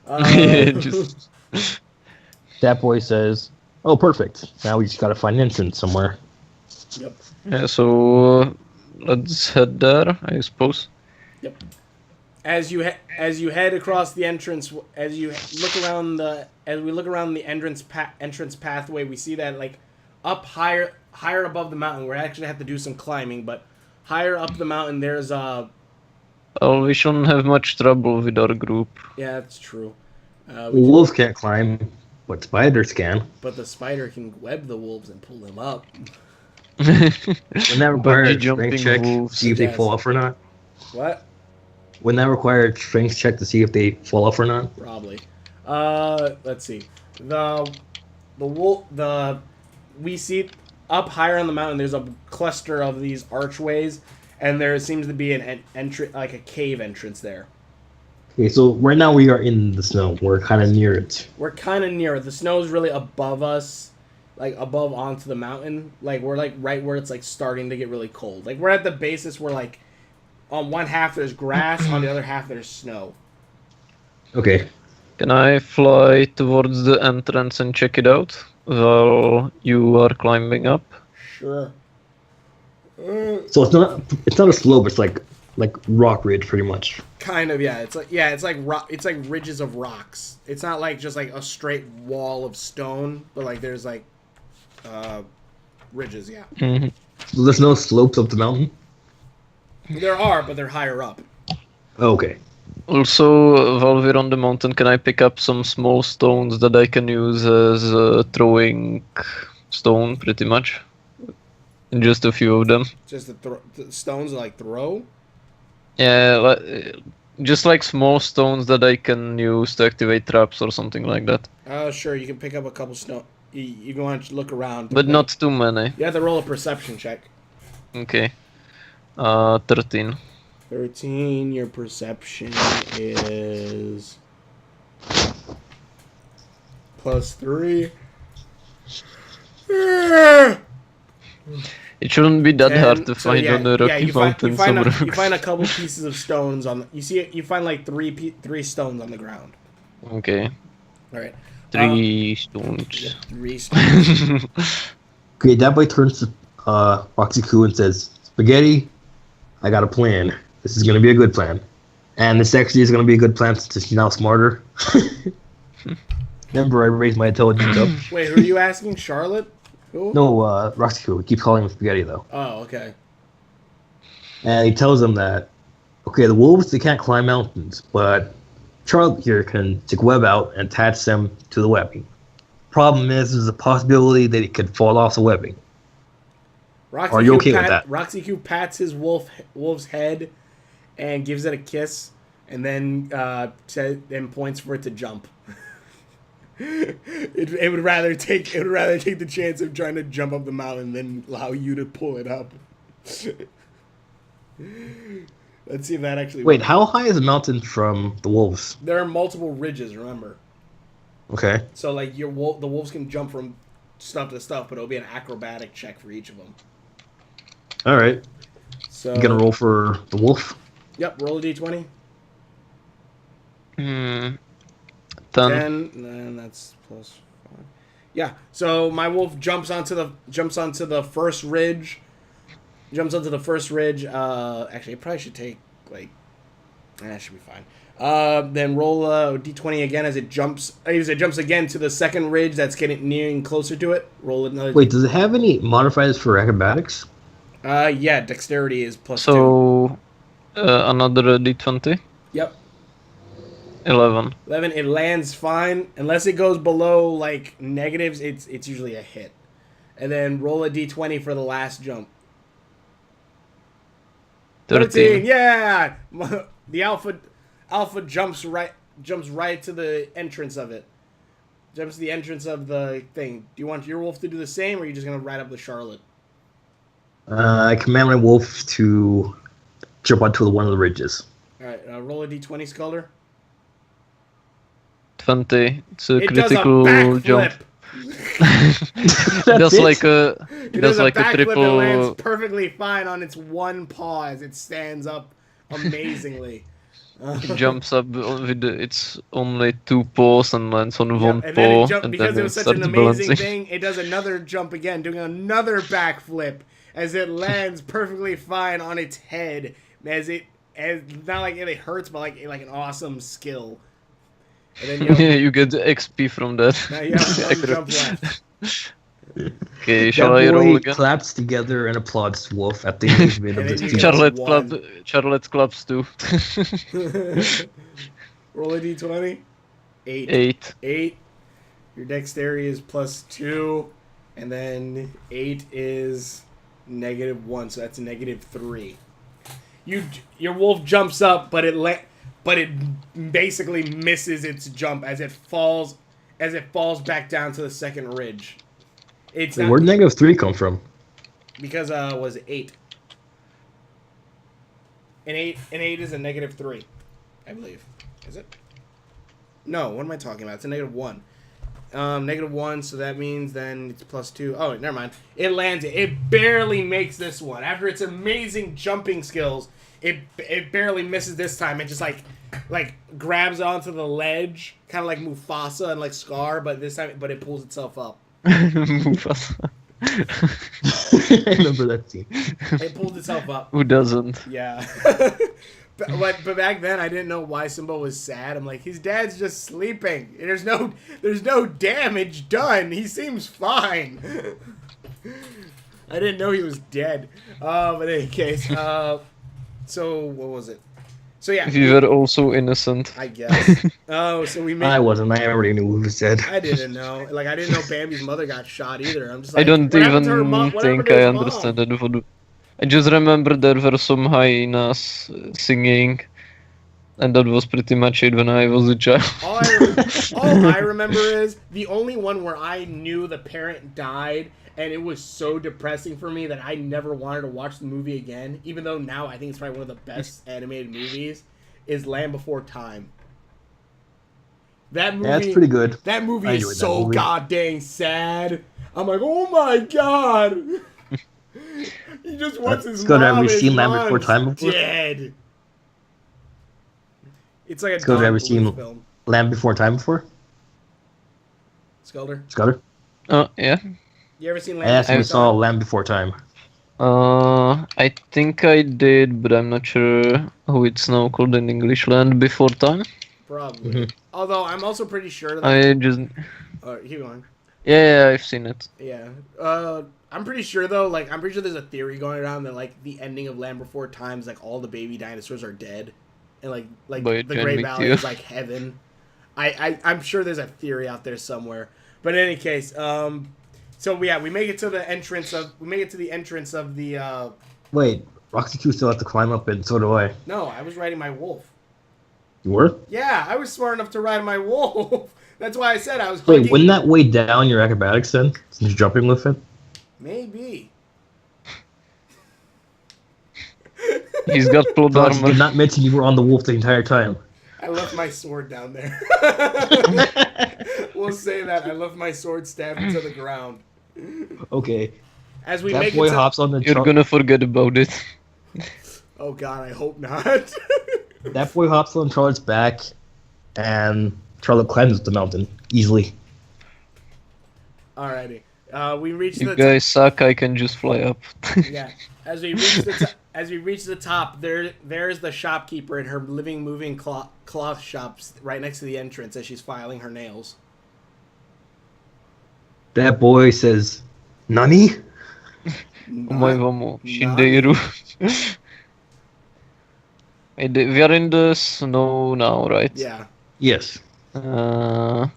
Uh, Just That boy says, "Oh, perfect. Now we just gotta find an entrance somewhere." yep. yeah. So let's head there, I suppose. As you head across the entrance, as we look around the entrance pathway, we see that like up higher above the mountain. We actually have to do some climbing, but higher up the mountain, there's Well, we shouldn't have much trouble with our group. yeah, that's true. Wolves can't climb, but spiders can. But the spider can web the wolves and pull them up. Wouldn't that require Bungee a jumping strength check to wolves. see if they Yes. fall off or not? What? Wouldn't that require a strength check to see if they fall off or not? Probably. Let's see. We see up higher on the mountain. There's a cluster of these archways, and there seems to be an entrance, like a cave entrance there. Okay, so right now we are in the snow. We're kind of near it. We're kind of near it. The snow's really above us, like above onto the mountain. Like we're like right where it's like starting to get really cold. Like we're at the basis where like on one half there's grass, on the other half there's snow. Okay. Can I fly towards the entrance and check it out while you are climbing up? Sure. So it's not a slope. It's like rock ridge, pretty much. Kind of, yeah. It's like ridges of rocks. It's not like just like a straight wall of stone, but like there's like ridges, yeah. Mm-hmm. So there's no slopes up the mountain. There are, but they're higher up. Okay. Also, while we're on the mountain, can I pick up some small stones that I can use as a throwing stone, pretty much? Just a few of them. Just the stones like throw. Yeah, just like small stones that I can use to activate traps or something like that. Sure, you can pick up a couple stone. You can want to look around. But not too many. You have to roll a perception check. Okay. 13. 13. Your perception is +3. It shouldn't be that hard to So, find on a rocky mountain somewhere. you find a couple pieces of stones on. You find like three stones on the ground. Okay. All right. 3 stones. 3 stones. Okay, that boy turns to Roxy-Koo and says, "Spaghetti, I got a plan. This is going to be a good plan. And this actually is going to be a good plan since she's now smarter." Remember, I raised my intelligence up. Wait, who are you asking? Charlotte? Who? No, Roxy-Koo. We keep calling him Spaghetti, though. Oh, okay. And he tells them that, okay, the wolves, they can't climb mountains, but Charlotte here can take web out and attach them to the webbing. Problem is, there's a possibility that it could fall off the webbing. Roxy Are you Q okay with that? Roxy Q pats his wolf's head and gives it a kiss, and then points for it to jump. it would rather take the chance of trying to jump up the mountain than allow you to pull it up. Let's see if that actually Wait, works. how high is the mountain from the wolves? There are multiple ridges, remember. Okay. So like the wolves can jump from stuff to stuff, but it'll be an acrobatic check for each of them. All right. So You gonna roll for the wolf? Yep, roll a d20. 10. 10, and that's +5. Yeah. So my wolf jumps onto the first ridge. Actually, it probably should take like. It should be fine. Then roll a d20 again as it jumps. As it jumps again to the second ridge that's getting nearing closer to it. Roll another. Wait, does it have any modifiers for acrobatics? Yeah, dexterity is +2. So, another d20. Yep. 11. 11. It lands fine unless it goes below like negatives. It's usually a hit. And then roll a d20 for the last jump. 13. Yeah. The alpha jumps right to the entrance of it. Jumps to the entrance of the thing. Do you want your wolf to do the same, or are you just gonna ride up the Charlotte? I command my wolf to jump onto one of the ridges. All right. Roll a d20, Sculder. 20. It's a It does a critical jump. backflip. It That's does it? like a It it does does a like a backflip that lands triple. perfectly fine on its one paw as it stands up amazingly. It jumps up with its only two paws and lands on Yep, one and then it paw, jumped and then because it it was such an starts amazing balancing. thing. It does another jump again, doing another backflip as it lands perfectly fine on its head. As not like it hurts, but like an awesome skill. And then you have, Yeah, you get XP from that. now you have one Accurate. jump left. Okay, That shall I roll boy again? claps together and applauds Wolf at the engagement And of then this you duel. get Charlotte Charlotte claps too. Roll a d20. 8. 8. 8. Your dexterity is +2, and then 8 is -1, so that's -3. Your wolf jumps up, but it basically misses its jump as it falls back down to the second ridge. It's not Where'd -3 come from? because was it 8? An 8 is a -3, I believe. Is it? No, what am I talking about? It's a -1. -1, so that means then it's +2. Oh, never mind. It lands it. It barely makes this one. After its amazing jumping skills, it barely misses this time. It just like grabs onto the ledge, kind of like Mufasa and like Scar, but this time, but it pulls itself up. Mufasa. I remember that scene. It pulled itself up. Who doesn't? Yeah. But back then I didn't know why Simba was sad. I'm like, his dad's just sleeping. There's no damage done. He seems fine. I didn't know he was dead. But in any case, so what was it? So yeah, If you were also innocent. I guess. Oh, so we made. I wasn't. I already knew who was dead. I didn't know. Like I didn't know Bambi's mother got shot either. I'm just like, I don't what happened even to her mom? What happened think to I his understand mom? it. I just remember there were some hyenas singing, and that was pretty much it when I was a child. All I remember is the only one where I knew the parent died, and it was so depressing for me that I never wanted to watch the movie again, even though now I think it's probably one of the best animated movies, is Land Before Time. That movie, Yeah, it's pretty good. That movie I is enjoyed that so movie. goddamn sad. I'm like, oh my god! He just wants his Let's go to mom. every His scene Land Before mom's Time before. dead. It's like a Let's go to Don every Bluth scene film. Land Before Time before. Skelter, Scudder. Oh, yeah. you ever seen I Land asked if Before you saw Time? Land Before Time. I think I did, but I'm not sure how it's now called in English. Land Before Time? Probably. Although I'm also pretty sure that. I just... Keep going. Yeah, I've seen it. Yeah. I'm pretty sure though. Like, I'm pretty sure there's a theory going around that like the ending of Land Before Time is like all the baby dinosaurs are dead, and like By the Great Jen Valley McTeer. is like heaven. I'm sure there's a theory out there somewhere. But in any case, so yeah, we make it to the entrance of the. Wait, Roxy 2 still have to climb up, and so do I. No, I was riding my wolf. You were? Yeah, I was smart enough to ride my wolf. That's why I said I was. Wait, hugging- wouldn't that weigh down your acrobatics then? Since you're jumping with it? Maybe. He's got plot Roxy did armor. not mention you were on the wolf the entire time. I left my sword down there. We'll say that. I left my sword stabbed into the ground. Okay. As we That make boy it to... hops on the You're gonna forget about it. Oh god, I hope not. That boy hops on Charlotte's back, and Charlotte climbs the mountain easily. Alrighty. We reach You the guys suck, I can just fly up. yeah. As we reach the top, there's the shopkeeper in her living, moving cloth shops right next to the entrance as she's filing her nails. That boy says, Nani? Omae wa mo shindeiru. We are in the snow now, right? Yeah. Yes. Try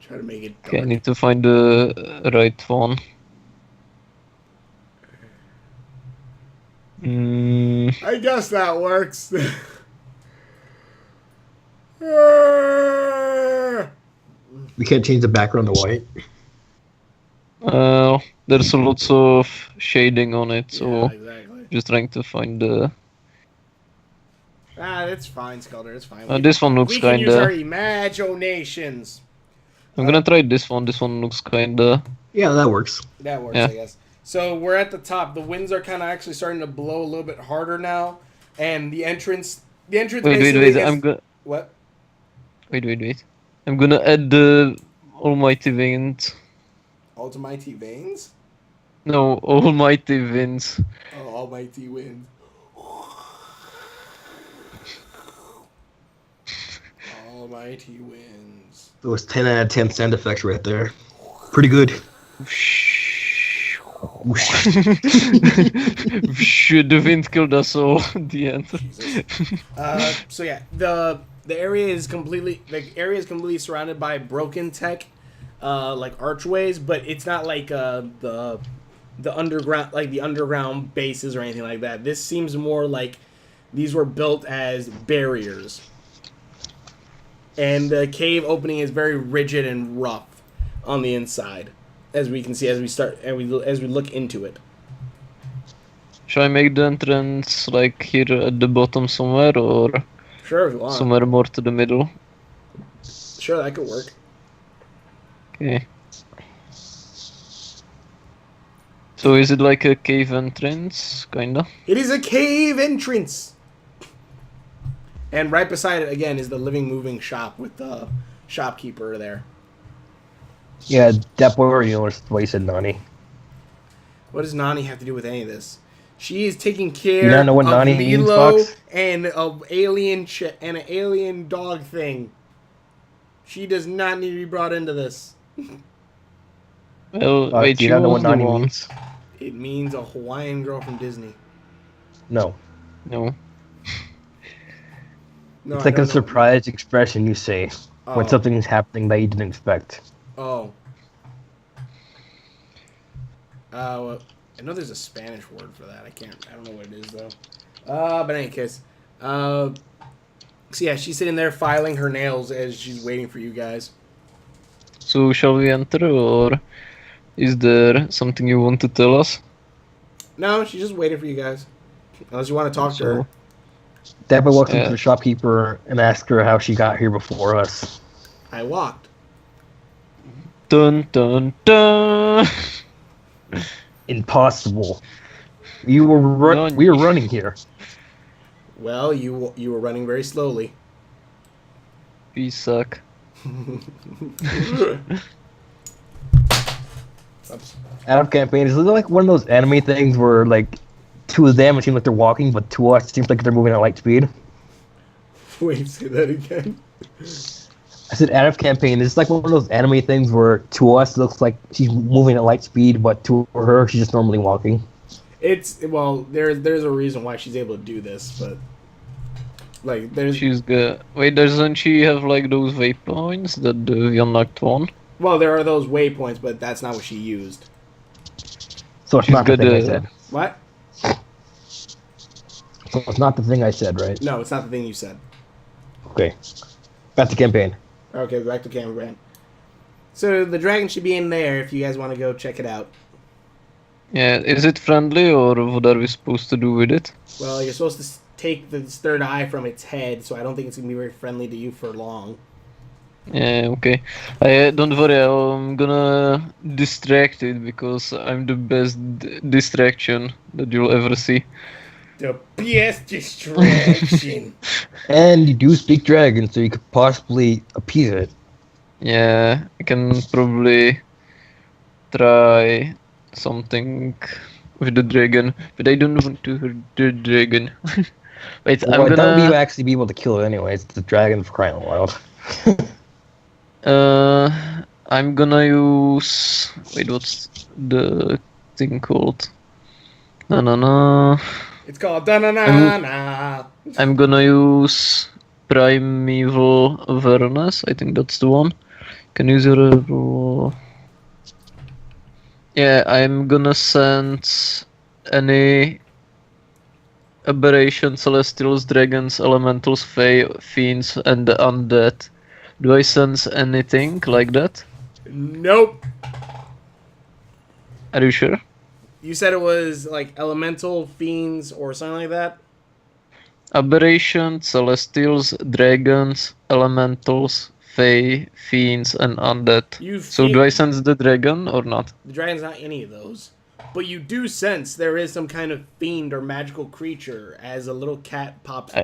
to make it dark. Okay, I need to find the right one. I guess that works. We can't change the background to white. There's lots of shading on it, so Yeah, exactly. just trying to find the. That's fine, Skelter. It's fine. This one looks We can use our kinda. imaginations. I'm gonna try this one. This one looks kinda. Yeah, that works. That works, Yeah. I guess. So we're at the top. The winds are kind of actually starting to blow a little bit harder now, and the entrance Wait, basically is I'm gonna. what? Wait. I'm gonna add the almighty wind. Almighty veins? No, almighty winds. Oh, almighty wind. Almighty winds. Those 10 out of 10 sound effects right there. Pretty good. The wind killed us all at the end. So yeah, the area is completely surrounded by broken tech, like archways, but it's not like the underground bases or anything like that. This seems more like these were built as barriers, and the cave opening is very rigid and rough on the inside, as we can see as we look into it. Shall I make the entrance like here at the bottom somewhere, or Sure, if you want. somewhere more to the middle? Sure, that could work. Okay. So is it like a cave entrance, kinda? It is a cave entrance. And right beside it, again, is the living, moving shop with the shopkeeper there. Yeah, that boy already noticed why you said Nani. What does Nani have to do with any of this? She is taking care You don't know what of Nani means, Milo Fox? and an alien dog thing. She does not need to be brought into this. Well, wait, you she don't know was what the Nani one. means? It means a Hawaiian girl from Disney. No. No. No, It's I like a don't know. surprised expression you say when Oh. something is happening that you didn't expect. Oh. Well, I know there's a Spanish word for that. I don't know what it is though. But in any case, so yeah, she's sitting there filing her nails as she's waiting for you guys. So shall we enter, or is there something you want to tell us? No, she's just waiting for you guys. Unless you want to talk to her. That boy walks up Yeah. to the shopkeeper and asks her how she got here before us. I walked. Dun dun dun. Impossible. We were running here. Well, you were running very slowly. We suck. Oops. Out of campaign, is it like one of those anime things where like two of them it seems like they're walking, but to us it seems like they're moving at light speed? Wait, say that again. I said out of campaign. It's like one of those anime things where to us it looks like she's moving at light speed, but to her she's just normally walking. There's a reason why she's able to do this, but like there's She's good. Wait, doesn't she have like those waypoints that the unlocked one? well, there are those waypoints, but that's not what she used. So it's She's not the good, thing I said. What? So it's not the thing I said, right? No, it's not the thing you said. Okay. Back to campaign. Okay, back to cameraman. So the dragon should be in there if you guys want to go check it out. Yeah, is it friendly, or what are we supposed to do with it? Well, you're supposed to take the third eye from its head, so I don't think it's gonna be very friendly to you for long. Yeah, okay. Don't worry, I'm gonna distract it because I'm the best distraction that you'll ever see. The best distraction. And you do speak dragon, so you could possibly appease it. Yeah, I can probably try something with the dragon, but I don't want to hurt the dragon. Wait, Well, I'm I doubt you gonna. actually be able to kill it anyways. It's a dragon for crying out loud. I'm gonna use. Wait, what's the thing called? No. It's called da-na-na-na. I'm gonna use Primeval Awareness. I think that's the one. Can use your. Yeah, I'm gonna send any aberration, celestials, dragons, elementals, fae, fiends, and the undead. Do I sense anything like that? Nope. Are you sure? You said it was like elemental fiends or something like that. Aberration, celestials, dragons, elementals, Fae, Fiends, and Undead. So feel- do I sense the dragon or not? The dragon's not any of those. But you do sense there is some kind of fiend or magical creature as a little cat pops.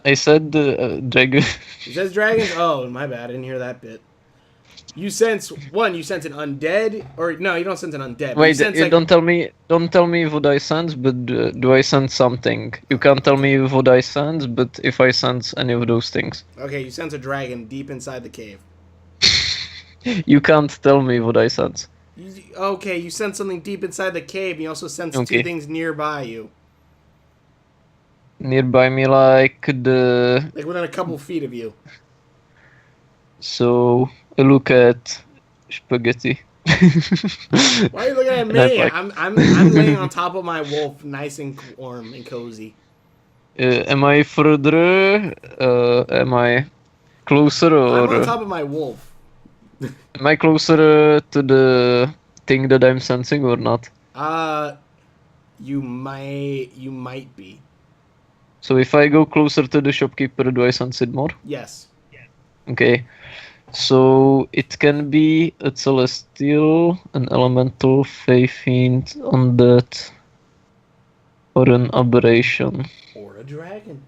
I said dragon. It says dragons? Oh, my bad. I didn't hear that bit. You sense you sense an undead, or no, you don't sense an undead. Wait, you sense you don't tell me what I sense, but do I sense something? You can't tell me what I sense, but if I sense any of those things. Okay, you sense a dragon deep inside the cave. You can't tell me what I sense. Okay, you sense something deep inside the cave, and you also sense Okay. two things nearby you. Nearby me, like the... Like within a couple feet of you. So, I look at spaghetti. Why are you looking at And I'm me? like- I'm laying on top of my wolf, nice and warm and cozy. Am I further? Am I closer I'm on or top of my wolf. am I closer to the thing that I'm sensing or not? You might be. So if I go closer to the shopkeeper, do I sense it more? Yes. Okay. So it can be a celestial, an elemental, fae fiend, undead, or an aberration, Or a dragon.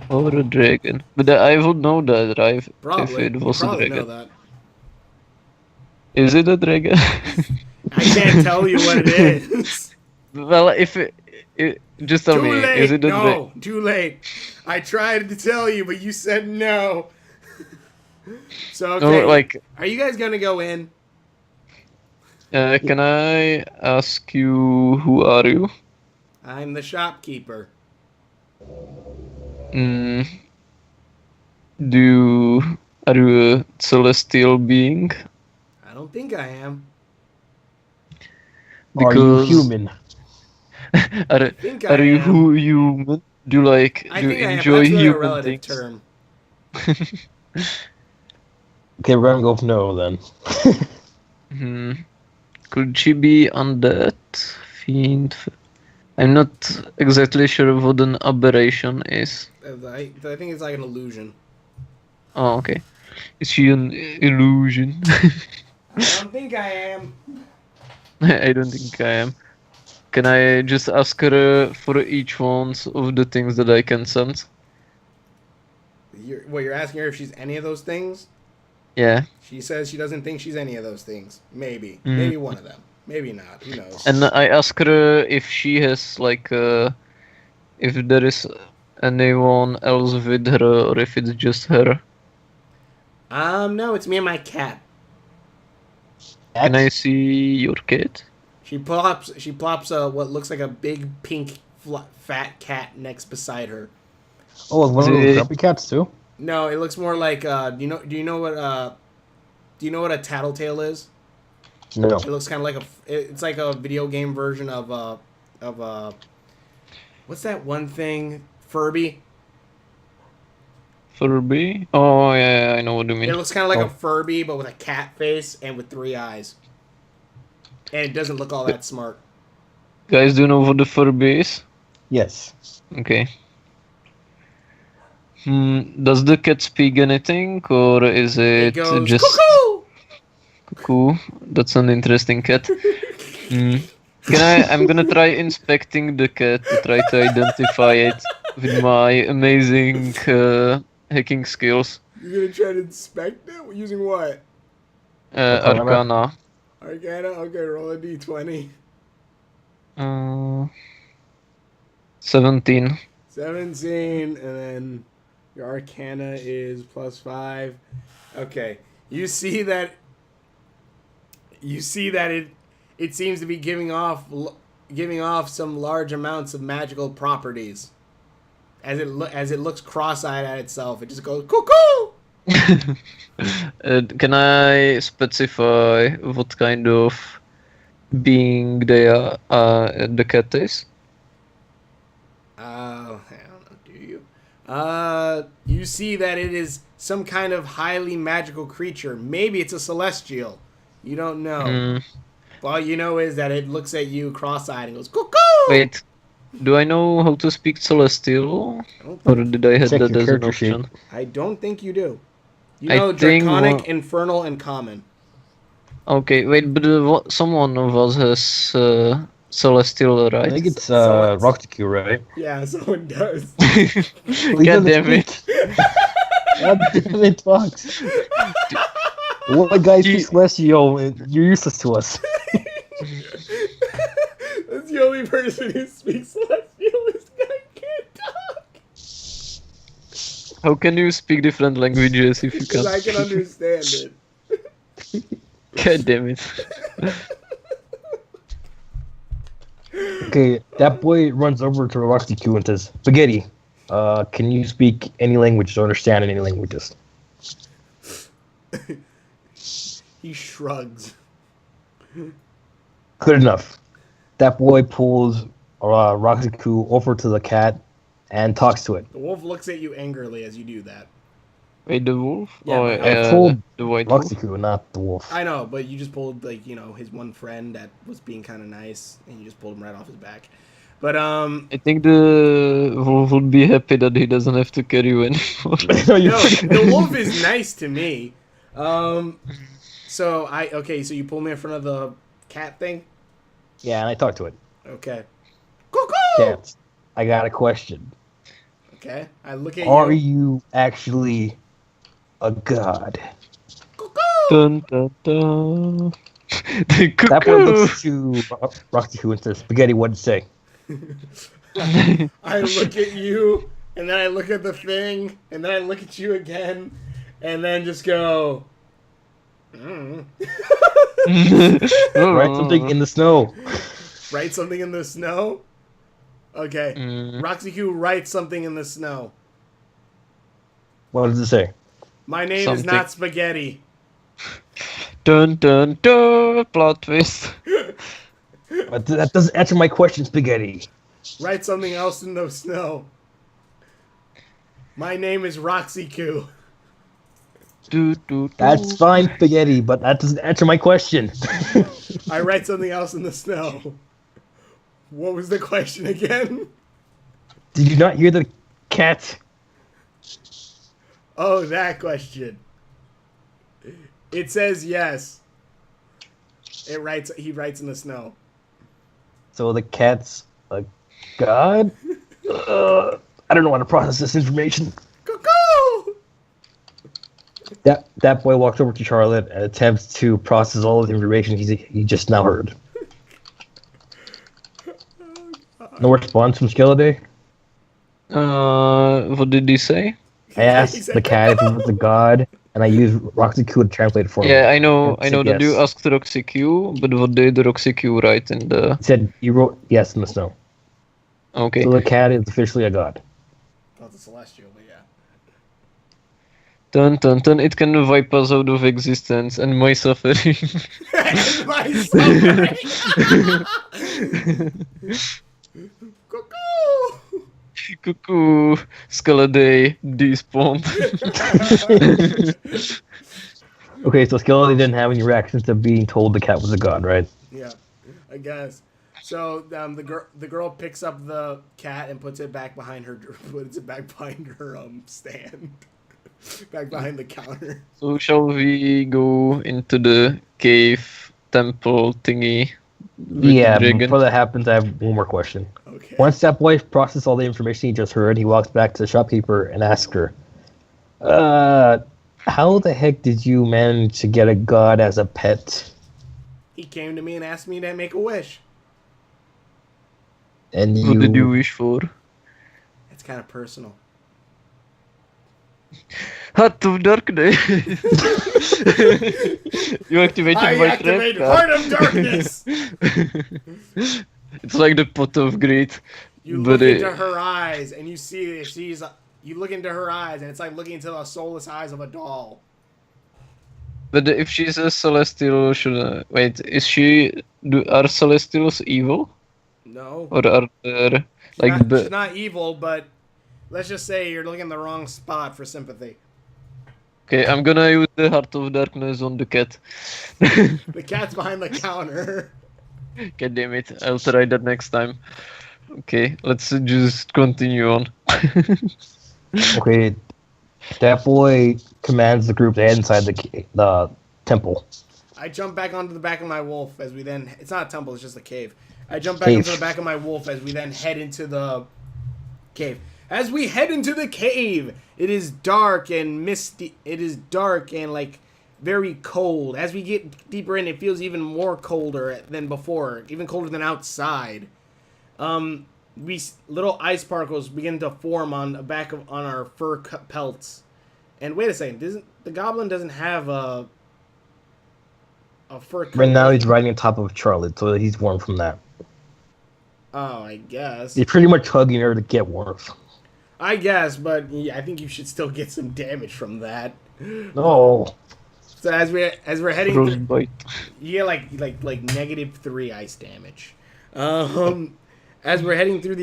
or a dragon. But I would know that, right? If Probably. it You was a probably know dragon. that. Is it a dragon? I can't tell you what it is. Well, if just tell Too me, late. is it a dragon? No, too late. I tried to tell you, but you said no. So okay. No, like, Are you guys gonna go in? can I ask you who are you? I'm the shopkeeper. Mm, are you a celestial being? I don't think I am. Are you human? Think I Are you am. human? Do you like I do you think I am. enjoy That's really a human relative things? term. Okay, we're gonna go with no then. Hmm. Could she be undead? Fiend? I'm not exactly sure what an aberration is. I think it's like an illusion. Oh, okay. Is she an illusion? I don't think I am. I don't think I am. Can I just ask her for each one of the things that I can sense? You're asking her if she's any of those things? Yeah. She says she doesn't think she's any of those things. Maybe. Mm. Maybe one of them. Maybe not. Who knows? And I ask her if she has like if there is anyone else with her or if it's just her. No, it's me and my cat. Can I see your cat? She plops what looks like a big pink fat cat next beside her. Oh, it's one of Is those it- grumpy cats too. No, it looks more like do you know what a tattletale is? No. It looks kind of like it's like a video game version of what's that one thing? Furby. Furby? Oh yeah, I know what you It mean. looks kind of like Oh. a Furby, but with a cat face and with 3 eyes. And it doesn't look all that smart. Guys, do you know what the Furby is? Yes. Okay. Does the cat speak anything or is It it goes just cuckoo. cool? That's an interesting cat. I'm gonna try inspecting the cat to try to identify it with my amazing hacking skills. You're gonna try to inspect it using what? Arcana. Arcana. Okay, roll a d20. 17. 17, and then your Arcana is +5. Okay, you see that it seems to be giving off some large amounts of magical properties. As it looks cross-eyed at itself, it just goes cuckoo. Can I specify what kind of being the cat is? I don't know. Do you? You see that it is some kind of highly magical creature. Maybe it's a celestial. You don't know. All you know is that it looks at you cross-eyed and goes cuckoo. Wait, do I know how to speak Celestial? I don't Or think, did I have Check that your as an character sheet. option? I don't think you do. You I know think Draconic, one- Infernal, and Common. Okay, wait, but someone of us has Celestial, I right? think it's So- Roxy right? Yeah, someone does. Well, he God doesn't damn it. speak. God damn it, Fox. What guy He- speaks Celestial? You're useless to us. That's the only person who speaks Celestial. This guy can't talk. How can you speak different languages if you Because can't I can speak? understand it. God damn it. Okay, that boy runs over to Roxy Q and says, Spaghetti, can you speak any language or understand any languages? He shrugs. Good enough. That boy pulls Roxy Q over to the cat and talks to it. The wolf looks at you angrily as you do that. Wait, the wolf? Yeah, Oh, but I pulled the white wolf? Roxy Q, not the wolf. I know, but you just pulled, like, you know, his one friend that was being kind of nice, and you just pulled him right off his back. But, I think the wolf would be happy that he doesn't have to carry you anymore. No, you- no, the wolf is nice to me. So so you pull me in front of the cat thing? Yeah, and I talked to it. Okay. Cuckoo! Cats, I got a question. Okay, I look at Are you. you actually a god? Cuckoo! Dun, dun, dun. The That boy cuckoo! looks to Roxy Q and says, Spaghetti, what'd you say? I look at you, and then I look at the thing, and then I look at you again, and then just go. Mm. Write something in the snow. Write something in the snow? Okay. Mm. Roxy Q writes something in the snow. What does it say? My name is Something. not Spaghetti. Dun dun dun! Plot twist. But that doesn't answer my question, Spaghetti. Write something else in the snow. My name is Roxy Q. Do, do, do. That's fine, Spaghetti, but that doesn't answer my question. I write something else in the snow. What was the question again? Did you not hear the cat? Oh, that question. It says yes. He writes in the snow. So the cat's a god? I don't know how to process this information. Cuckoo! That boy walks over to Charlotte and attempts to process all of the information he just now heard. No response from Skeleday? What did he say? I asked said the cat if it was a god, and I used Roxy Q to translate it for Yeah, him. I know It said that you yes. asked Roxy Q, but what did Roxy Q write in the... He said he wrote yes in the snow. Okay. So the cat is officially a god. Oh, it's a celestial, but yeah. Dun dun dun, it can wipe us out of existence and my suffering. My suffering. Cuckoo! Cuckoo, Skeleday, despawned. Okay, so Skeleday didn't have any reactions to being told the cat was a god, right? Yeah, I guess. So the girl picks up the cat and puts it back behind her stand, back behind the counter. So shall we go into the cave temple thingy? With Yeah, the dragon? before that happens, I have one more question. Okay. Once that boy processed all the information he just heard, he walks back to the shopkeeper and asks her, how the heck did you manage to get a god as a pet? He came to me and asked me to make a wish. And What did you wish for? It's kind of personal. Heart of Darkness! You activated I my activate trap Heart card. of Darkness. It's like the pot of greed. You But look into her eyes and you see that she's. You look into her eyes and it's like looking into the soulless eyes of a doll. But if she's a celestial, should wait? Is she? Are celestials evil, No. or are there like She's not evil, but let's just say you're looking in the wrong spot for sympathy. Okay, I'm gonna use the Heart of Darkness on the cat. The cat's behind the counter. God damn it! I'll try that next time. Okay, let's just continue on. Okay, That boy commands the group to head inside the temple. I jump back onto the back of my wolf as we then. It's not a temple, it's just a cave. I jump back Cave. onto the back of my wolf as we then head into the cave. As we head into the cave, it is dark and misty. It is dark and like very cold. As we get deeper in, it feels even more colder than before, even colder than outside. Little ice particles begin to form on the back of on our fur pelts. And wait a second, the goblin doesn't have a fur coat? Right now he's riding on top of Charlotte, so he's warm from that. Oh, I guess. He's pretty much hugging her to get warmth. I guess, but yeah, I think you should still get some damage from that. No. So as we're heading through, Frostbite. you get like -3 ice damage. As we're heading through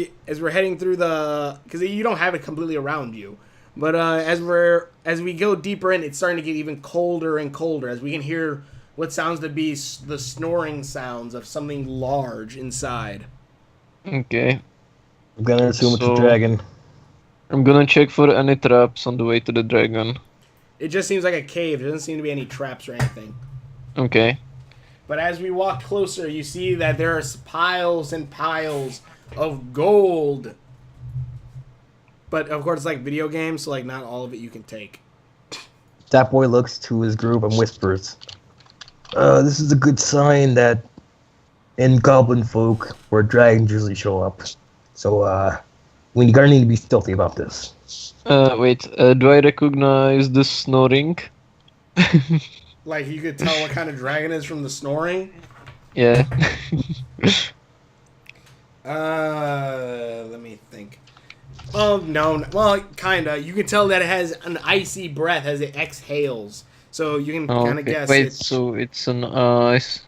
the because you don't have it completely around you, but as we go deeper in, it's starting to get even colder and colder as we can hear what sounds to be the snoring sounds of something large inside. Okay. I'm gonna assume it's a So- dragon. I'm gonna check for any traps on the way to the dragon. It just seems like a cave. There doesn't seem to be any traps or anything. Okay. But as we walk closer, you see that there are piles and piles of gold. But of course, it's like video games, so like not all of it you can take. That boy looks to his group and whispers, "This is a good sign that in Goblin folk where dragons usually show up. So we're gonna need to be stealthy about this." Wait. Do I recognize the snoring? Like you could tell what kind of dragon is from the snoring. Yeah. Let me think. Oh no, well, kinda. You can tell that it has an icy breath as it exhales, so you can kind of Okay. guess. Wait. So it's an ice.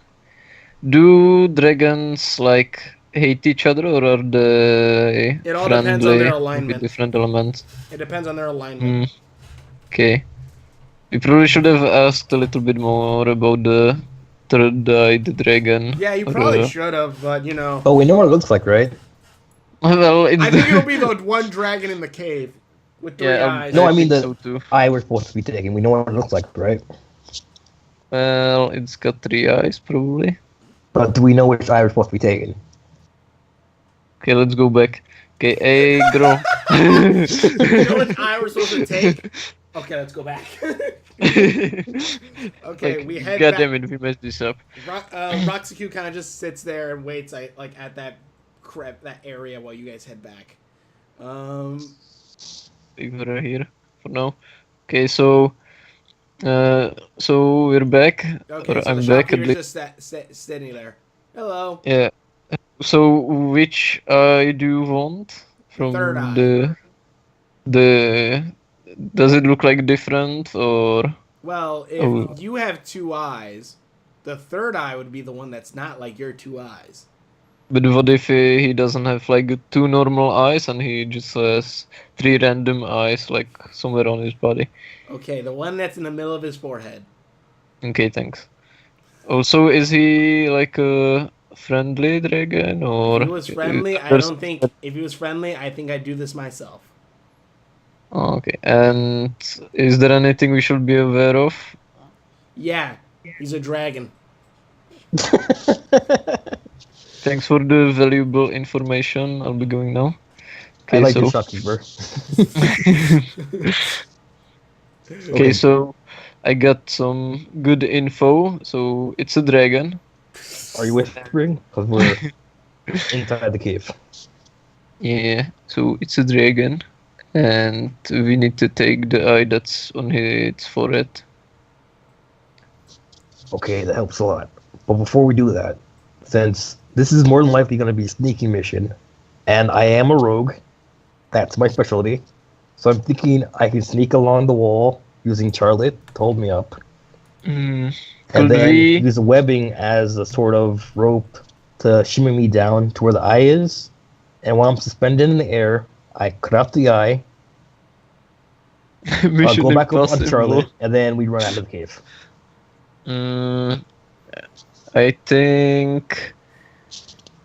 Do dragons like hate each other, or are they It all friendly depends on their with alignment. different elements? It depends on their alignment. Okay. We probably should have asked a little bit more about the third-eyed dragon. Yeah, you or, probably should have, but you know. Oh, we know what it looks like, right? Well, it's I think it'll be the one dragon in the cave with 3 yeah. eyes. No, I mean think the- so too. Eye we're supposed to be taking. We know what it looks like, right? Well, it's got 3 eyes probably. But do we know which eye we're supposed to be taking? Okay, let's go back. Okay, hey, girl. You know which eye we're supposed to take? Okay, let's go back. Okay, Like, we head God back. damn it, we messed this up. Roxy kind of just sits there and waits, like at that area while you guys head back. Leave her here for now. Okay, so we're back. Okay, Or so I'm the back at shopkeeper's least. just standing there. Hello. Yeah. So which eye do you want from Third eye. the? Does it look like different or? Well, if Oh. you have 2 eyes, the third eye would be the one that's not like your 2 eyes. But what if he doesn't have like 2 normal eyes and he just has 3 random eyes like somewhere on his body? Okay, the one that's in the middle of his forehead. Okay, thanks. Also, is he like a friendly dragon or? If he was friendly, I There's- don't think. If he was friendly, I think I'd do this myself. Oh, okay. And is there anything we should be aware of? Yeah, he's a dragon. Thanks for the valuable information. I'll be going now. I Okay, like so your shopkeeper. okay, so I got some good info. So it's a dragon. Are you whispering? Because we're inside the cave. Yeah. So it's a dragon, and we need to take the eye that's on its forehead. Okay, that helps a lot. But before we do that, since this is more than likely going to be a sneaky mission, and I am a rogue, that's my specialty. So I'm thinking I can sneak along the wall using Charlotte to hold me up, Mm, and could then we? use the webbing as a sort of rope to shimmy me down to where the eye is. And while I'm suspended in the air, I cut out the eye. I'll Mission go back up on Impossible. Charlotte, and then we run out of the cave. I think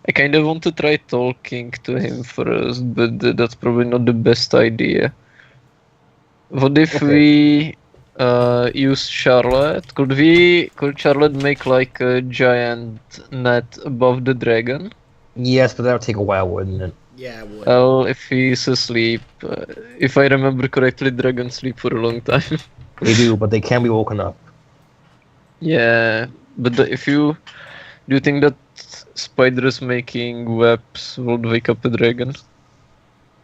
I kind of want to try talking to him first, but that's probably not the best idea. What if Okay. we use Charlotte? Could Charlotte make like a giant net above the dragon? Yes, but that'll take a while, wouldn't it? Yeah, it would. Well, if he's asleep, if I remember correctly, dragons sleep for a long time. They do, but they can be woken up. Yeah, but if you do you think that spiders making webs would wake up a dragon?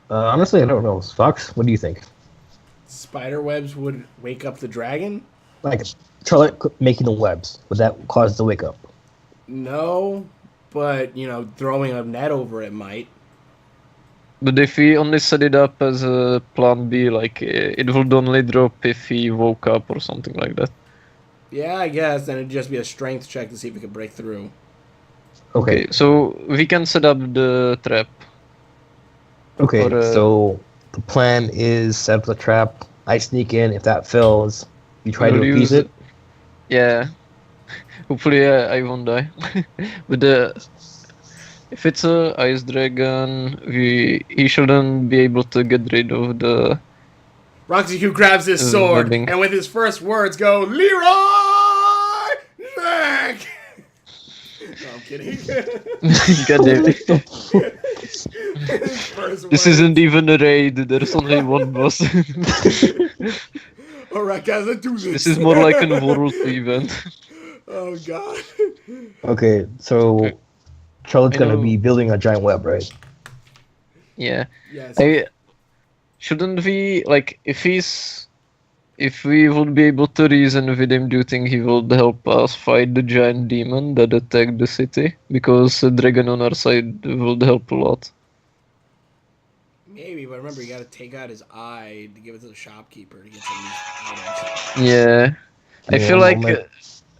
Honestly, I don't know. Fox, what do you think? Spider webs would wake up the dragon? Like Charlotte making the webs, would that cause it to wake up? No, but throwing a net over it might. But if we only set it up as a plan B, like it would only drop if he woke up or something like that. Yeah, I guess. Then it'd just be a strength check to see if it could break through. Okay. So we can set up the trap. Okay. Or, So the plan is set up the trap. I sneak in. If that fails, you try to We'll appease use- it. Yeah. Hopefully I won't die. But if it's a ice dragon, he shouldn't be able to get rid of the. Roxy Hugh grabs his sword webbing. and with his first words go, Leroy Jack! No, I'm kidding. God damn it. His first This words. isn't even a raid. There's only one boss. Alright, guys, let's do this. This is more like a world event. Oh, God. Okay. So Okay. Charlotte's I gonna know- be building a giant web, right? Yeah. Yes. Shouldn't we like if we would be able to reason with him, do you think he would help us fight the giant demon that attacked the city? Because a dragon on our side would help a lot. Maybe, but remember, you gotta take out his eye to give it to the shopkeeper to get some of these items. Yeah. I Yeah, feel like moment.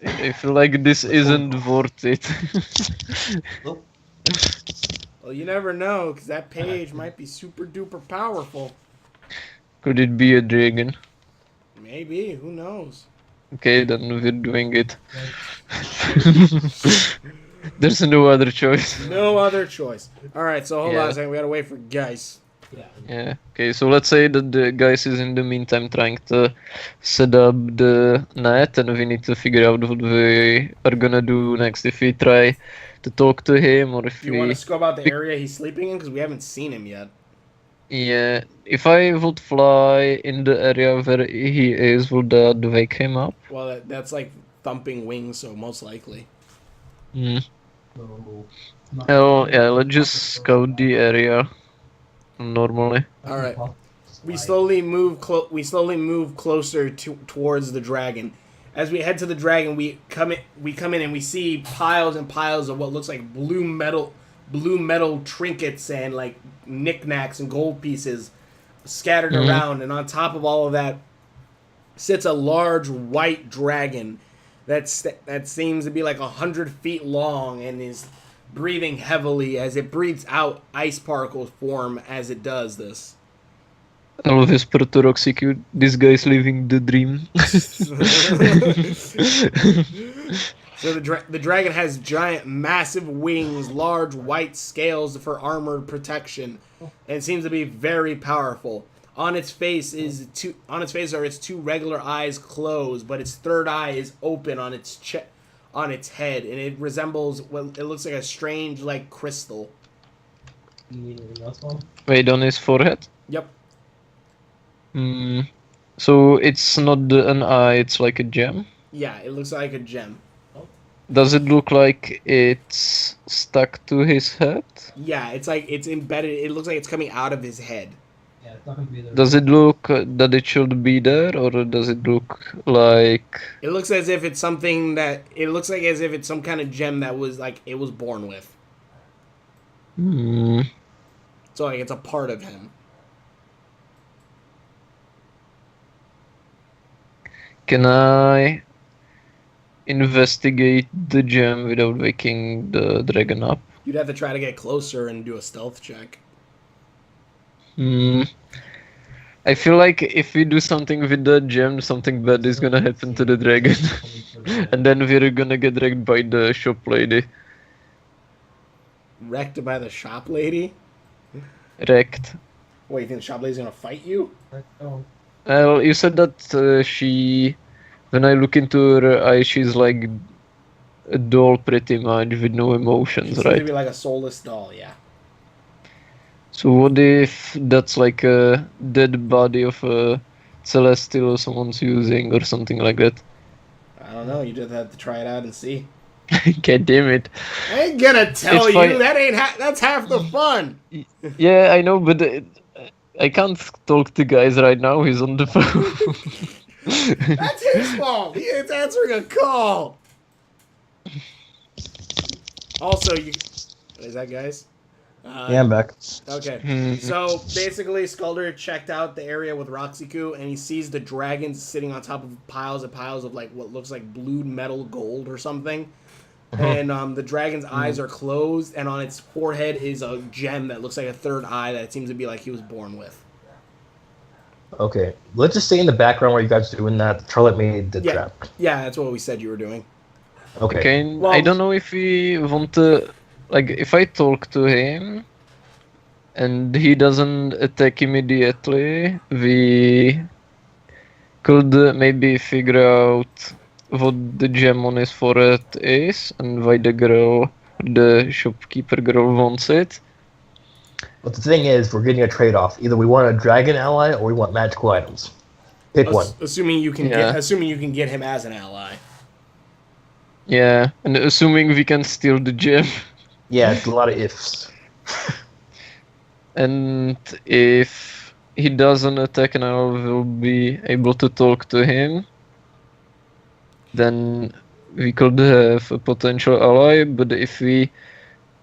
I feel like this isn't worth it. Well, you never know, because that page might be super duper powerful. Could it be a dragon? Maybe, who knows? Okay, then we're doing it. There's no other choice. No other choice. Alright, so hold on Yeah. a second, we gotta wait for Geis. Yeah. Okay, so let's say that the guys is in the meantime trying to set up the net, and we need to figure out what we are gonna do next. If we try to talk to him, or if Do you we, want to scope out the area he's sleeping in? Because we haven't seen him yet. yeah, if I would fly in the area where he is, would that wake him up? Well, that's like thumping wings, so most likely. Hmm. Oh yeah, let's just scout the area normally. Alright. We slowly move closer towards the dragon. As we head to the dragon, we come in and we see piles and piles of what looks like blue metal trinkets and like knickknacks and gold pieces scattered around, and on top of all of that sits a large white dragon that seems to be like 100 feet long and is breathing heavily as it breathes out ice particles form as it does this. I'll whisper to Roxy, this guy's living the dream. So the dragon has giant, massive wings, large white scales for armored protection, and seems to be very powerful. On its face are its two regular eyes closed, but its third eye is open on its head, and it resembles it looks like a strange like crystal. Wait, on his forehead? Yep. So it's not an eye, it's like a gem? Yeah, it looks like a gem. Does it look like it's stuck to his head? Yeah, it's like it's embedded. It looks like it's coming out of his head. Does it look that it should be there, or does it look like... It looks as if it's something that it looks like as if it's some kind of gem that was like it was born with. So like it's a part of him. Can I investigate the gem without waking the dragon up? You'd have to try to get closer and do a stealth check. I feel like if we do something with the gem, something bad is gonna happen to the dragon. And then we're gonna get wrecked by the shop lady. Wrecked by the shop lady? Wrecked. What, you think the shop lady's gonna fight you? Well, you said that she, when I look into her eyes, she's like a doll pretty much with no She emotions, seems to right? be like a soulless doll, yeah. So what if that's like a dead body of a celestial someone's using or something like that? I don't know. You just have to try it out and see. God damn it. I ain't gonna tell It's you. fine. That ain't. That's half the fun. Yeah, I know, but I can't talk to guys right now. He's on the phone. That's his fault. He is answering a call. Also, you. Is that guys? Yeah, I'm back. Okay. Hmm. So basically, Skulder checked out the area with Roxiku, and he sees the dragons sitting on top of piles and piles of like what looks like blue metal gold or something. And the dragon's eyes are closed, and on its forehead is a gem that looks like a third eye that it seems to be like he was born with. Okay, let's just stay in the background while you guys are doing that. Charlotte made the Yeah, trap. yeah, that's what we said you were doing. Okay. Okay, Well- I don't know if we want to, like, if I talk to him and he doesn't attack immediately, we could maybe figure out what the gem on his forehead is and why the shopkeeper girl wants it. But the thing is, we're getting a trade-off. Either we want a dragon ally or we want magical items. Pick one. Assuming you can Yeah. get him as an ally. Yeah, and assuming we can steal the gem. Yeah, it's a lot of ifs. And if he doesn't attack and I will be able to talk to him, then we could have a potential ally, but if we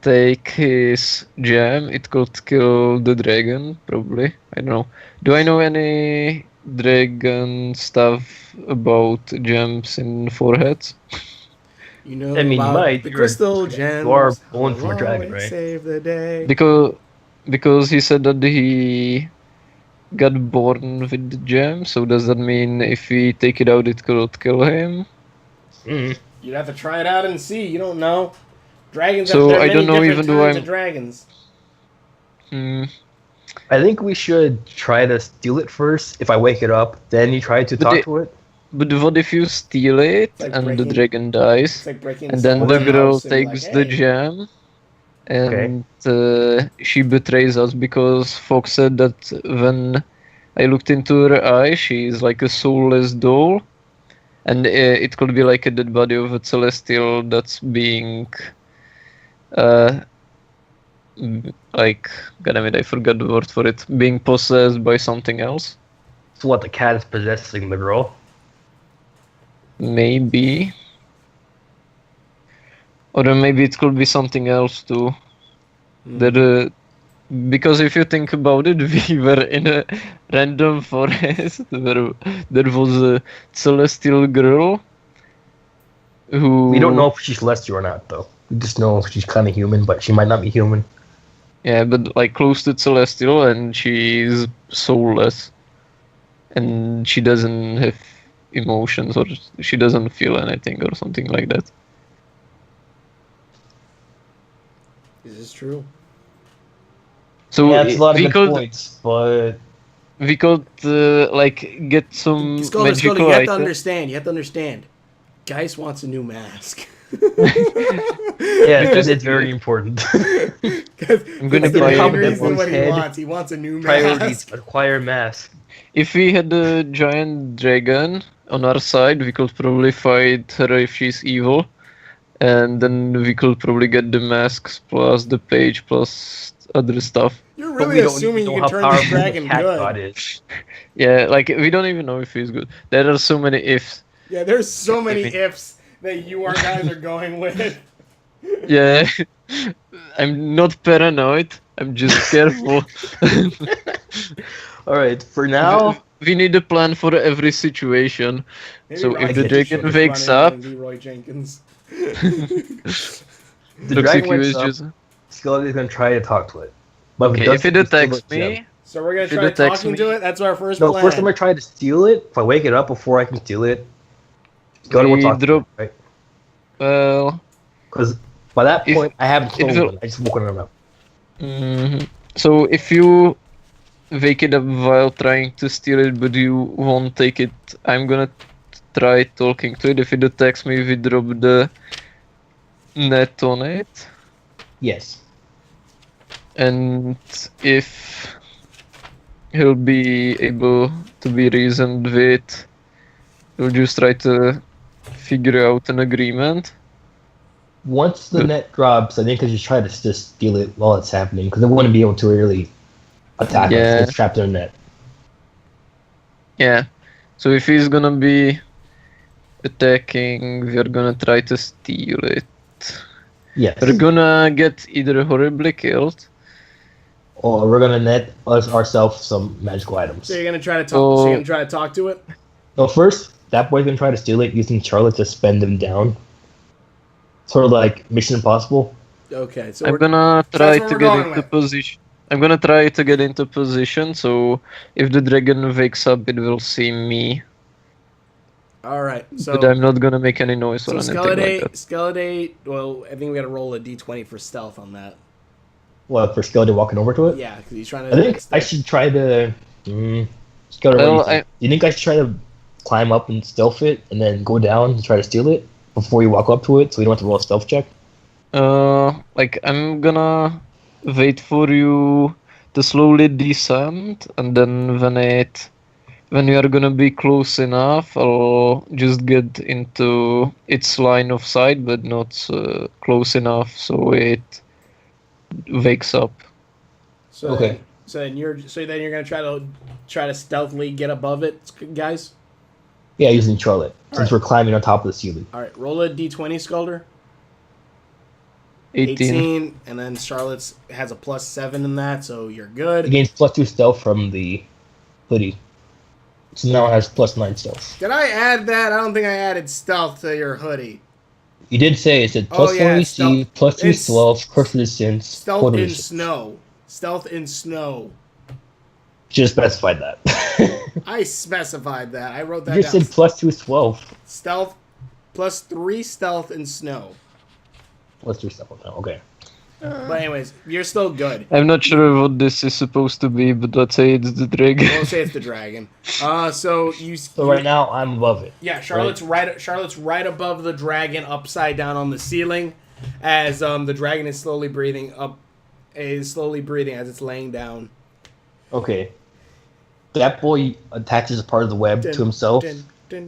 take his gem, it could kill the dragon, probably. I don't know. Do I know any dragon stuff about gems in foreheads? You know I mean, about might. the You're- crystal gems. you are born will from a dragon, always right? Save the day. Because he said that he got born with the gem, so does that mean if we take it out it could kill him? Mm. You'd have to try it out and see. You don't know. Dragons So, there are I many don't know different even though kinds I'm- of dragons. Hmm. I think we should try to steal it first. If I wake it up, then you try to But talk it- to it. But what if you steal it like and the breaking- dragon dies? It's like breaking And then the someone's girl house and be takes like, the "Hey." gem and she betrays us because Fox said that when I looked into her eye, she's like a soulless doll. And it could be like a dead body of a celestial that's being. Like, goddammit, I forgot the word for it. Being possessed by something else. So what? The cat is possessing the girl. Maybe. Or then maybe it could be something else too. That, because if you think about it, we were in a random forest where there was a celestial girl who. We don't know if she's celestial or not, though. We just know she's kind of human, but she might not be human. Yeah, but like close to celestial, and she's soulless, and she doesn't have emotions, or she doesn't feel anything, or something like that. Is this true? So Yeah, it's a lot of we good could points, but we could like get some Skulder, magical you have to item. understand. You have to understand. Geist wants a new mask. yeah, it's very important. I'm gonna That's the buy main it. reason what he Head. wants. He wants a new Priorities: mask. acquire mask. If we had a giant dragon on our side, we could probably fight her if she's evil, and then we could probably get the masks plus the page plus other stuff. You're But really we don't assuming know you how can turn this powerful the dragon cat good. god is. Yeah, like we don't even know if he's good. There are so many ifs. Yeah, there's so many Maybe. ifs that you our guys are going with. Yeah, I'm not paranoid. I'm just careful. All right, for now, We need a plan for every situation. Maybe So Ryan if the should dragon just wakes run up, into Leroy Jenkins. the looks dragon like he wakes was up. just. Skelly's gonna try to talk to it. But Okay, if doesn't, it we steal attacks the gem. me, So we're gonna If it try attacks talking me- to it. That's our first No, plan. first I'm gonna try to steal it. If I wake it up before I can steal it, Skelly will We talk drop- to it, right? well, Because by that If- point, I haven't if killed it- one. I just woken him up. so if you wake it up while trying to steal it, but you won't take it. I'm gonna try talking to it. If it attacks me, we drop the net on it. Yes. And if he'll be able to be reasoned with, we'll just try to figure out an agreement. Once the net drops, I think I should try to just steal it while it's happening, because it wouldn't be able to really attack Yeah. us. It's trapped in a net. Yeah. So if he's gonna be attacking, we're gonna try to steal it. Yes. We're gonna get either horribly killed. Or we're gonna net ourselves some magical items. So you're gonna try to talk. So you're gonna try to talk to it. So first, that boy's gonna try to steal it using Charlotte to spend him down. Sort of like Mission Impossible. Okay, so I'm we're gonna so try that's what to we're get going into with. position. I'm gonna try to get into position, so if the dragon wakes up, it will see me. All right. So But I'm not gonna make any noise or so anything like Skeledate, that. Skeledate. Well, I think we gotta roll a d20 for stealth on that. What, for Skeleton walking over to it? Yeah, because he's trying to. I think I should try to. Skeleton, Well, what do you think? Do you think I should try to climb up and stealth it, and then go down and try to steal it before you walk up to it, so we don't have to roll a stealth check? Like I'm gonna wait for you to slowly descend, and then when you are gonna be close enough, I'll just get into its line of sight, but not close enough so it wakes up. So Okay. Then, so then you're gonna try to stealthily get above it, guys. Yeah, using Charlotte, since Alright. we're climbing on top of the ceiling. All right, roll a d20, Skulder. 18. And then Charlotte's has a +7 in that, so you're good. It gains +2 stealth from the hoodie. So now it has +9 stealth. Did I add that? I don't think I added stealth to your hoodie. You did say it said Oh, +4 yeah, AC, stealth. +2 It's stealth, curse resistance, Stealth quarter in resistance. snow. Stealth in snow. Should have specified that. I specified that. I wrote that You down. said +2 stealth. Stealth +3 stealth in snow. Let's do stealth now. Okay. But anyways, you're still good. I'm not sure what this is supposed to be, but let's say it's the dragon. We'll say it's the dragon. So you. So right now I'm above it. Yeah, Charlotte's right above the dragon, upside down on the ceiling, as the dragon is slowly breathing as it's laying down. Okay. That boy attaches a part of the web to himself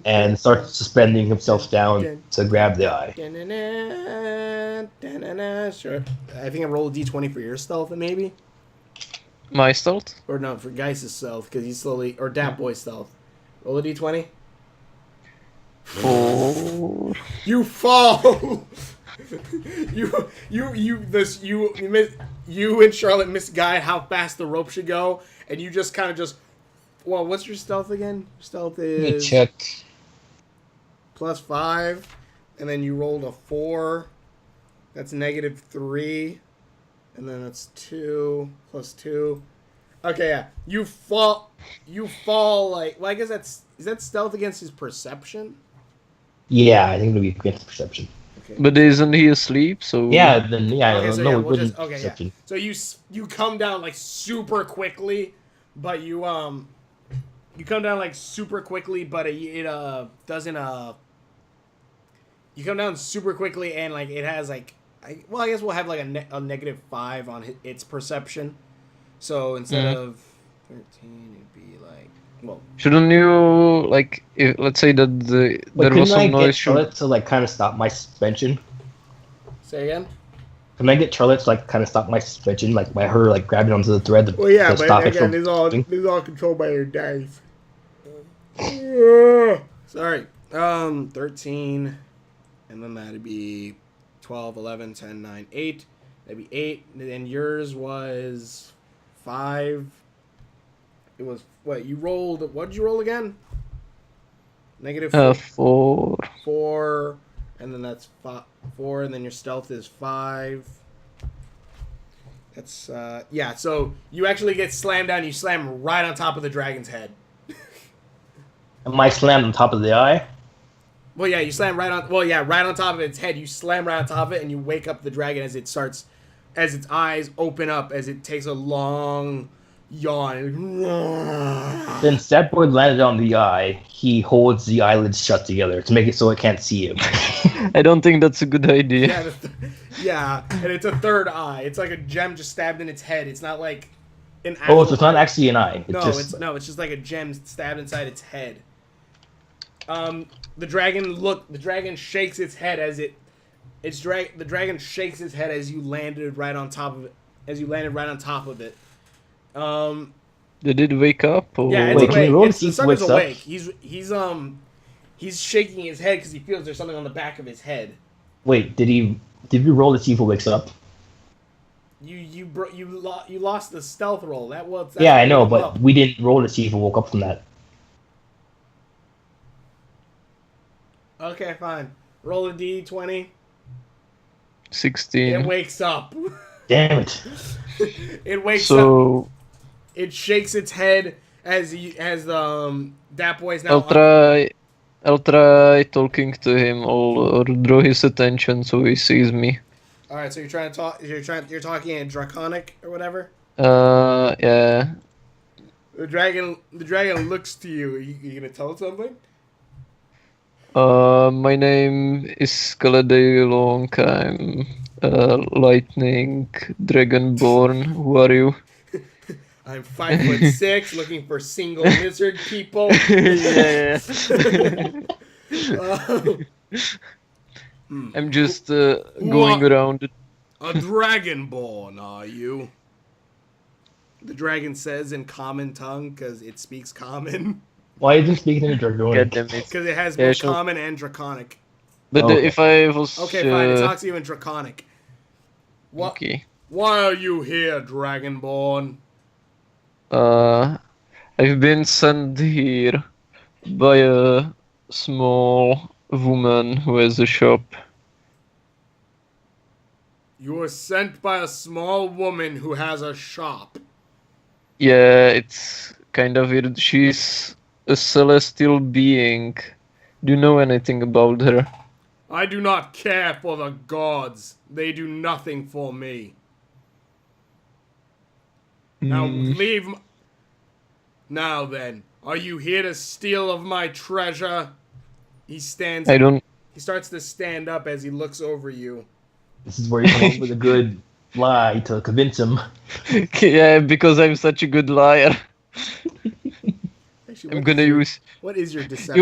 and starts suspending himself down to grab the eye. Sure. I think I roll a d20 for your stealth, maybe, My stealth? or no, for Geiss's stealth because he's slowly, or Dat Boy's stealth. Roll a d20. 4. You fall. you and Charlotte misguide how fast the rope should go, and you just kind of just. Well, what's your stealth again? Stealth Let me is check. +5, and then you rolled a 4. That's -3, and then that's 2 +2. Okay, yeah. You fall like. Well, I guess is that stealth against his perception? Yeah, I think it'll be against perception. Okay. But isn't he asleep? So Yeah, then yeah, Okay, so no, yeah, it we'll wouldn't just okay, yeah. perception. So you come down like super quickly, but you come down like super quickly, but it doesn't You come down super quickly and like it has like I guess we'll have like a -5 on its perception. So instead of 13, it'd be like shouldn't you like if let's say that Wait, there was couldn't I some get noise? Charlotte to like kind of stop my suspension? say again. Can I get Charlotte to like kind of stop my suspension, like by her like grabbing onto the thread to, Well, yeah, to but stop it again, from? this is all controlled by your dice. Sorry. 13, and then that'd be 12, 11, 10, 9, 8. That'd be 8, and yours was 5. It was what you rolled. What did you roll again? -4. 4. 4, and then that's 4, and then your stealth is 5. That's yeah. So you actually get slammed down. You slam right on top of the dragon's head. Am I slammed on top of the eye? Well, yeah, you slam right on. Well, yeah, right on top of its head. You slam right on top of it, and you wake up the dragon as its eyes open up, as it takes a long, yawn. Since that boy landed on the eye, he holds the eyelids shut together to make it so it can't see him. I don't think that's a good idea. Yeah, yeah, and it's a third eye. It's like a gem just stabbed in its head. It's not like an actual Oh, so it's not eye. actually an eye. It's No, just... it's just like a gem stabbed inside its head. The dragon shakes its head as the dragon shakes its head as you landed right on top of it. Did it wake up? Or... Yeah, it's Wait, can we roll awake. to see The if it sucker's wakes up? awake. He's shaking his head because he feels there's something on the back of his head. Wait, did we roll to see if it wakes up? You lost the stealth roll. That's Yeah, I what know, woke but up. we didn't roll to see if it woke up from that. Okay, fine. Roll a d20. 16. It wakes up. Damn it. It wakes up. So It shakes its head as that boy's now. I'll try talking to him or draw his attention so he sees me. All right, so you're trying to talk. You're talking in Draconic or whatever. Yeah. The dragon looks to you. You gonna tell it something? My name is Skaladilong. I'm lightning dragonborn. Who are you? I'm 5'6", looking for single lizard people. Yeah. Hmm. I'm just going around. A dragonborn, are you? The dragon says in common tongue because it speaks common. Why isn't speaking in a Draconic? God damn it. Because it has Yeah, both sure. common and draconic. But Okay. if I was Okay, fine. It talks to you in draconic. What? okay. Why are you here, dragonborn? I've been sent here by a small woman who has a shop. You were sent by a small woman who has a shop. Yeah, it's kind of weird. She's a celestial being. Do you know anything about her? I do not care for the gods. They do nothing for me. Now leave. Now then, are you here to steal of my treasure? He stands. I don't. He starts to stand up as he looks over you. This is where you come up with a good lie to convince him. Yeah, because I'm such a good liar. Actually, I'm what gonna is your- use. What is your deception?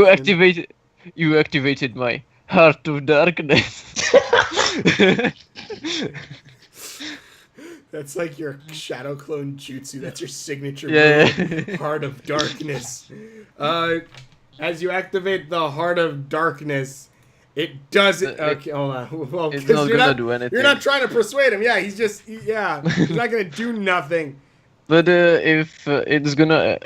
You activated my heart of darkness. That's like your shadow clone jutsu. That's your signature Yeah. move, Heart of Darkness. As you activate the Heart of Darkness, it doesn't. Okay, hold on. Well, It's 'cause not you're gonna do anything. You're not trying to persuade him. Yeah, he's not gonna do nothing. But if it's gonna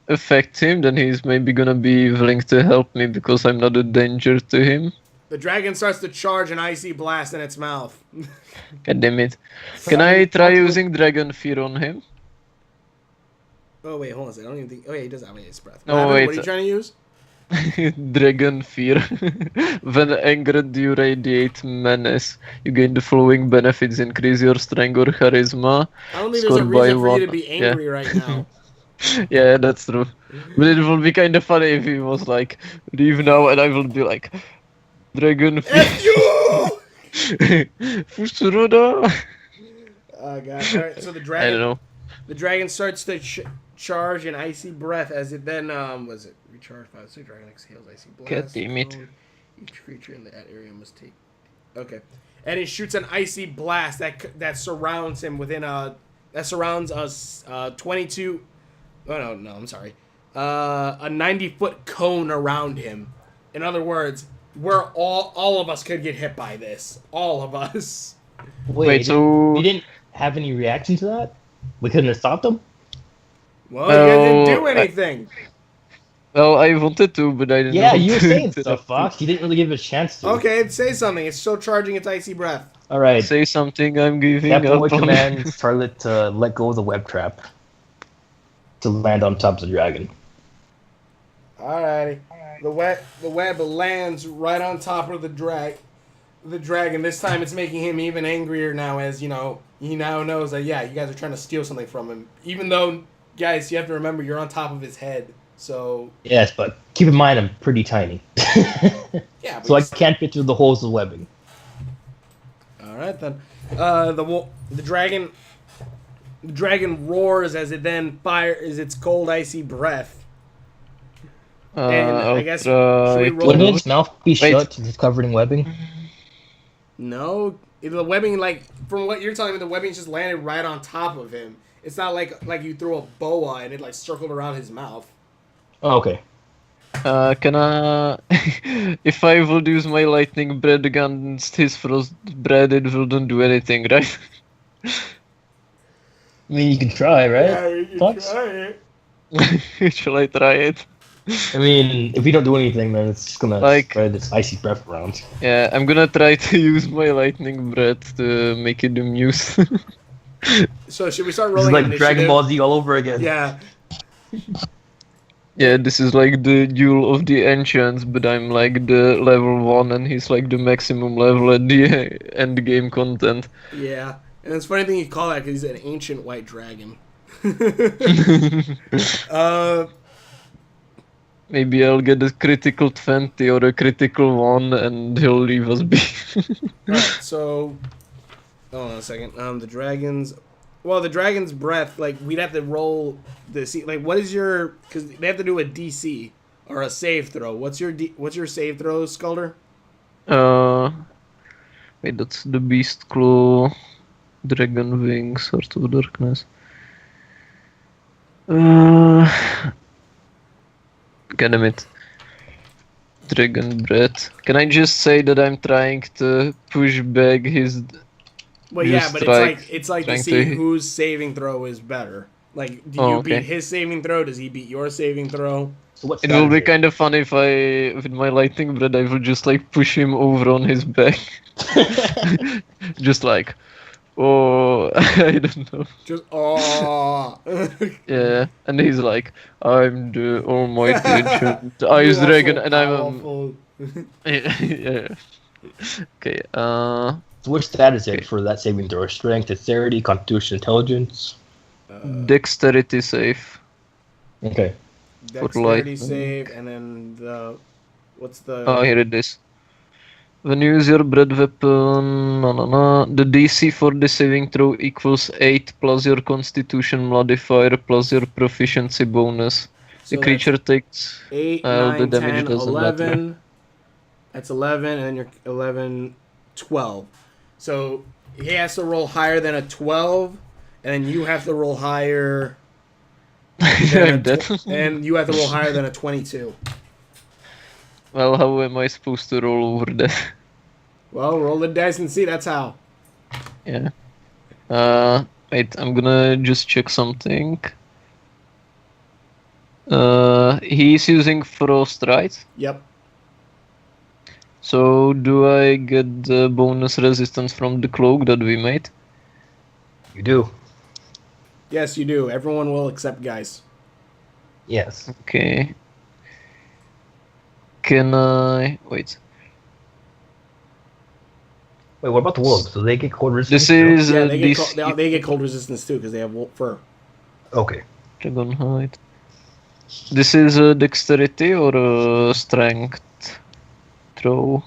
affect him, then he's maybe gonna be willing to help me because I'm not a danger to him. The dragon starts to charge an icy blast in its mouth. God damn it. Can I try using Dragon Fear on him? Oh wait, hold on a second. I don't even think. Oh yeah, he does have his breath. No, What happened? wait. What are you trying to use? Dragon Fear. When angered, you radiate menace. You gain the following benefits: increase your strength or charisma. I don't think there's a Scored by reason for you to one. be Yeah. angry right now. Yeah, that's true. But it will be kind of funny if he was like, leave now, and I will be like, Dragon Fear. F you! Fusuroda. Oh god. Alright, so the I dragon. don't know. The dragon starts to charge an icy breath as it then was it recharge 5 6 dragon exhales icy blast. God damn it. Each creature in that area must take. Okay, and it shoots an icy blast that surrounds him within that surrounds us 22. Oh no, I'm sorry. A 90-foot cone around him. In other words, we're all of us could get hit by this. All of us. Wait, so we didn't have any reaction to that? We couldn't have stopped him? Well, you guys didn't do I- anything. well, I wanted to, but I didn't. Yeah, want you were to saying interrupt stuff, Fox. You didn't really give it a chance to. Okay, say something. It's still charging its icy breath. All right. Say something. I'm giving Captain up Wood on commands Charlotte to let go of the web trap to land on top of the dragon. Alrighty. The web lands right on top of the dragon. This time it's making him even angrier now, as you know, he now knows that yeah, you guys are trying to steal something from him. Even though Guys, you have to remember you're on top of his head, so Yes, but keep in mind I'm pretty tiny. yeah. But So I can't fit through the holes of webbing. all right then. The dragon roars as it then fires its cold, icy breath. And I I'll guess try should we to- roll? Wouldn't its mouth be Wait. shut since it's covered in webbing? No, the webbing, like from what you're telling me, the webbing just landed right on top of him. It's not like you threw a boa and it like circled around his mouth. Oh, okay. Can I... if I will use my lightning bread against his frost bread, it wouldn't do anything, right? I mean, you can try, right? you can Thoughts? try it. Shall I try it? I mean, if you don't do anything, then it's just gonna Like- spread this icy breath around. Yeah, I'm gonna try to use my lightning bread to make it amuse. So should we start This is rolling like initiative? Dragon Ball Z all over again. Yeah. Yeah, this is like the duel of the ancients, but I'm like the level 1 and he's like the maximum level at the end game content. Yeah. And it's funny thing you call that because he's an ancient white dragon. Maybe I'll get a critical 20 or a critical 1 and he'll leave us be. Alright, so hold on a second. The dragons. Well, the dragon's breath. Like we'd have to roll the like. What is your? Because they have to do a DC or a save throw. What's your save throw, Skulder? Wait, that's the Beast Claw, Dragon Wing, Sword of Darkness. God damn it. Dragon Breath. Can I just say that I'm trying to push back his... Well, yeah, Just but like it's like to trying see to- whose saving throw is better. Like, do Oh, you okay. beat his saving throw? Does he beat your saving throw? So what's It will be kind of fun if I, with my lightning bread, I will just like push him over on his back. Just like, oh, I don't know. Just oh. Yeah, and he's like, I'm the almighty ancient ice dragon, and I'm yeah. Okay, So which stat is it for that saving throw? Strength, dexterity, constitution, intelligence? dexterity save. Okay. Dexterity light. save, and then what's the? Oh, here it is. When you use your bread weapon, the DC for the saving throw equals 8 plus your constitution modifier plus your proficiency bonus. So The creature takes 8, the 9, damage 10, doesn't 11. matter. That's 11, and then you're 11, 12. So he has to roll higher than a 12, and then you have to roll higher. Than a I'm dead. and you have to roll higher than a 22. Well, how am I supposed to roll over that? Well, roll the dice and see. That's how. Yeah. Wait, I'm gonna just check something. He's using frost, right? Yep. So do I get the bonus resistance from the cloak that we made? You do. Yes, you do. Everyone will accept guys. Yes. Okay. Can I wait? Wait, what about the wolves? Do they get cold resistance? This is Yeah, they get DC they get cold resistance too because they have wolf fur. Okay. dragon hide. This is a dexterity or a strength throw?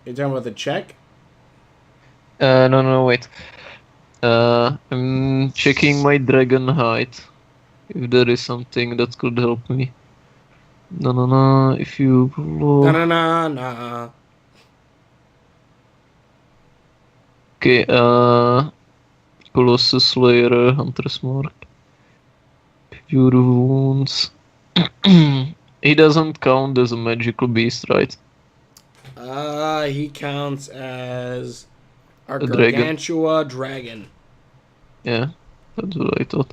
You're talking about the check? No, wait. I'm checking my dragon height. If there is something that could help me. No. If you Na na na na. Okay. Colossus Slayer, Hunter's Mark. Pure wounds. He doesn't count as a magical beast, right? He counts as our A dragon. gargantua dragon. Yeah, that's what I thought.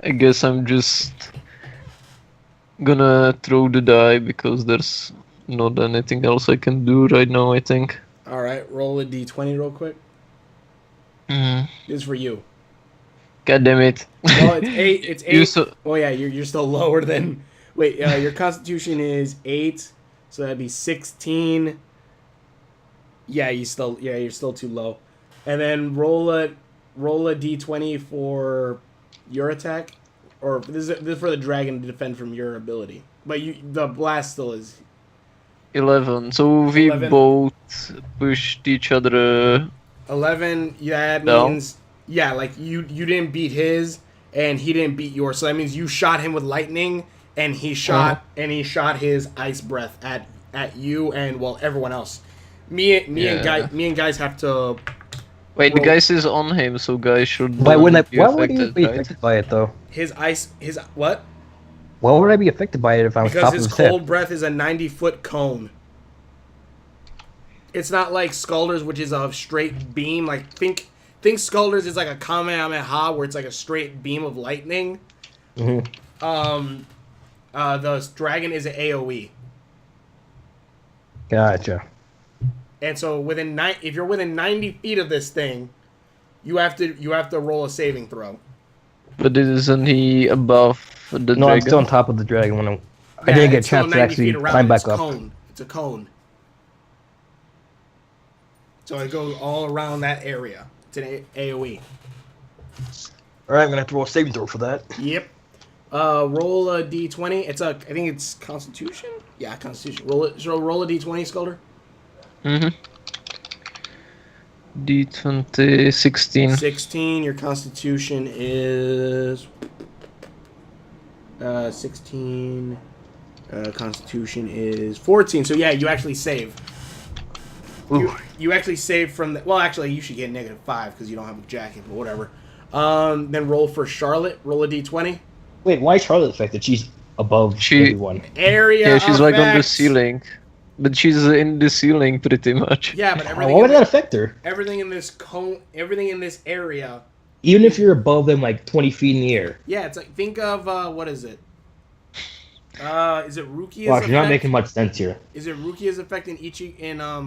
I guess I'm just gonna throw the die because there's not anything else I can do right now, I think. All right, roll a d20 real quick. Mm. This is for you. God damn it. Well, it's 8. It's 8. You so- Oh yeah, you're still lower than. Wait, your constitution is 8, so that'd be 16. Yeah, you're still too low. And then roll a roll a d20 for your attack, or this is for the dragon to defend from your ability. But the blast still is 11. So we 11. both pushed each other. 11. Yeah, that No. means like you didn't beat his, and he didn't beat yours. So that means you shot him with lightning, and he shot his ice breath at you and everyone else. Me and guys have to. Wait, the roll. guys is on him, so guys should. Why would be you affected, be right? affected by it though? His what? Why would I be affected by it if I was Because top his of his head? cold breath is a 90-foot cone. It's not like Scalder's, which is a straight beam. Like think Scalder's is like a Kamehameha, where it's like a straight beam of lightning. Mm-hmm. The dragon is an AOE, Gotcha. and so if you're within 90 feet of this thing, you have to roll a saving throw. But isn't he above the No, dragon? I'm still on top of the dragon when I Yeah, didn't get a it's still chance to 90 actually feet around. climb back It's up. Cone. It's a cone. So it goes all around that area. It's an AOE. All right, I'm gonna have to roll a saving throw for that. Yep. Roll a d20. I think it's Constitution. Yeah, Constitution. Roll it. So roll a d20, Sculder. D20 16. 16. Your Constitution is 16. Constitution is 14. So yeah, you actually save. You actually save from the. Well, actually, you should get -5 because you don't have a jacket, but whatever. Then roll for Charlotte. Roll a d20. Wait, why is Charlotte affected? She's above everyone. Area. Yeah, she's like on the effects. ceiling. But she's in the ceiling pretty much. Yeah, but Why everything. would that affect her? Everything in this cone. Everything in this area. Even if you're above them, like 20 feet in the air. Yeah, it's like think of what is it? Is it Rukia's Wow, effect? you're not making much sense here. Is it Rukia's effect in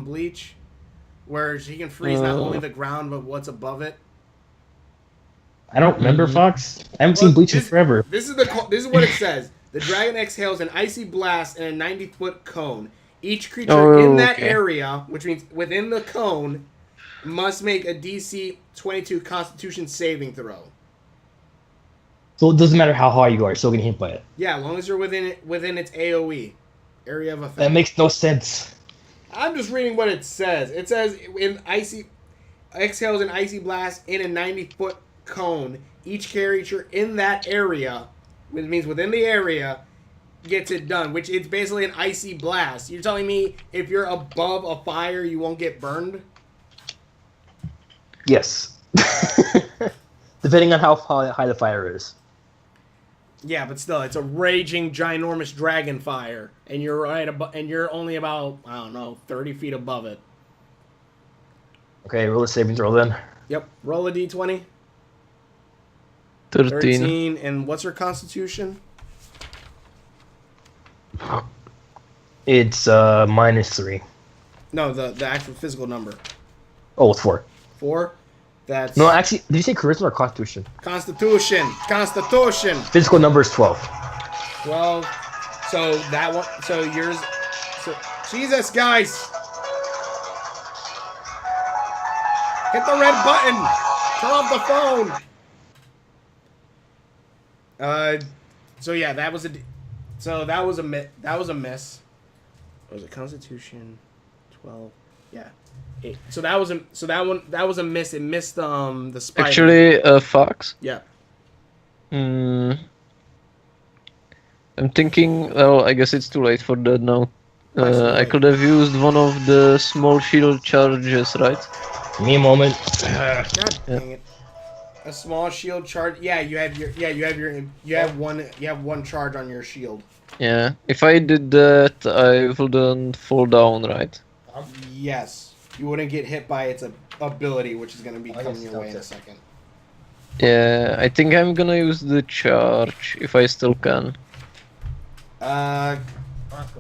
Bleach, where she can freeze not only the ground but what's above it? I don't remember, Fox. I haven't seen Bleach in forever. This is what it says. The dragon exhales an icy blast and a 90-foot cone. Each creature in that area, which means within the cone, must make a DC 22 Constitution saving throw. So it doesn't matter how high you are, you're still getting hit by it. Yeah, as long as you're within its AOE, area of effect. That makes no sense. I'm just reading what it says. It says exhales an icy blast in a 90-foot cone. Each creature in that area, which means within the area, gets it done. Which it's basically an icy blast. You're telling me if you're above a fire, you won't get burned? Yes. Depending on how high the fire is. Yeah, but still, it's a raging, ginormous dragon fire, and you're and you're only about 30 feet above it. Okay, roll a saving throw then. Yep. Roll a d20. 13. 13. And what's her constitution? It's -3. No, the actual physical number. Oh, it's 4. 4. That's No, actually, did you say charisma or constitution? Constitution. Physical number is 12. 12. So that one. So yours. So Jesus, guys. Hit the red button. Turn off the phone. So yeah, that was a miss. What was it? Constitution 12. Yeah. 8. So that was a miss. It missed the spider. Actually, Fox. Yeah. I'm thinking. Well, I guess it's too late for that now. I could have used one of the small shield charges, right? Give me a moment. God dang it. A small shield charge. Yeah, you have one charge on your shield. Yeah. If I did that, I wouldn't fall down, right? Yes. You wouldn't get hit by its ability, which is going to be coming your way in a second. Yeah, I think I'm gonna use the charge if I still can.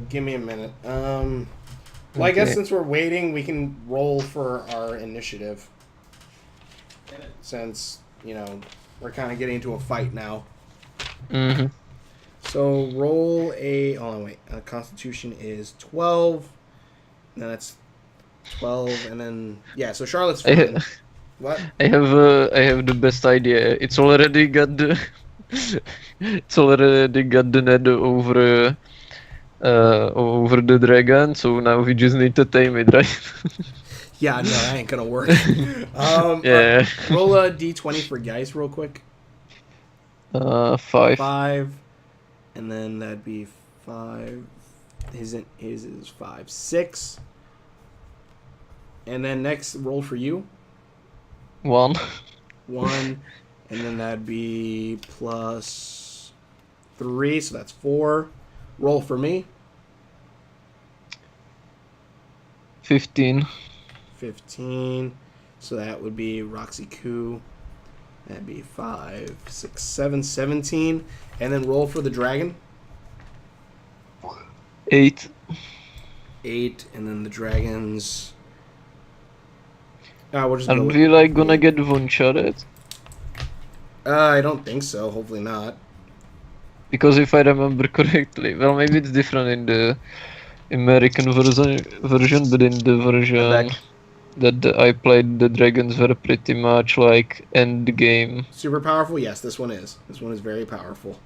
Give me a minute. Well, I guess since we're waiting, we can roll for our initiative. Since, we're kind of getting into a fight now. Mm-hmm. So roll a... Oh, wait. Constitution is 12. And then that's 12, and then... Yeah, so Charlotte's fine. What? I have the best idea. It's already got the it's already got the net over the dragon, so now we just need to tame it, right? Yeah, no, that ain't gonna work. Yeah. Roll a d20 for Geist real quick. 5. 5, and then that'd be 5. His is 5. 6. And then next roll for you. 1. 1, and then that'd be plus 3, so that's 4. Roll for me. 15. 15. So that would be Roxy Coup. That'd be 5, 6, 7, 17. And then roll for the dragon. 8. 8, and then the dragons. We'll just Are go with we like gonna get one-shotted? I don't think so. Hopefully not. Because if I remember correctly, well, maybe it's different in the American version, but in the version Back. that I played, the dragons were pretty much like end game. Super powerful? Yes, this one is. This one is very powerful.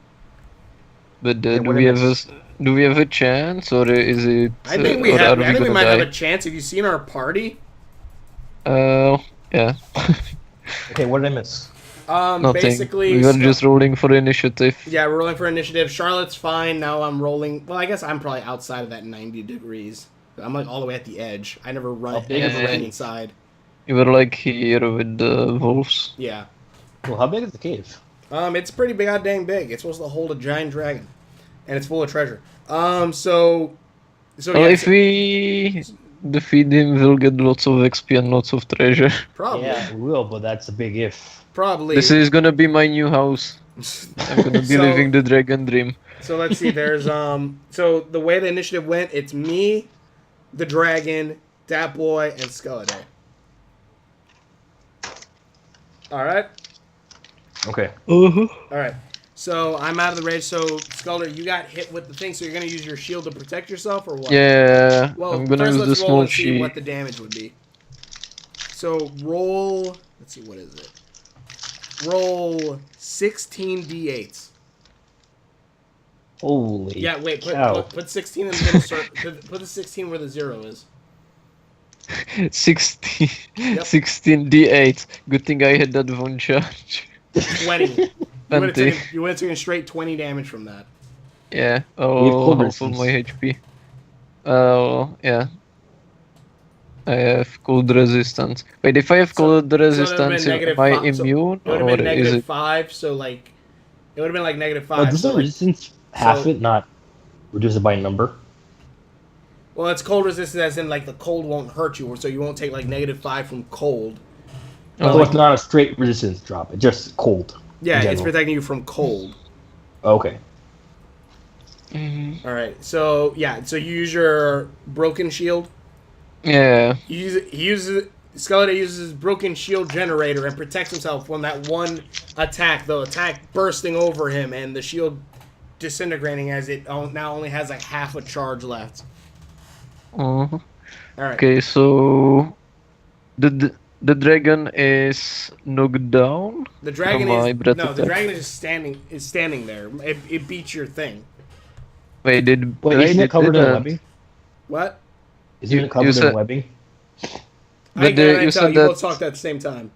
But Yeah, do what we if have a it's- do we have a chance, or is it? I think we or have. are I think we gonna might die? have a chance. Have you seen our party? Yeah. Okay, what did I miss? Nothing. Basically, We were just rolling for initiative. yeah, we're rolling for initiative. Charlotte's fine. Now I'm rolling. Well, I guess I'm probably outside of that 90 degrees. I'm like all the way at the edge. I never run. How big I is never the ran cave? inside. You were like here with the wolves. Yeah. Well, how big is the cave? It's pretty big, goddamn big. It's supposed to hold a giant dragon, and it's full of treasure. So Well, yeah, if we defeat him, we'll get lots of XP and lots of treasure. probably, Yeah, we will, but that's a big if. probably. This is gonna be my new house. I'm gonna be So- living the dragon dream. So let's see. There's So the way the initiative went, it's me, the dragon, Dat Boy, and Skeleton. All right. Okay. Uh-huh. All right. So I'm out of the rage. So Skeleton, you got hit with the thing. So you're gonna use your shield to protect yourself, or what? Yeah, Well, I'm gonna first use the let's roll small and see sheet. what the damage would be. So roll. Let's see, what is it? Roll 16 d8s. Holy. Yeah, wait. cow. Put 16 in the middle. Put the 16 where the 0 is. 16, Yep. 16 d8. Good thing I had that one charge. 20. You would have 20. taken straight 20 damage from that. Yeah, have oh, cold half of resistance. my HP. Oh, yeah. I have cold resistance. Wait, if I have cold So that would've resistance, been negative am I 5, so immune, It would have or been is negative it? 5, so like it would have been like negative 5. Oh, does so the like- resistance half so- it, not reduce it by a number? well, it's cold resistance, as in like the cold won't hurt you, so you won't take like negative 5 from cold. So Oh, it's not a straight resistance drop. It's just cold. Yeah, in it's general. protecting you from cold. Okay. Mhm. All right, so yeah, so you use your broken shield. Yeah. Skeleton uses his broken shield generator and protects himself from that one attack. The attack bursting over him and the shield disintegrating as it now only has like half a charge left. Uh-huh. All right. Okay, so the dragon is knocked down. The dragon From my is breath no. The attack. dragon is standing there. It beats your thing. Wait, Wait, I isn't it covered in didn't. webbing? What? Isn't You- it covered you in said- webbing? I But can't you tell. said You that. both talked at the same time.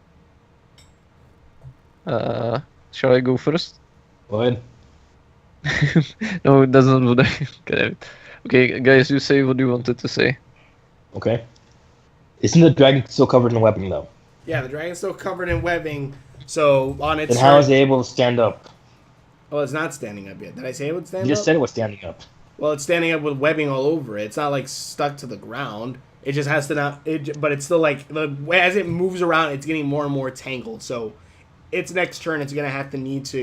Shall I go first? Go ahead. No, that's not what I. God damn it. Okay, guys, you say what you wanted to say. Okay. Isn't the dragon still covered in webbing, though? Yeah, the dragon's still covered in webbing. So on its Then how is turn- it able to stand up? Oh, it's not standing up yet. Did I say it would stand You just up? said it was standing up. Well, it's standing up with webbing all over it. It's not like stuck to the ground. It just has to not. But it's still like as it moves around, it's getting more and more tangled. So, its next turn, it's gonna have to need to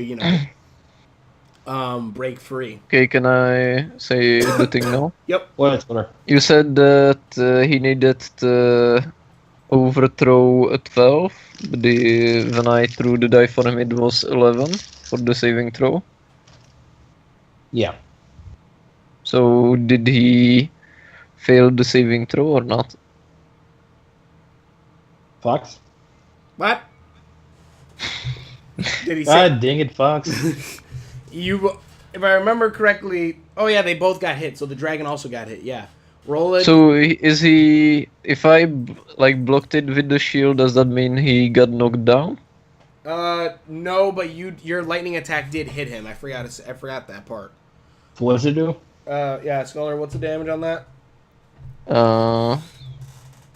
break free. Okay, can I say the thing now? Yep. Well, it's better. You said that he needed to overthrow a 12, but when I threw the die for him, it was 11 for the saving throw. Yeah. So did he fail the saving throw or not? Fox? What? Did he say? God dang it, Fox. You, if I remember correctly, oh yeah, they both got hit. So the dragon also got hit. Yeah, roll it. So is he? If I like blocked it with the shield, does that mean he got knocked down? No, but your lightning attack did hit him. I forgot that part. What does it do? Yeah, Scholar, what's the damage on that?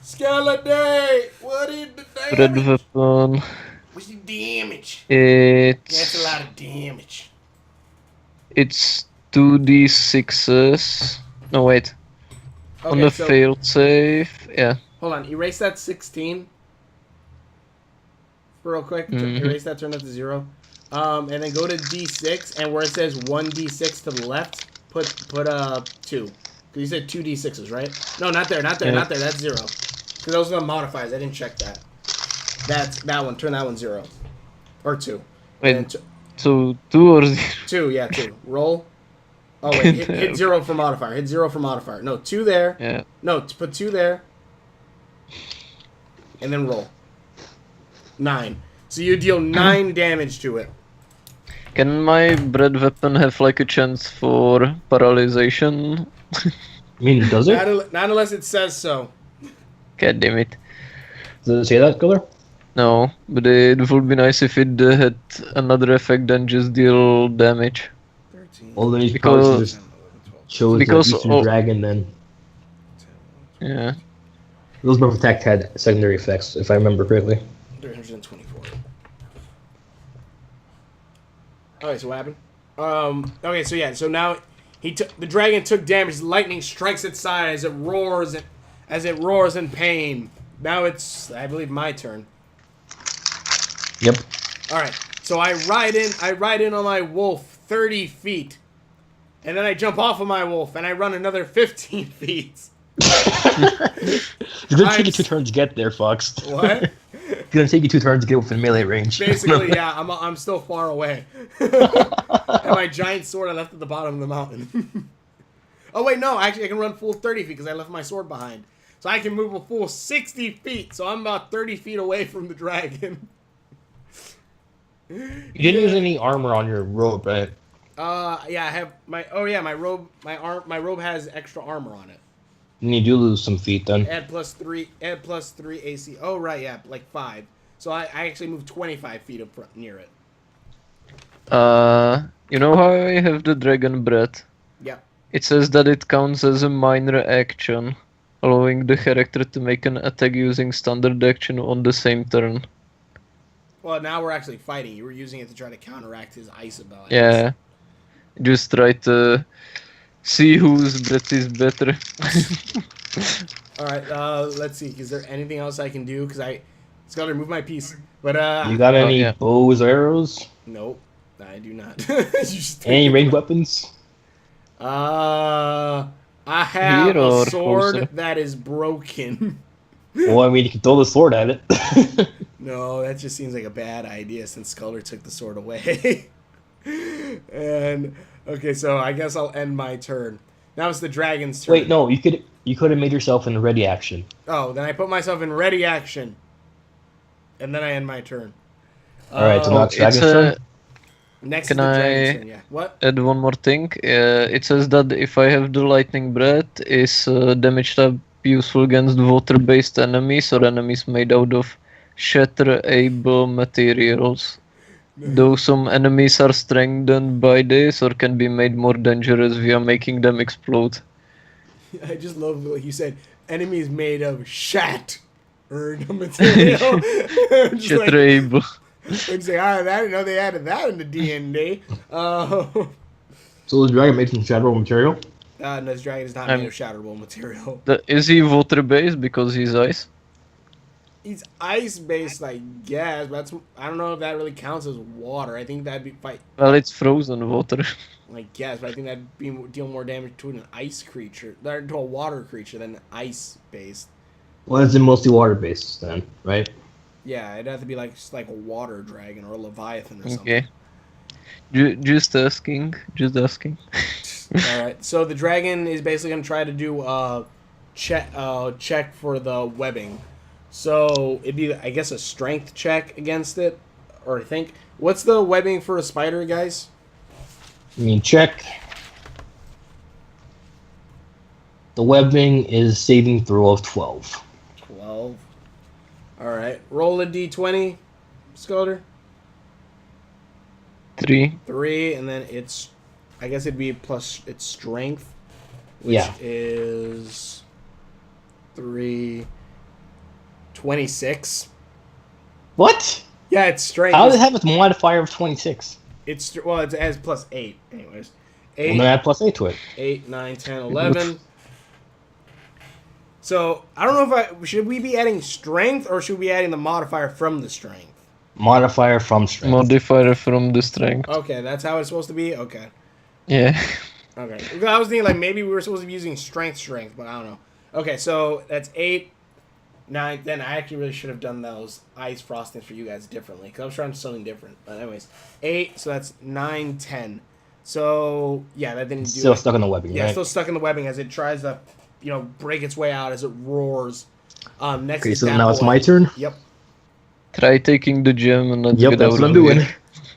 Skeleton, what is the Red damage? weapon. What's the damage? It's That's a lot of damage. it's 2d6s. No wait. On Okay, the so failed save, yeah. hold on, erase that 16. Real quick, Mhm. erase that, turn it to 0. And then go to D6, and where it says 1d6 to the left, put 2. Because you said 2d6s, right? No, not there, Yeah. not there. That's 0. Because those are the modifiers. I didn't check that. That's that one. Turn that one 0. Or 2. Wait, And so 2 or 0? 2, yeah, 2. Roll. Oh, wait, hit 0 for modifier. Hit 0 for modifier. No, 2 there. Yeah. No, put 2 there. And then roll. 9. So you deal 9 damage to it. Can my bread weapon have like a chance for paralyzation? I mean, does it? Not unless it says so. God damn it. Does it say that, Color? No, but it would be nice if it had another effect than just deal damage. 13. Well, then you Because- probably just chose because- the Eastern oh. Dragon then. Yeah. Those buff attack had secondary effects, if I remember correctly. 324. Okay, so what happened? Okay, so yeah, so now the dragon took damage. Lightning strikes its side as it roars in pain. Now it's, I believe, my turn. Yep. All right, so I ride in on my wolf 30 feet, and then I jump off of my wolf and I run another 15 feet. It's gonna take you 2 turns to get there, Fox. What? It's gonna take you 2 turns to get within melee range. Basically, yeah, I'm still far away. And my giant sword I left at the bottom of the mountain. Oh wait, no, actually I can run full 30 feet because I left my sword behind. So I can move a full 60 feet. So I'm about 30 feet away from the dragon. You didn't use any armor on your robe, right? Yeah, I have my robe. My robe has extra armor on it. And you do lose some feet then. Add plus 3 AC. Oh right, yeah, like 5. So I actually moved 25 feet up front, near it. You know how I have the dragon breath? Yeah. It says that it counts as a minor action, allowing the character to make an attack using standard action on the same turn. Well, now we're actually fighting. You were using it to try to counteract his ice ability. Yeah. Just try to see whose breath is better. All right. Let's see. Is there anything else I can do? Because I gotta move my piece. But You got any yeah. bows or arrows? nope, I do not. You just take Any it. ranged weapons? I have Here or a sword closer? that is broken. Well, I mean, you can throw the sword at it. No, that just seems like a bad idea since Sculler took the sword away. And okay, so I guess I'll end my turn. Now it's the dragon's turn. Wait, no, you could have made yourself in ready action. Oh, then I put myself in ready action, and then I end my turn. All right, so Oh, now it's dragon's it's turn. Next Can is the dragon's I- turn. Yeah. What? Add one more thing. It says that if I have the lightning breath, is damage type useful against water-based enemies or enemies made out of shatter-able materials. Though some enemies are strengthened by this or can be made more dangerous via making them explode. I just love what you said. Enemies made of shat or material. I'm just like, Shatter-able. and say, I didn't know they added that into D&D. So the dragon made some shatterable material. No, this dragon is not I'm- made of shatterable material. Is he water-based because he's ice? He's ice-based, I guess, but I don't know if that really counts as water. I think that'd be Well, it's frozen water. I guess, but I think that'd be deal more damage to an ice creature, or to a water creature than ice-based. Well, it's mostly water based then, right? Yeah, it'd have to be like just like a water dragon or a leviathan or something. Okay. Just asking. Just asking. All right. So the dragon is basically gonna try to do check for the webbing. So it'd be, I guess, a strength check against it, or I think. What's the webbing for a spider, guys? I mean, check. The webbing is saving throw of 12. 12. All right. Roll a d20, Sculder. 3. 3, and then it's, I guess it'd be plus its strength, which Yeah. is 3, 26. What? Yeah, it's strength. How does it have its modifier of 26? It's well, it has plus 8, anyways. Well, 8, then add plus 8 to it. 8, 9, 10, 11. So I don't know if should we be adding strength or should we be adding the modifier from the strength? Modifier from strength. Modifier from the strength. Okay, that's how it's supposed to be. Okay. Yeah. Okay. Because I was thinking like maybe we were supposed to be using strength, but I don't know. Okay, so that's 8, 9. Then I actually really should have done those ice frostings for you guys differently because I was trying something different. But anyways, 8. So that's 9, 10. So yeah, that didn't do Still it. stuck in the webbing, Yeah, right? still stuck in the webbing as it tries to, break its way out as it roars. Next Okay, is so that now it's boy. my turn? Yep. Try taking the gem and let's Yep, get that's out what I'm of doing.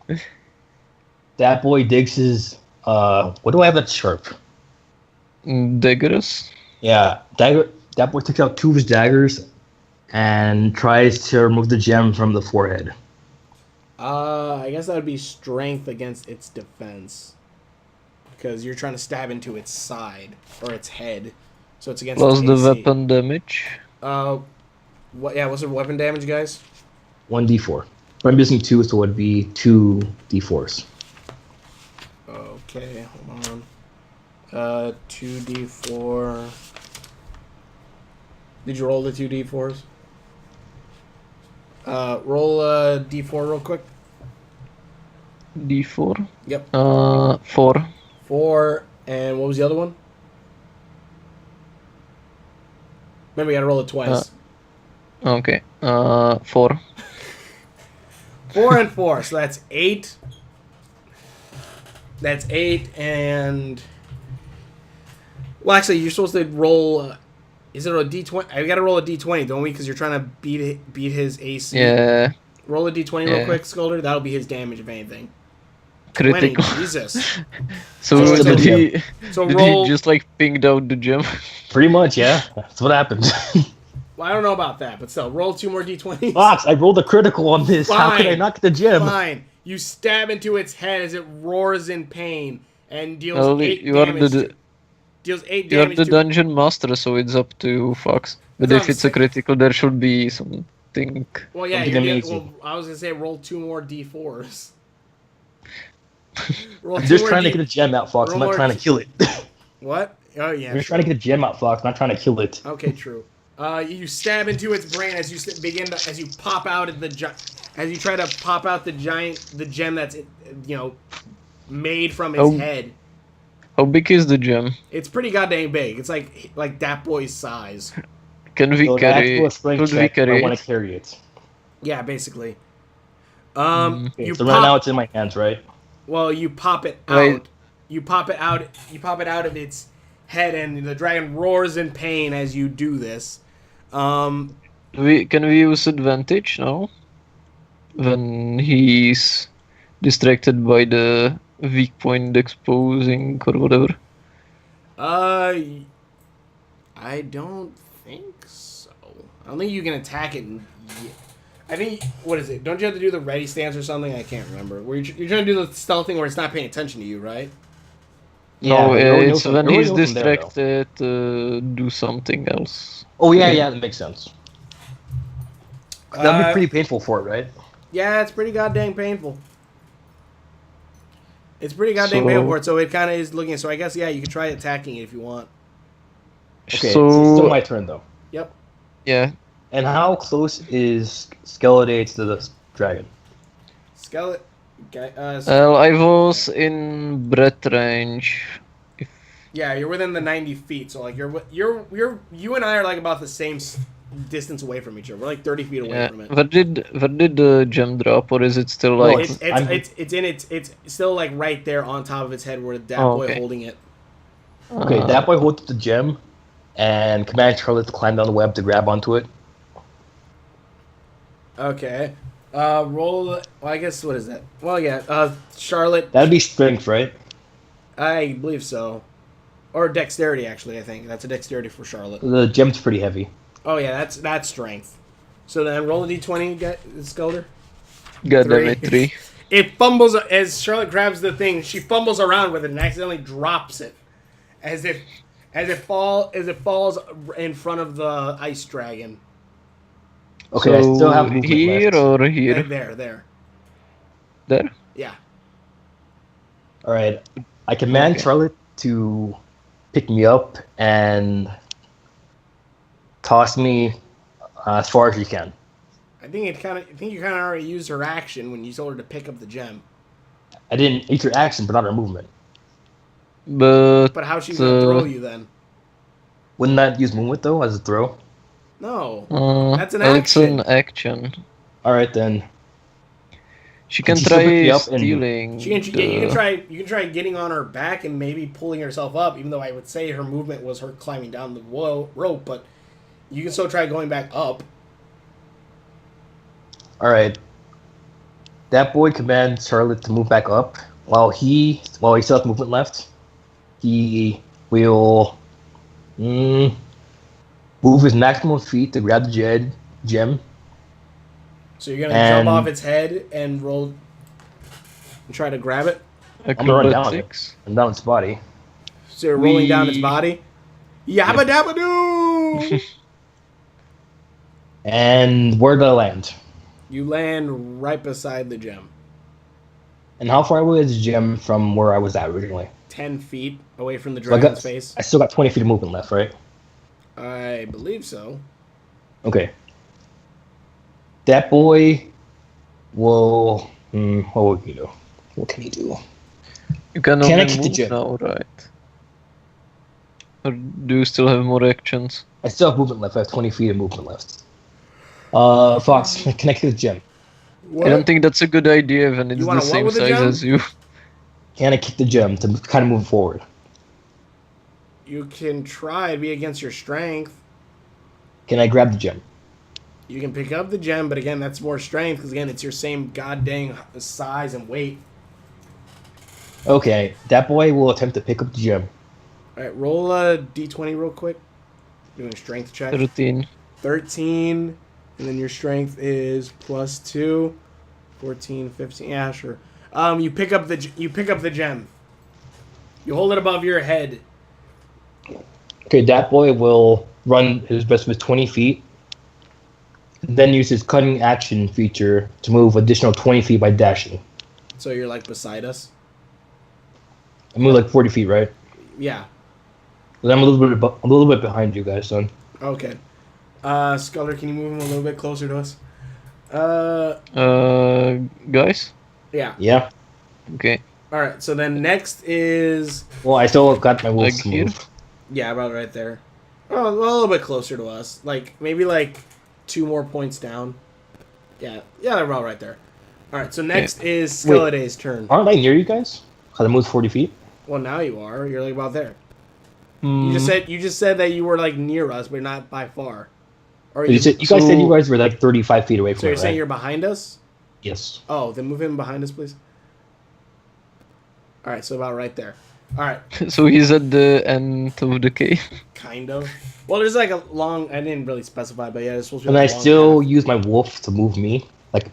here. That boy digs his, what do I have that's sharp? Daggers? Yeah, that boy takes out 2 of his daggers and tries to remove the gem from the forehead. I guess that would be strength against its defense. Because you're trying to stab into its side or its head. So it's against Plus its the AC. weapon damage. What's the weapon damage, guys? 1d4. But I'm missing 2, so it'd be 2 d4s. Okay, hold on. 2d4. Did you roll the 2d4s? Roll a d4 real quick. D4. Yep. 4. 4, and what was the other one? Remember, you gotta roll it twice. Okay. 4. 4 and 4, so that's 8. That's 8, and... Well, actually, you're supposed to roll... is it a d20? I gotta roll a d20, don't we? Because you're trying to beat his AC. Yeah. Roll a d20 real Yeah. quick, Sculder. That'll be his damage, if anything. Critical. 20, Jesus. So So did he, So did roll... he just like pinged out the gem? Pretty much, yeah. That's what happened. Well, I don't know about that, but still, roll 2 more d20s. Fox, I rolled a critical on this. How could I Fine. not get the gem? Fine. You stab into its head as it roars in pain and deals Well, 8 you are damage. the Deals 8 you are damage the to... dungeon master, so it's up to Fox. But That's if what it's a I'm critical, there should be something. Well, yeah, Something you're amazing. well, I was gonna say roll 2 more d4s. Roll I'm 2 just more trying to get a gem out, Fox. I'm roll not more trying to kill it. What? Oh yeah. I'm just trying to get a gem out, Fox. I'm not trying to kill it. Okay, true. You stab into its brain as you begin to, as you pop out at as you try to pop out the gem that's made from its Oh. head. How big is the gem? It's pretty goddamn big. It's like that boy's size. Can we So that's carry? a strength Could we check. carry I want it? to carry it. Yeah, basically. Okay, You so pop, right now it's in my hands, right? well, you pop it out. Right. You pop it out. You pop it out of its head, and the dragon roars in pain as you do this. Can we use advantage now? When he's distracted by the weak point exposing or whatever. I don't think so. I don't think you can attack it. I think, what is it? Don't you have to do the ready stance or something? I can't remember. Where you're trying to do the stealth thing where it's not paying attention to you, right? No, it already it's knows when it already he's knows from there, though. distracted, do something else. Oh yeah, that makes sense. That'd be Uh, pretty painful for it, right? Yeah, it's pretty goddamn painful. It's pretty goddamn So- painful for it, so it kind of is looking. So I guess, yeah, you can try attacking it if you want. Okay, so it's still my turn though. Yep. yeah, And how close is Skeledates to the dragon? Skeleton. Okay, I was in breath range. yeah, you're within the 90 feet, so like you and I are like about the same distance away from each other. We're like 30 feet away Yeah. from it. Where did the gem drop, or is it still No, like? It's still like right there on top of its head where that Oh, boy okay. holding it. Okay, that boy holds up the gem and commands Charlotte to climb down the web to grab onto it. Okay. Roll. Well, I guess what is that? Well, yeah. Charlotte. That'd be strength, right? I believe so. Or dexterity, actually. I think that's a dexterity for Charlotte. The gem's pretty heavy. Oh yeah, that's strength. So then roll a d20, get Skelder. God damn it, 3. It fumbles as Charlotte grabs the thing. She fumbles around with it and accidentally drops it, as it falls in front of the ice dragon. Okay, I still have movement here left. or here? Right there. There? Yeah. All right, I command Okay. Charlotte to pick me up and toss me as far as you can. I think you kind of already used her action when you told her to pick up the gem. I didn't use her action, but not her movement. But But how's she gonna throw you then? Wouldn't that use movement though as a throw? No. That's an It's action. an action. All right then. She can She still pick me try up and- stealing. You can try getting on her back and maybe pulling herself up. Even though I would say her movement was her climbing down the rope, but you can still try going back up. All right. That boy commands Charlotte to move back up. While he still has movement left, he will move his maximum feet to grab the gem. So you're gonna jump And- off its head and roll and try to grab it. gonna run down Acrobatics. and down its body. So you're rolling down its Wee. body. Yabba dabba doo! And where did I land? You land right beside the gem, And how far away is the gem from where I was at originally? 10 feet away from the So dragon's face. I still got 20 feet of movement left, right? I believe so. Okay. That boy will. What would he do? What can he do? You can Can I only keep the move gem? now, right? Or do you still have more actions? I still have movement left. I have 20 feet of movement left. Fox, can I keep the gem? What? I don't think that's a good idea when it's You the wanna what same with the size gem? as you. Can I kick the gem to kind of move forward? You can try to be against your strength. Can I grab the gem? You can pick up the gem, but again, that's more strength because again, it's your same goddamn size and weight. Okay, that boy will attempt to pick up the gem. All right, roll a d20 real quick. Doing a strength check. 13. 13, and then your strength is +2. 14, 15. Yeah, sure. You pick up the gem. You hold it above your head. Okay, that boy will run his best with 20 feet, then use his cutting action feature to move additional 20 feet by dashing. So you're like beside us. I move like 40 feet, right? Yeah. Then I'm a little bit behind you guys, son. Okay. Sculler, can you move him a little bit closer to us? Guys? Yeah. Yeah. Okay. All right. So then next is Well, I still got my wolves Like to here? move. yeah, about right there. Oh, a little bit closer to us. Like maybe like 2 more points down. Yeah. Yeah, they're about right there. All right. So next is Skeleday's turn. Aren't I near you guys? Because I moved 40 feet. Well, now you are. You're like about there. Hmm. You just said that you were like near us, but not by far. Or You guys said you guys were like 35 feet away from so you're me, saying right? you're behind us? Yes. Oh, then move him behind us, please. All right, so about right there. All right, So he's at the end of the cave. kind of. Well, there's like a long. I didn't really specify, but yeah, it's supposed to be. And like I a long still path. use my wolf to move me. Like,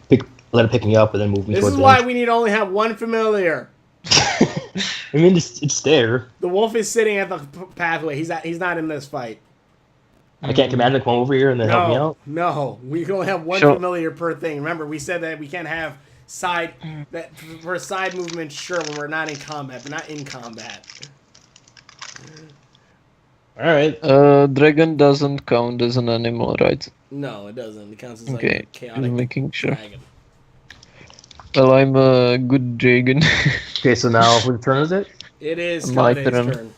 let it pick me up and then move me This towards is the why end. we need to only have one familiar. I mean, it's there. The wolf is sitting at the pathway. He's not in this fight. I can't command him to come over here and then help me No, out. no, we can only have one Sure. familiar per thing. Remember, we said that we can't have side that for side movement. Sure, when we're not in combat, but not in combat. All right. Dragon doesn't count as an animal, right? No, it doesn't. It counts as like Okay, a just chaotic making sure. dragon. Well, I'm a good dragon. Okay, so now whose turn is it? It is My Skeleday's turn. turn.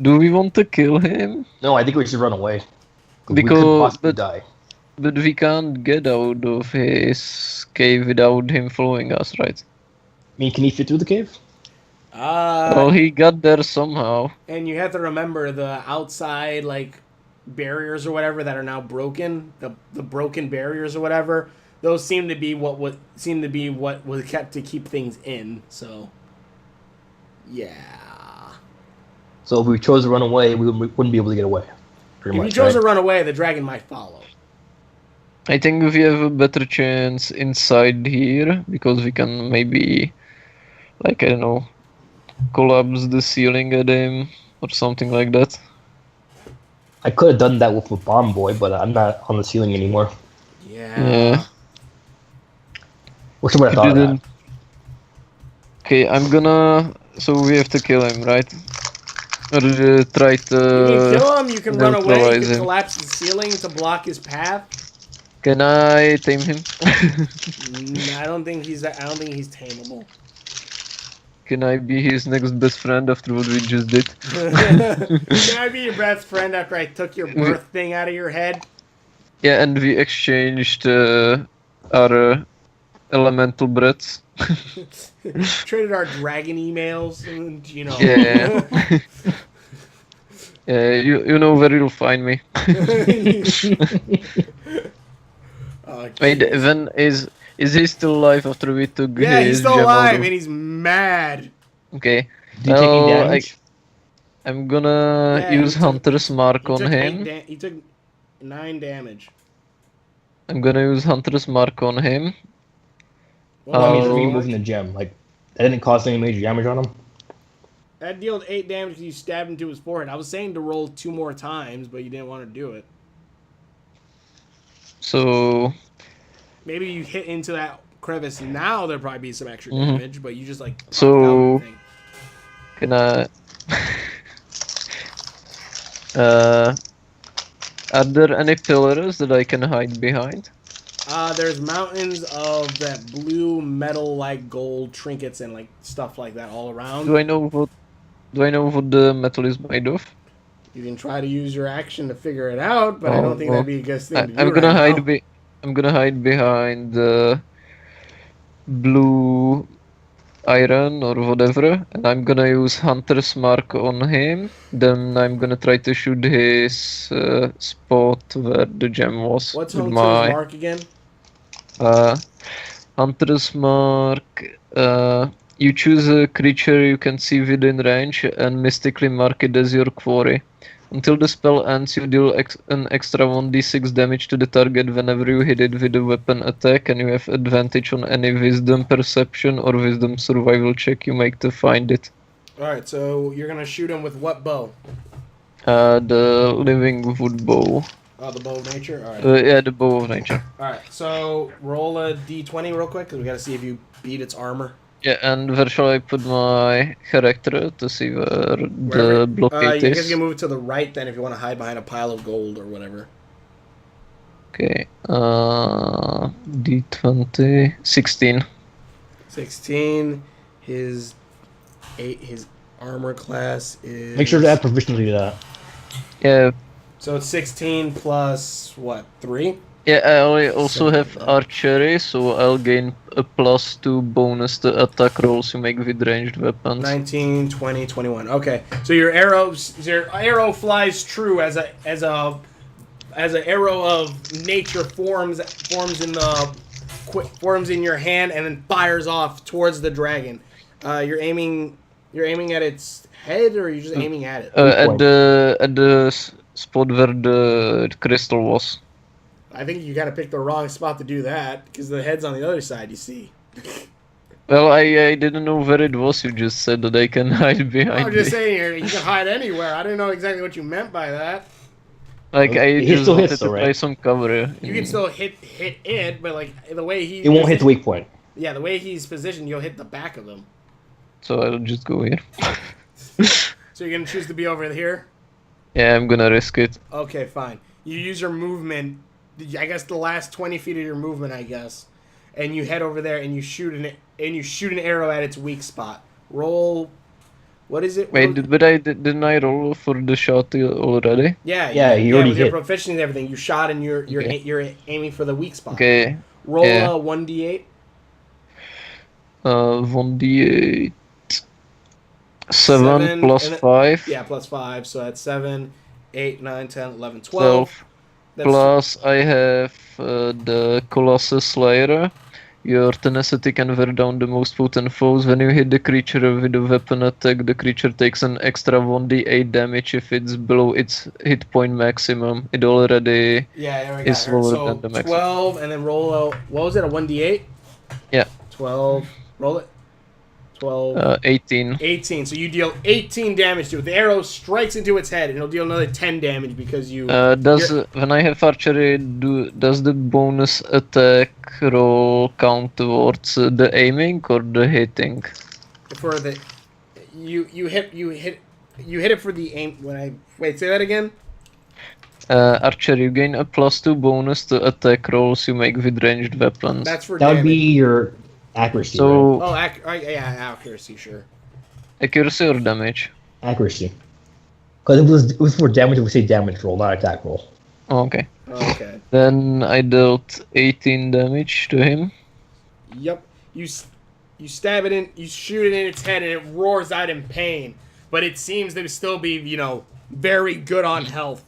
Do we want to kill him? No, I think we should run away. We Because- could possibly but- die. But we can't get out of his cave without him following us, right? I mean, can he fit through the cave? Well, he got there somehow. And you have to remember the outside like barriers or whatever that are now broken. The broken barriers or whatever. those seem to be what was kept to keep things in. So, yeah. So if we chose to run away, we wouldn't be able to get away. Pretty If much, you chose right? to run away, the dragon might follow. I think we have a better chance inside here because we can maybe, like, I don't know, collapse the ceiling at him or something like that. I could have done that with a bomb boy, but I'm not on the ceiling anymore. Yeah. Wish I would have You thought of didn't. that. Okay, I'm gonna. So we have to kill him, right? Or try You can to kill him. You can run away. You neutralize can him. collapse the ceiling to block his path. Can I tame him? I don't think he's tameable. Can I be his next best friend after what we just did? Can I be your best friend after I took your birth thing out of your head? Yeah, and we exchanged our elemental breaths. Traded our dragon emails, and you know. Yeah. Yeah, you know where you'll find me. Oh, Wait, jeez. then is he still alive after we took Yeah, his he's still gem alive, over? and he's mad. Okay. Did you take any Well, damage? I'm gonna Yeah, use he took- Hunter's Mark He on took him. he took 9 damage. I'm gonna use Hunter's Mark on him. What That was means his removing mark? the gem. Like, that didn't cause any major damage on him. That dealt 8 damage because you stabbed into his forehead. I was saying to roll 2 more times, but you didn't want to do it. So Maybe you hit into that crevice now, there'd probably be some extra Mhm. damage, but you just like popped So- out the thing. can I? Are there any pillars that I can hide behind? There's mountains of that blue metal like gold trinkets and like stuff like that all around. Do I know what the metal is made of? You can try to use your action to figure it out, but I don't think well, that'd be a good thing to do I'm gonna right hide now. I'm gonna hide behind the blue iron or whatever, and I'm gonna use Hunter's Mark on him. Then I'm gonna try to shoot his spot where the gem was. What's with Hunter's my mark again? Hunter's Mark. You choose a creature you can see within range and mystically mark it as your quarry. Until the spell ends, you deal an extra 1d6 damage to the target whenever you hit it with a weapon attack, and you have advantage on any wisdom perception or wisdom survival check you make to find it. Alright, so you're gonna shoot him with what bow? The living wood bow. Oh, the bow of nature? Alright. Yeah, the bow of nature. Alright, so roll a d20 real quick, because we gotta see if you beat its armor. Yeah, and where shall I put my character to see where Wherever- the blockade you guys is? can move it to the right then if you want to hide behind a pile of gold or whatever. Okay, D20, 16. 16. His armor class is... Make sure to add proficiency to that. Yeah, So it's 16 plus, what, 3? yeah. I also Something have like that. archery, so I'll gain a +2 bonus to attack rolls you make with ranged weapons. 19, 20, 21. Okay, so your arrow flies true as an arrow of nature forms in your hand and then fires off towards the dragon. You're aiming at its head, or are you just aiming at it? At the spot where the crystal was. I think you gotta pick the wrong spot to do that because the head's on the other side. You see. Well, I didn't know where it was. You just said that I can hide behind I'm just it. saying you can hide anywhere. I didn't know exactly what you meant by that. Like I He just still wanted hits to though, play right? some cover. You can still hit it, but like the way he It won't hit the weak point. Yeah, the way he's positioned, you'll hit the back of him. So I'll just go here. So you're gonna choose to be over here. Yeah, I'm gonna risk it. Okay, fine. You use your movement. I guess the last 20 feet of your movement, I guess, and you head over there and you shoot an arrow at its weak spot. Roll. What is it? Wait, but didn't I roll for the shot already? Yeah, he already with your hit. proficiency and everything, you shot and you're Okay. you're aiming for the weak spot. Okay. Roll yeah. 1d8. 1d8. 7 Seven, plus and then- 5. Yeah, plus 5, so that's 7, 8, 9, 10, 11, 12. Plus, I have the Colossus Slayer. Your tenacity can wear down the most potent foes. When you hit the creature with a weapon attack, the creature takes an extra 1d8 damage if it's below its hit point maximum. It already Yeah, there we is got her. lower So than the maximum. 12, and then roll a, what was it, a 1d8? Yeah. 12, roll it. 12, 18. 18. So you deal 18 damage to it. The arrow strikes into its head, and it'll deal another 10 damage because you... When I have archery, does the bonus attack roll count towards the aiming or the hitting? For the... You hit it for the aim... Wait, say that again? Archer, you gain a +2 bonus to attack rolls you make with ranged weapons. That's for That damage. would be your accuracy. So, Oh, yeah, accuracy, sure. accuracy or damage? Right? Accuracy. Because it was for damage, it would say damage roll, not attack roll. Oh, okay. Okay. Then I dealt 18 damage to him. Yep. You stab it in, you shoot it in its head, and it roars out in pain. But it seems to still be, very good on health.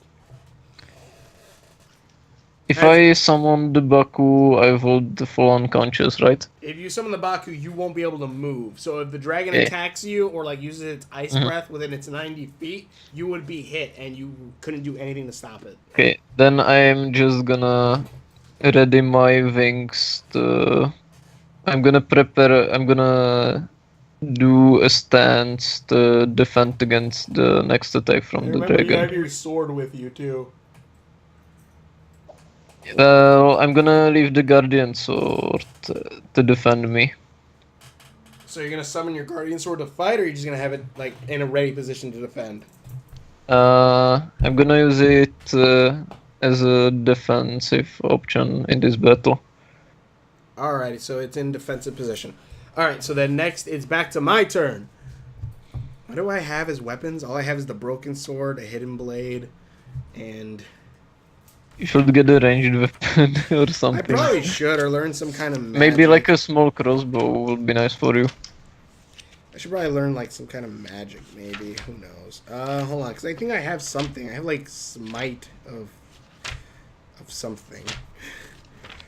If I summon the Baku, I will fall unconscious, right? If you summon the Baku, you won't be able to move. So if the dragon Okay. attacks you or uses its ice breath within its 90 feet, you would be hit and you couldn't do anything to stop it. Okay, then I'm just gonna ready my wings to... I'm gonna do a stance to defend against the next attack from the Remember, you dragon. have your sword with you too. Well, I'm gonna leave the guardian sword to defend me. So you're gonna summon your guardian sword to fight, or you're just gonna have it in a ready position to defend? I'm gonna use it as a defensive option in this battle. Alright, so it's in defensive position. Alright, so then next it's back to my turn. What do I have as weapons? All I have is the broken sword, a hidden blade, and... You should get a ranged weapon or I something. probably should, or learn some kind of magic. Maybe like a small crossbow would be nice for you. I should probably learn some kind of magic, maybe. Who knows? Hold on, because I think I have something. I have smite of something.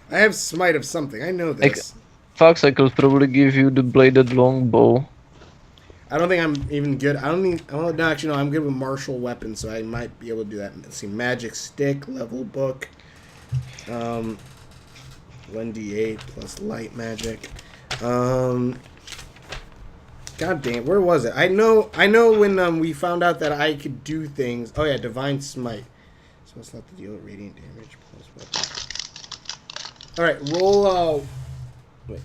I have smite of something. I know this. Fox, I could probably give you the bladed longbow. I don't think I'm even good. No, actually, no, I'm good with martial weapons, so I might be able to do that. Let's see, magic stick, level book, 1d8 plus light magic. God damn, where was it? I know when we found out that I could do things. Oh yeah, divine smite. So it's not to deal radiant damage plus weapon. All right, roll. Wait,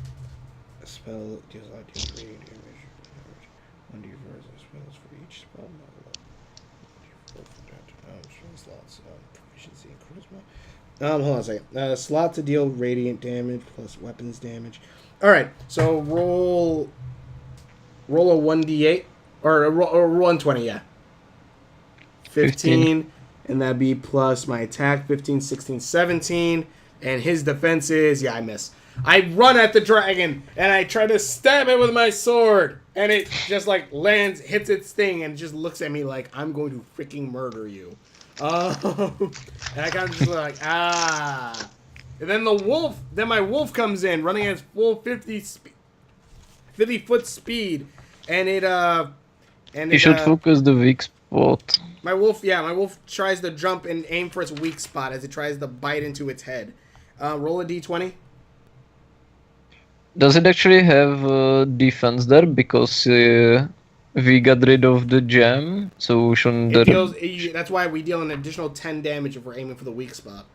a spell deals a lot of radiant damage. 1d4 spells for each spell level. 1d4 for that. Slots. Proficiency and charisma. Hold on a second. Slot to deal radiant damage plus weapons damage. All right, so roll a 1d8 or a 120, yeah. 15, and that'd be plus my attack 15, 16, 17, and his defense is I miss. I run at the dragon and I try to stab it with my sword, and it just lands, hits its thing, and just looks at me like I'm going to freaking murder you. And I kind of just And then then my wolf comes in, running at its full 50-foot speed, and You should focus the weak spot. My wolf tries to jump and aim for its weak spot as it tries to bite into its head. Roll a d20. Does it actually have defense there? Because we got rid of the gem, so shouldn't That's why we deal an additional 10 damage if we're aiming for the weak spot.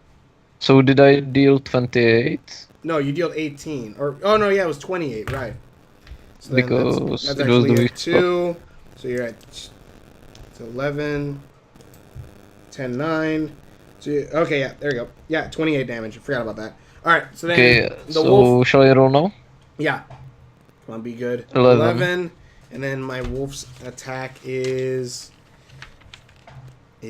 So did I deal 28? No, you dealt 18. It was 28, right. So Because that's it was the actually weak 2. So you're at 11, 10, 9. So okay, yeah, there you go. Yeah, 28 damage. I forgot about that. Alright, so then the wolf... shall I roll now? Yeah. Come on, be good. 11. And then my wolf's attack is... God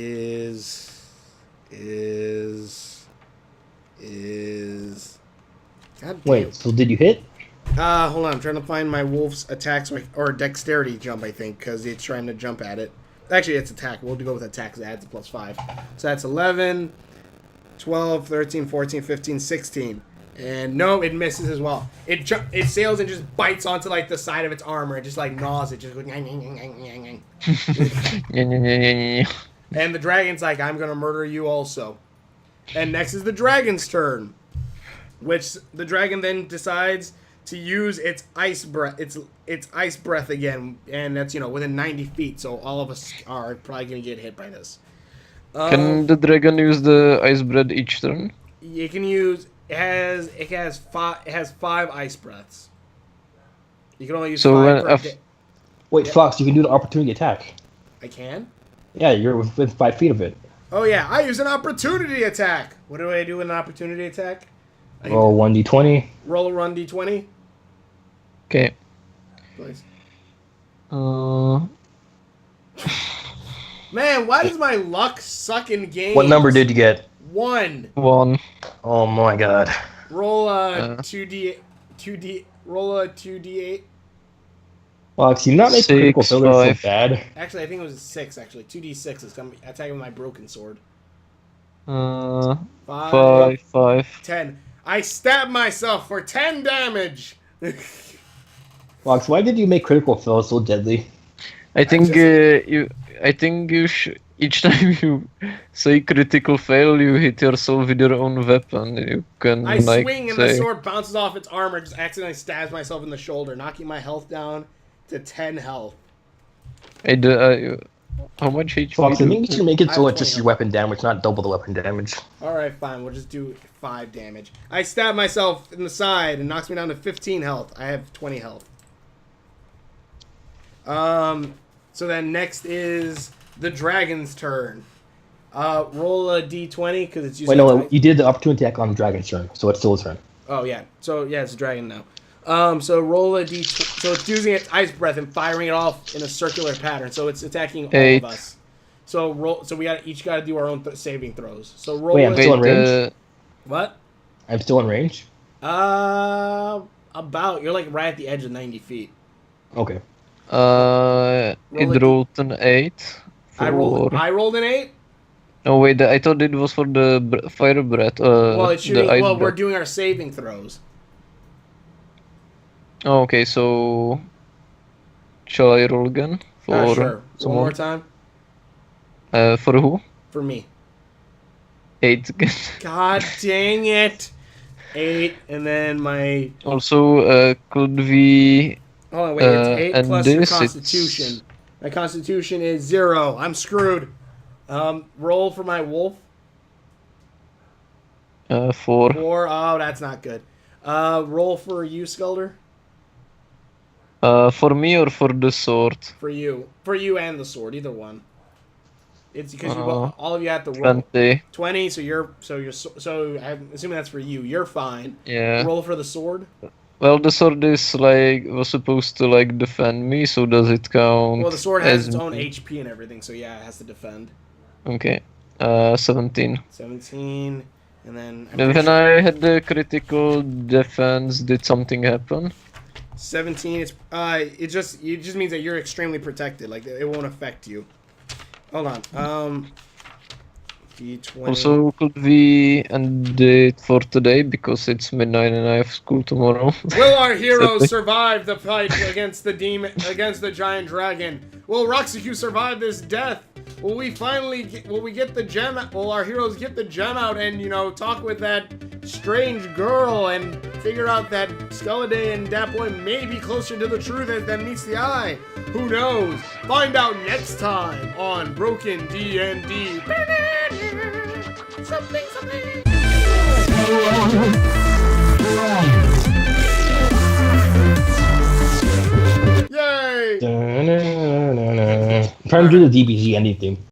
damn. Wait, so did you hit? Hold on. I'm trying to find my wolf's attack, or dexterity jump, I think, because it's trying to jump at it. Actually, it's attack. We'll go with attack because it adds a +5. So that's 11. 12, 13, 14, 15, 16. And no, it misses as well. It sails and just bites onto like the side of its armor. It just like gnaws it, just goes yang, yang, yang, yang, yang, yang. And the dragon's like, I'm gonna murder you also. And next is the dragon's turn, which the dragon then decides to use its ice breath. Its ice breath again, and that's within 90 feet. So all of us are probably gonna get hit by this. Can the dragon use the ice breath each turn? You can use. It has 5 ice breaths. You can only use So 5 per Wait, Yeah. Fox, you can do an opportunity attack. I can? Yeah, you're within 5 feet of it. Oh yeah, I use an opportunity attack. What do I do with an opportunity attack? I can Roll 1d20. roll a run d20, Okay. please. Uh, Man, why does my luck suck in games? What number did you get? 1. 1. Oh my god. Roll a Uh. 2d. Roll a 2d8. Fox, you not make critical 6, failures so 5. bad. Actually, I think it was a 6. Actually, 2d6 is coming. Attacking with my broken sword. 5, 5, 5. 10. I stabbed myself for 10 damage. Fox, why did you make critical fails so deadly? I think just- each time you say critical fail, you hit yourself with your own weapon. You can I like swing and say, the sword bounces off its armor, just accidentally stabs myself in the shoulder, knocking my health down to 10 health. how much HP? Fox, I do- think you should make it so I it's just have your weapon damage, not double the weapon damage. Alright, fine, we'll just do 5 damage. I stab myself in the side and knocks me down to 15 health. I have 20 health. So then next is the dragon's turn. Roll a d20 because it's Wait, using no, its- you did the opportunity attack on the dragon's turn, so it's still a turn. Oh yeah. So yeah, it's a dragon now. So roll a d. So it's using its ice breath and firing it off in a circular pattern. So it's attacking all 8. of us. So roll. So we each got to do our own saving throws. So roll. Wait, I'm still in range? What? I'm still in range? About you're like right at the edge of 90 feet. Okay. It Roll a rolled an 8. I rolled an 8. No, wait, I thought it was for the fire breath. Well, it's the shooting. ice Well, we're breath. doing our saving throws. Oh, okay, so shall I roll again for Sure. One someone? more time For who? for me. 8 again. God dang it! 8, and then my. Also, could we? Hold on, wait. It's 8 and plus your this, Constitution. it's- My Constitution is 0. I'm screwed. Roll for my wolf. 4. 4. Oh, that's not good. Roll for you, Skulder. For me or for the sword? For you and the sword, either one. It's because Uh, all of you have to roll 20. 20. So I'm assuming that's for you. You're fine. Yeah. Roll for the sword. Well, the sword is was supposed to defend me, so does it count? Well, the sword has as its own me? HP and everything, so yeah, it has to defend. Okay. 17. 17, and then I'm When pretty sure- I had the critical defense, did something happen? 17. It just means that you're extremely protected. Like it won't affect you. Hold on. D20. Also, could we end it for today because it's midnight and I have school tomorrow? Will our heroes survive the fight against the against the giant dragon? Will Roxicue survive this death? Will we finally get the gem? Will our heroes get the gem out and talk with that strange girl and figure out that Skulladay and Dat Boy may be closer to the truth than meets the eye? Who knows? Find out next time on Broken D&D. Something. Yay! I'm trying to do the DBZ ending theme.